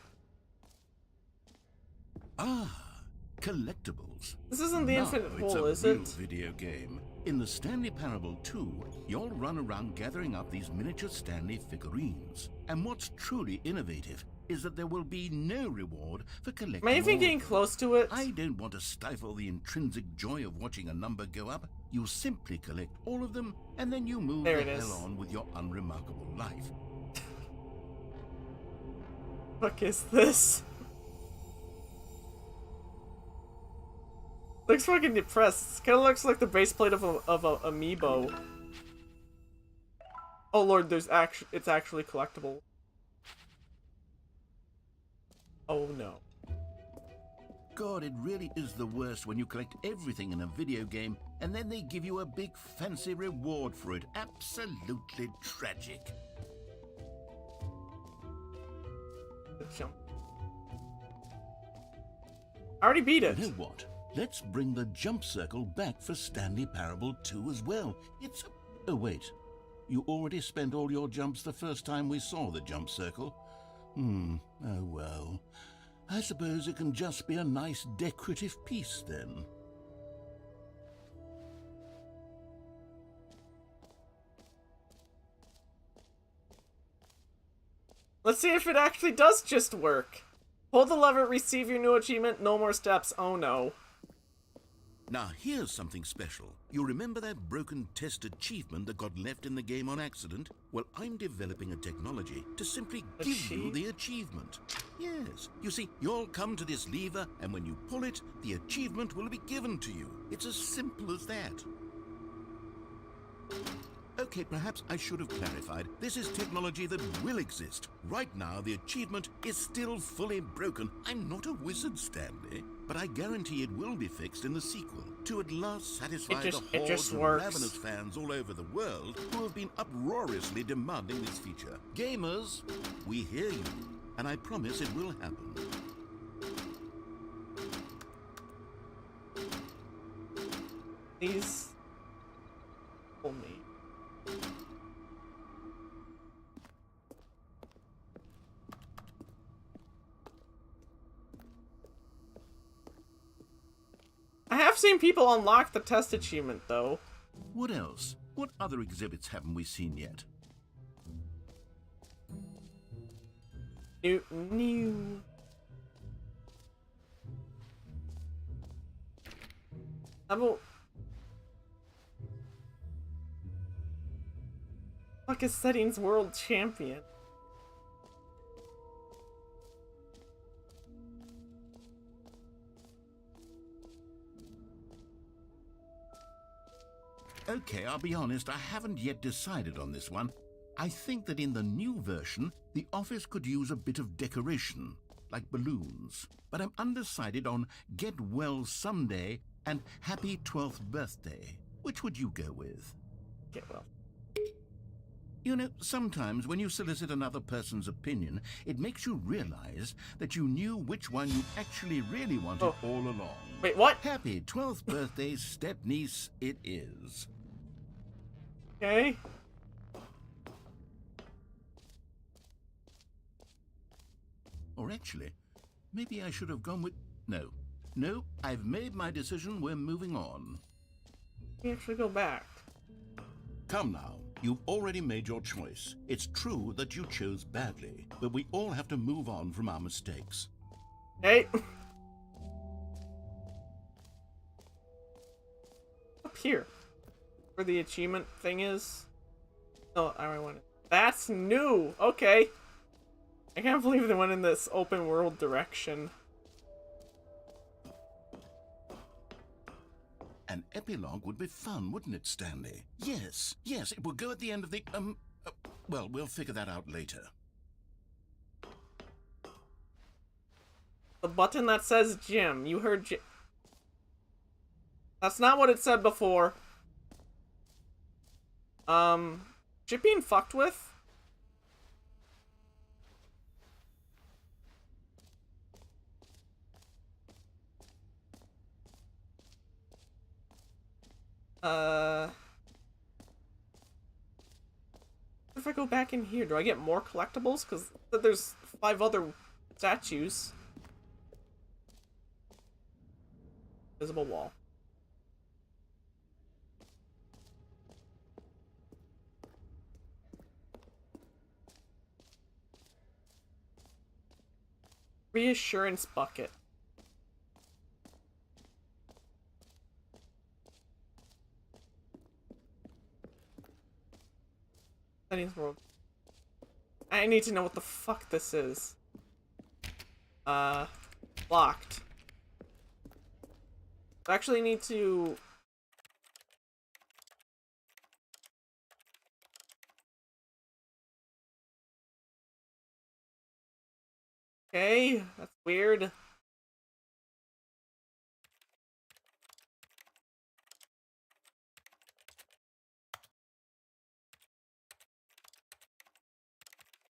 Ah, collectibles. This isn't the Now infinite it's hole, a is real it? video game. In the Stanley Parable 2, you'll run around gathering up these miniature Stanley figurines. And what's truly innovative is that there will be no reward for collecting Am I even all getting of them. close to it? I don't want to stifle the intrinsic joy of watching a number go up. You simply collect all of them, and then you move There the it hell is. on with your unremarkable life. Fuck is this? Looks fucking depressed. Kind of looks like the base plate of a amiibo. Oh lord, it's actually collectible. Oh no. God, it really is the worst when you collect everything in a video game and then they give you a big fancy reward for it. Absolutely tragic. Jump. I already beat it. You know what? Let's bring the jump circle back for Stanley Parable 2 as well. It's... Oh, wait. You already spent all your jumps the first time we saw the jump circle. Oh well. I suppose it can just be a nice decorative piece then. Let's see if it actually does just work. Pull the lever, receive your new achievement, no more steps. Oh no. Now here's something special. You remember that broken test achievement that got left in the game on accident? Well, I'm developing a technology to simply give you the achievement. Yes. You see, you'll come to this lever, and when you pull it, the achievement will be given to you. It's as simple as that. Okay, perhaps I should have clarified. This is technology that will exist. Right now, the achievement is still fully broken. I'm not a wizard, Stanley, but I guarantee it will be fixed in the sequel to at last satisfy the hordes of ravenous fans all over the world who have been uproariously demanding this feature. Gamers, we hear you, and I promise it will happen. Please pull me. I have seen people unlock the test achievement, though. What else? What other exhibits haven't we seen yet? New. Like a settings world champion. Okay, I'll be honest, I haven't yet decided on this one. I think that in the new version, the office could use a bit of decoration, like balloons. But I'm undecided on Get Well Someday and Happy 12th Birthday. Which would you go with? Get well. You know, sometimes when you solicit another person's opinion, it makes you realize that you knew which one you actually really wanted all along. Wait, what? Happy 12th birthday, step-niece, it is. Okay. Or actually, maybe I should have gone with... No, I've made my decision, we're moving on. We actually go back. Come now, you've already made your choice. It's true that you chose badly, but we all have to move on from our mistakes. Hey. Up here. Where the achievement thing is. Oh, I already went. That's new! Okay. I can't believe they went in this open world direction. An epilogue would be fun, wouldn't it, Stanley? Yes, it will go at the end of the, well, we'll figure that out later. The button that says Jim. You heard Jim. That's not what it said before. Shit being fucked with? If I go back in here, do I get more collectibles? Because there's 5 other statues. Visible wall. Reassurance bucket. Settings world. I need to know what the fuck this is. Locked. I actually need to... Okay, that's weird.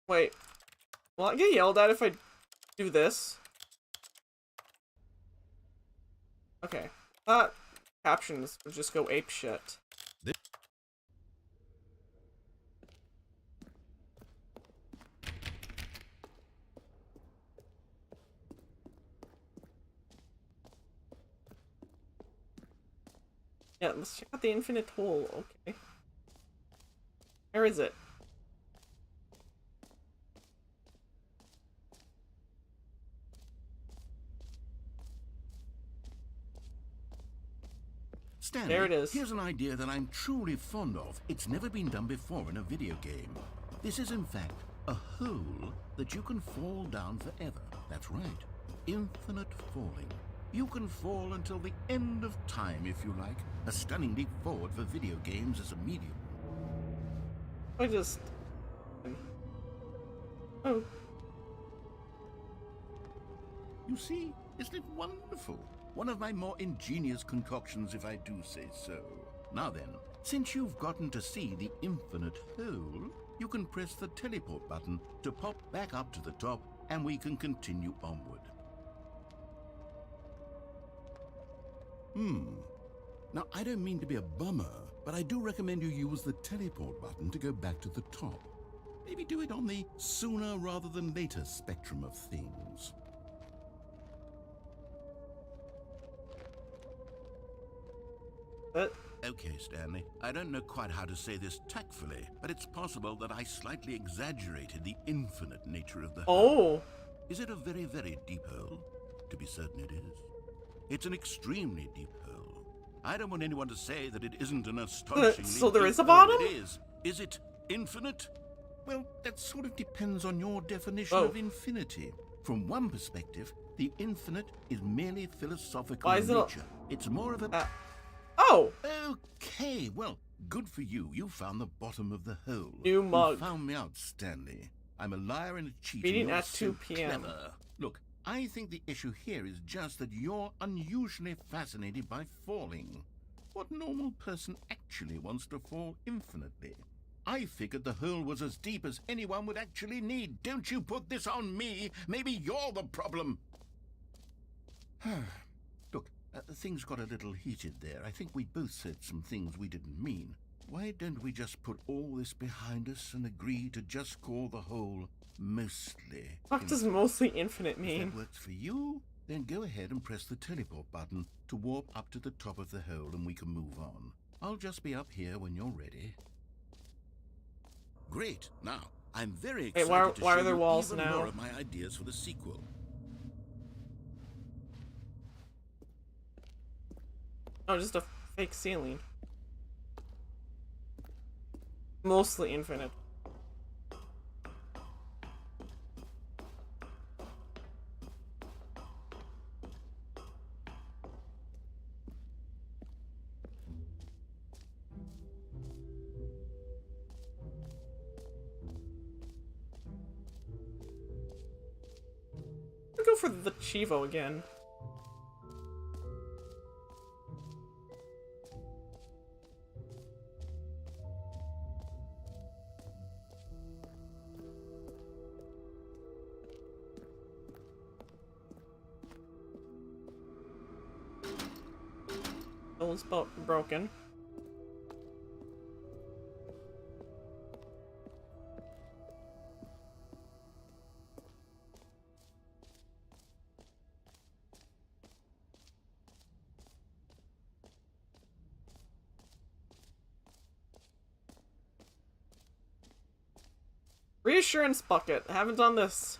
Wait. Will I get yelled at if I do this. Okay. Captions would just go ape shit. Yeah, let's check out the infinite hole. Okay. Where is it? Stanley, There it is. Here's an idea that I'm truly fond of. It's never been done before in a video game. This is, in fact, a hole that you can fall down forever. That's right. Infinite falling. You can fall until the end of time, if you like. A stunning leap forward for video games as a medium. I just... Oh. You see, isn't it wonderful? One of my more ingenious concoctions, if I do say so. Now then, since you've gotten to see the infinite hole, you can press the teleport button to pop back up to the top, and we can continue onward. Now, I don't mean to be a bummer, but I do recommend you use the teleport button to go back to the top. Maybe do it on the sooner rather than later spectrum of things. Okay, Stanley, I don't know quite how to say this tactfully, but it's possible that I slightly exaggerated the infinite nature of the hole. Oh. Is it a very, very deep hole? To be certain it is. It's an extremely deep hole. I don't want anyone to say that it isn't an astonishingly So there deep is a hole. bottom? It is. Is it infinite? Well, that sort of depends on your definition Oh. of infinity. From one perspective, the infinite is merely philosophical Why in is it nature. It's more of a... Oh! Okay, well, good for you. You found the bottom of the hole. New mug. You found me out, Stanley. I'm a liar and a cheat. Meeting and you're at so 2 p.m. clever. Look, I think the issue here is just that you're unusually fascinated by falling. What normal person actually wants to fall infinitely? I figured the hole was as deep as anyone would actually need. Don't you put this on me. Maybe you're the problem. Look, things got a little heated there. I think we both said some things we didn't mean. Why don't we just put all this behind us and agree to just call the hole mostly? What does mostly infinite If mean? that works for you, then go ahead and press the teleport button to warp up to the top of the hole and we can move on. I'll just be up here when you're ready. Great. Now, I'm very excited why to are show there you walls even now? more of my ideas for the sequel. Oh, just a fake ceiling. Mostly infinite. I'll go for the Chivo again. It's broken. Reassurance bucket. I haven't done this.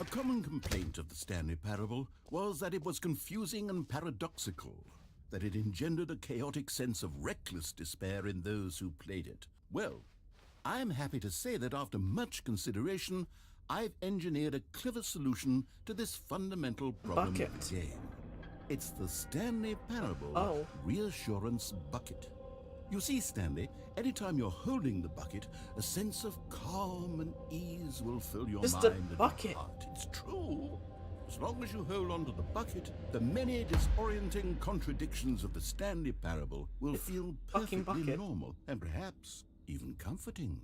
A common complaint of the Stanley Parable was that it was confusing and paradoxical, that it engendered a chaotic sense of reckless despair in those who played it. Well, I'm happy to say that after much consideration, I've engineered a clever solution to this fundamental problem Bucket. of the game. It's the Stanley Parable Reassurance Bucket. You see, Stanley, anytime you're holding the bucket, a sense of calm and ease will fill your Just mind a and bucket. your heart. It's true. As long as you hold on to the bucket, the many disorienting contradictions of the Stanley Parable will feel fucking perfectly bucket. normal and perhaps even comforting.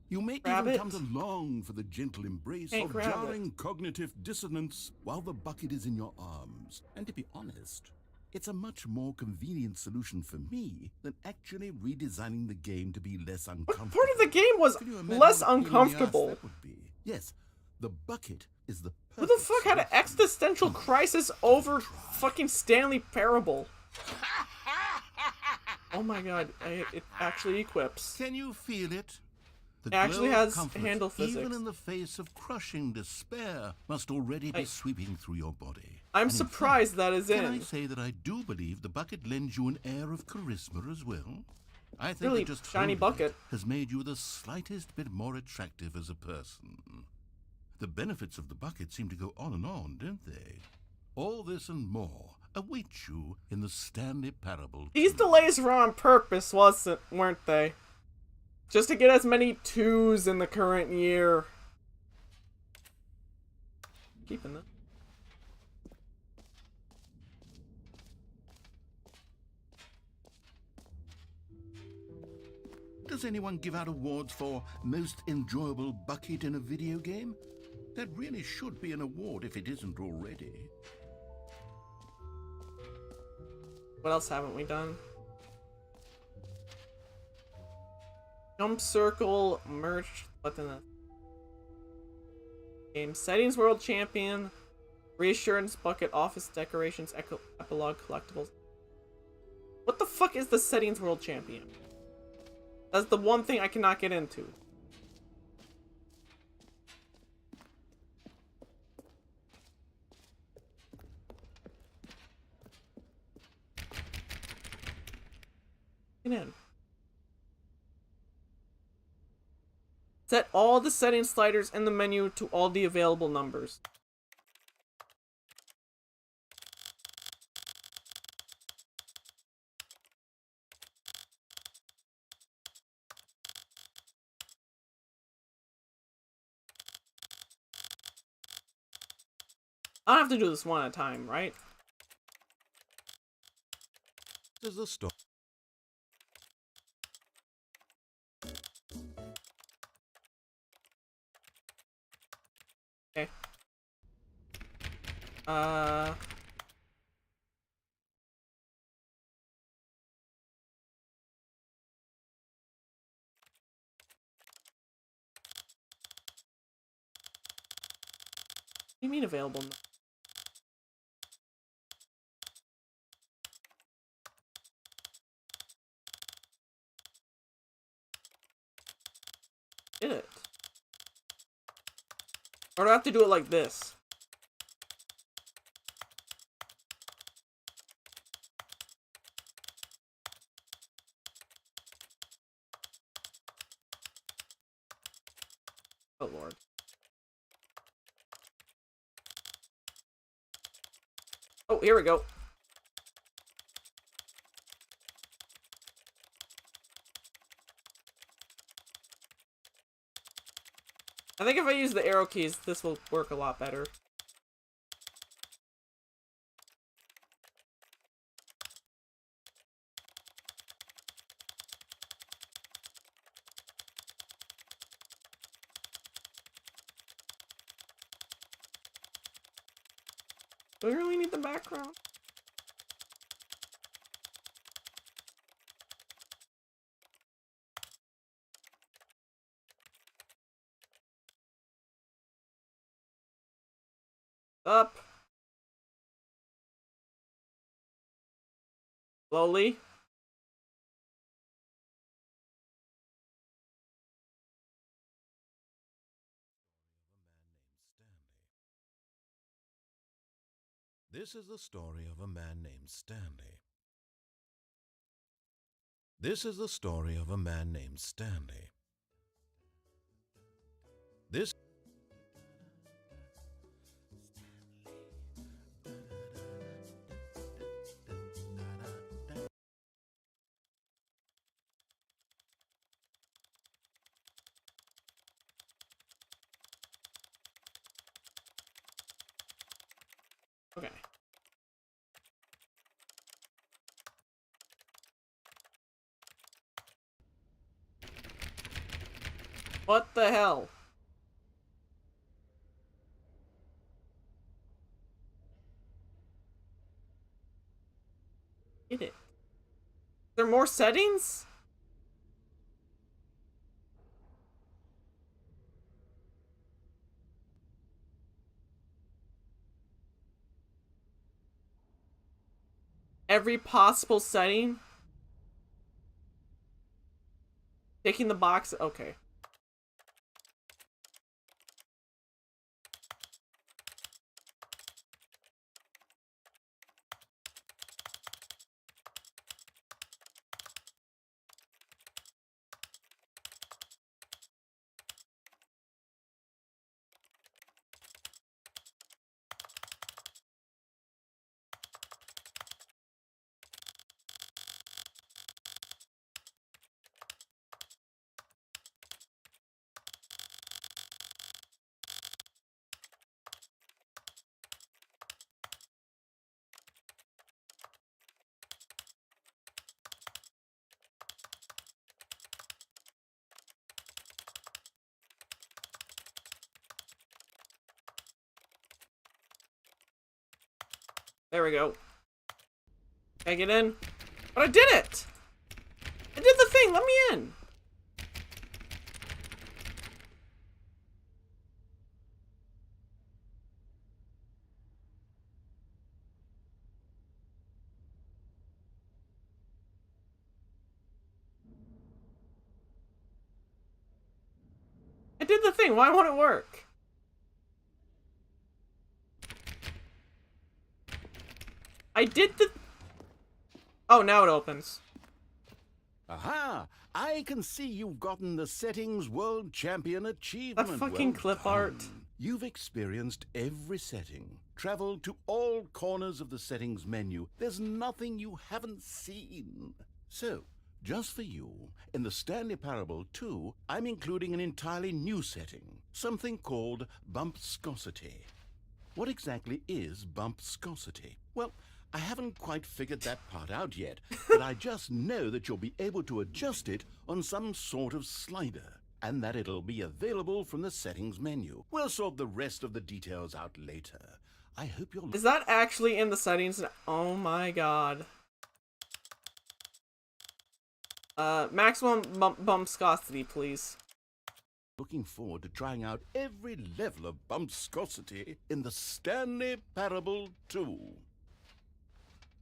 You may Grab even it. come to long for the gentle embrace Can't of grab jarring cognitive dissonance while the bucket is in your arms. And to be honest, it's a much more convenient solution for me than actually redesigning the game to be less uncomfortable. Part of the game was Can you imagine less what a pain in the ass uncomfortable. that would be? Yes, the bucket is the Who the perfect fuck had an solution. existential crisis over fucking Stanley Parable? Oh my god, it actually equips. Can you feel it? The It actually glow of has comfort, handle even physics. in the face of crushing despair, must already be sweeping through your body. I'm And in surprised fact, that is Can I in. say that I do believe the bucket lends you an air of charisma as well? I think Really that just shiny holding bucket. it has made you the slightest bit more attractive as a person. The benefits of the bucket seem to go on and on, don't they? All this and more await you in the Stanley Parable. These delays were on purpose, weren't they? Just to get as many 2s in the current year. Keeping that. Does anyone give out awards for most enjoyable bucket in a video game? That really should be an award if it isn't already. What else haven't we done? Jump circle, merch, what's in the game? Settings World Champion, Reassurance Bucket, Office Decorations, Epilogue Collectibles. What the fuck is the Settings World Champion? That's the one thing I cannot get into. Get in. Set all the setting sliders in the menu to all the available numbers. I don't have to do this one at a time, right? Does the story? Okay. What do you mean available? Did it? Or do I have to do it like this? Oh lord. Oh, here we go. I think if I use the arrow keys, this will work a lot better. Do I really need the background? Up. Slowly. This is the story of a man named Stanley. This is the story of a man named Stanley. This Okay. What the hell? Get it. There are more settings? Every possible setting? Taking the box? Okay. There we go. Can I get in? But I did it! I did the thing! Let me in! I did the thing! Why won't it work? I did the... Oh, now it opens. Aha! I can see you've gotten the Settings World Champion Achievement. That fucking Well clip done. art. You've experienced every setting, traveled to all corners of the settings menu. There's nothing you haven't seen. So, just for you, in the Stanley Parable 2, I'm including an entirely new setting, something called bumpscosity. What exactly is bumpscosity? Well, I haven't quite figured that part out yet, but I just know that you'll be able to adjust it on some sort of slider, and that it'll be available from the settings menu. We'll sort the rest of the details out later. I hope you'll... Is that actually in the settings? Oh my god. Maximum bumpscosity, please. Looking forward to trying out every level of bumpscosity in the Stanley Parable 2.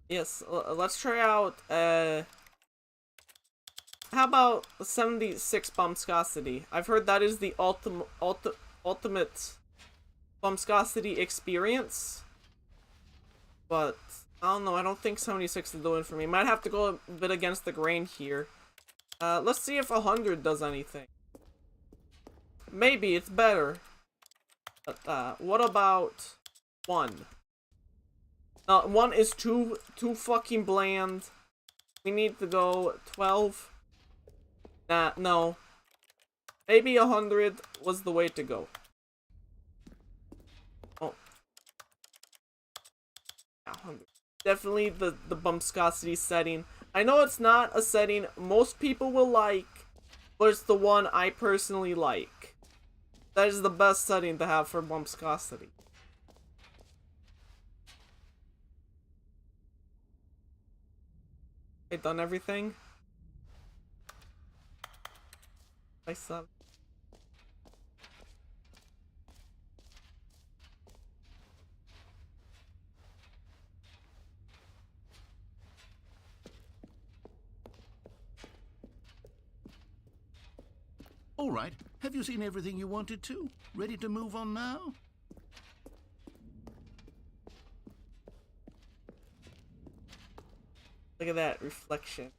Yes, let's try out, how about 76 bumpscosity? I've heard that is the ultimate bumpscosity experience. But, I don't know, I don't think 76 is doing for me. Might have to go a bit against the grain here. Let's see if 100 does anything. Maybe, it's better. What about 1? 1 is too fucking bland. We need to go 12. Nah, no. Maybe 100 was the way to go. Oh. 100. Definitely the bumpscosity setting. I know it's not a setting most people will like, but it's the one I personally like. That is the best setting to have for bumpscosity. I done everything? I suck. All right, have you seen everything you wanted to? Ready to move on now? Look at that reflection.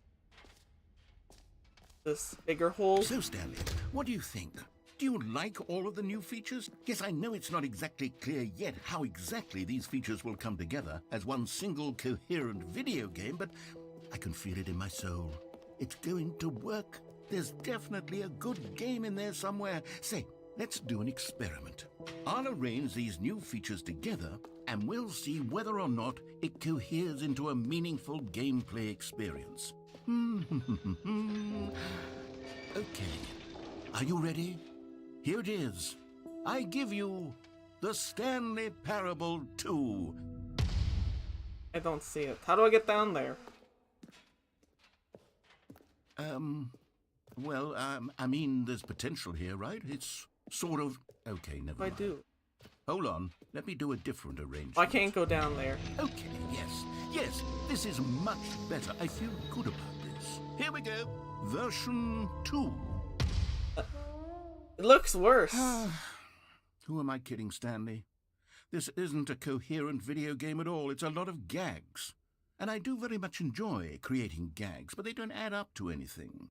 This bigger hole. So, Stanley, what do you think? Do you like all of the new features? Yes, I know it's not exactly clear yet how exactly these features will come together as one single coherent video game, but I can feel it in my soul. It's going to work. There's definitely a good game in there somewhere. Say, let's do an experiment. I'll arrange these new features together, and we'll see whether or not it coheres into a meaningful gameplay experience. Okay. Are you ready? here it is. I give you the Stanley Parable 2. I don't see it. How do I get down there? I mean, there's potential here, right? It's sort of... Okay, never What mind. do I do? Hold on, let me do a different arrangement. I can't go down there. Okay, yes, this is much better. I feel good about this. Here we go. Version 2. It looks worse. Who am I kidding, Stanley? This isn't a coherent video game at all. It's a lot of gags. And I do very much enjoy creating gags, but they don't add up to anything.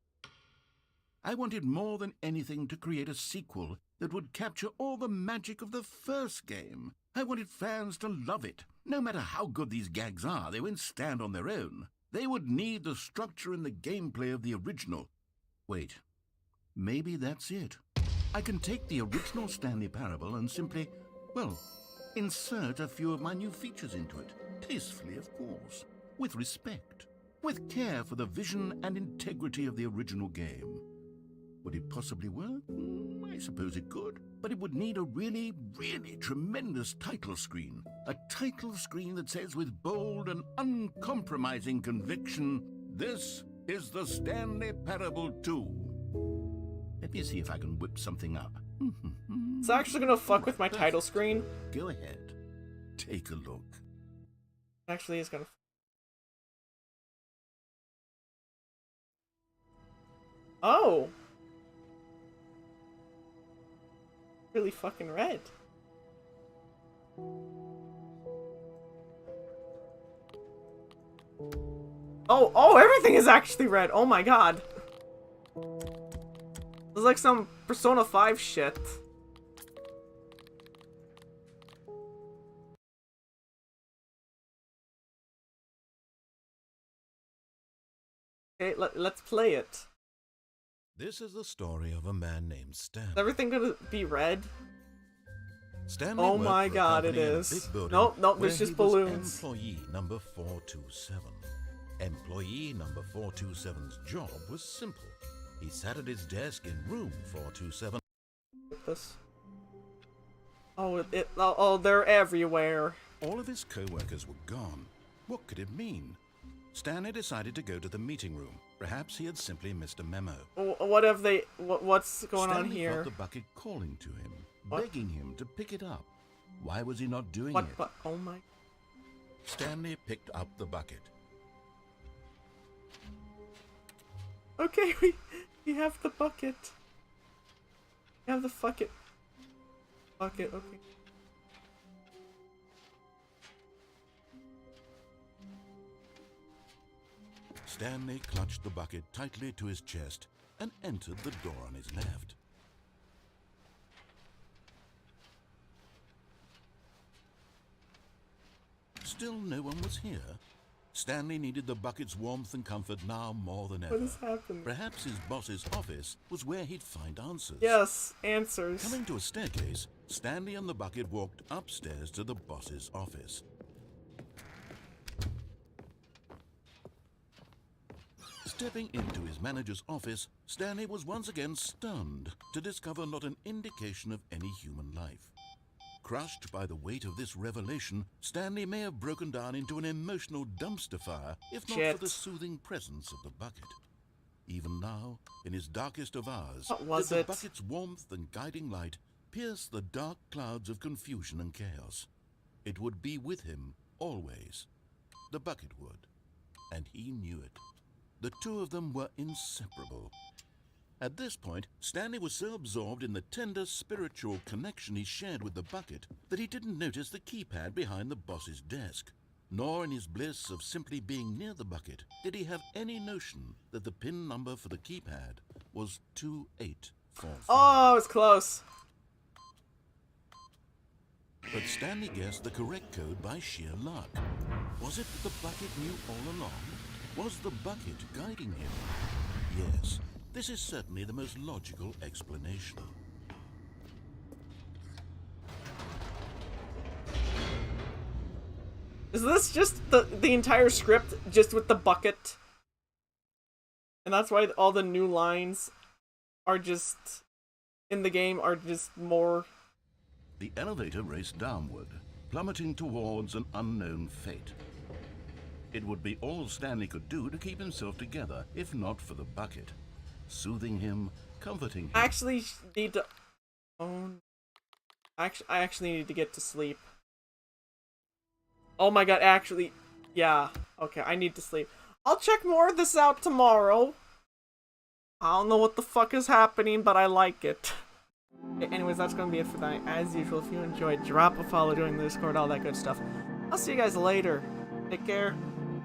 I wanted more than anything to create a sequel that would capture all the magic of the first game. I wanted fans to love it. No matter how good these gags are, they won't stand on their own. They would need the structure and the gameplay of the original. Wait, maybe that's it. I can take the original Stanley Parable and simply, well, insert a few of my new features into it. Tastefully, of course. With respect. With care for the vision and integrity of the original game. Would it possibly work? I suppose it could. But it would need a really, really tremendous title screen. A title screen that says with bold and uncompromising conviction, "This is the Stanley Parable 2." Let me see if I can whip something up. It's actually gonna fuck with my title screen. Go ahead. Take a look. Actually, it's gonna. Oh! Really fucking red. Oh, everything is actually red. Oh my god. It's like some Persona 5 shit. Okay, let's play it. This is the story of a man named Stanley. Is everything gonna be red? Stanley Oh worked my for a god, it company in a is. big building Nope, where there's just he was balloons. Employee number 427. Employee number 427's job was simple. He sat at his desk in room 427. This. Oh, they're everywhere. All of his co-workers were gone. What could it mean? Stanley decided to go to the meeting room. Perhaps he had simply missed a memo. What have they? What's going on Stanley here? felt the bucket calling to him, What? begging him to pick it up. Why was he not doing What? it? But oh my! Stanley picked up the bucket. Okay, we have the bucket. We have the bucket. Bucket. Okay. Stanley clutched the bucket tightly to his chest and entered the door on his left. Still no one was here. Stanley needed the bucket's warmth and comfort now more than ever. What is happening? Perhaps his boss's office was where he'd find answers. Yes, answers. Coming to a staircase, Stanley and the bucket walked upstairs to the boss's office. Stepping into his manager's office, Stanley was once again stunned to discover not an indication of any human life. Crushed by the weight of this revelation, Stanley may have broken down into an emotional dumpster fire, if not Shit. for the soothing presence of the bucket. Even now, in his darkest of hours, What was did the it? bucket's warmth and guiding light pierce the dark clouds of confusion and chaos. It would be with him, always. The bucket would. And he knew it. The two of them were inseparable. At this point, Stanley was so absorbed in the tender spiritual connection he shared with the bucket that he didn't notice the keypad behind the boss's desk. Nor in his bliss of simply being near the bucket did he have any notion that the PIN number for the keypad was 2845. Oh, it's close. But Stanley guessed the correct code by sheer luck. Was it that the bucket knew all along? Was the bucket guiding him? Yes, this is certainly the most logical explanation. Is this just the entire script just with the bucket? And that's why all the new lines are just in the game are just more... The elevator raced downward, plummeting towards an unknown fate. It would be all Stanley could do to keep himself together, if not for the bucket. Soothing him, comforting him. I actually need to... Oh... I actually need to get to sleep. Oh my god, actually... Yeah, okay, I need to sleep. I'll check more of this out tomorrow. I don't know what the fuck is happening, but I like it. Anyways, that's gonna be it for tonight. As usual, if you enjoyed, drop a follow, join the Discord, all that good stuff. I'll see you guys later. Take care.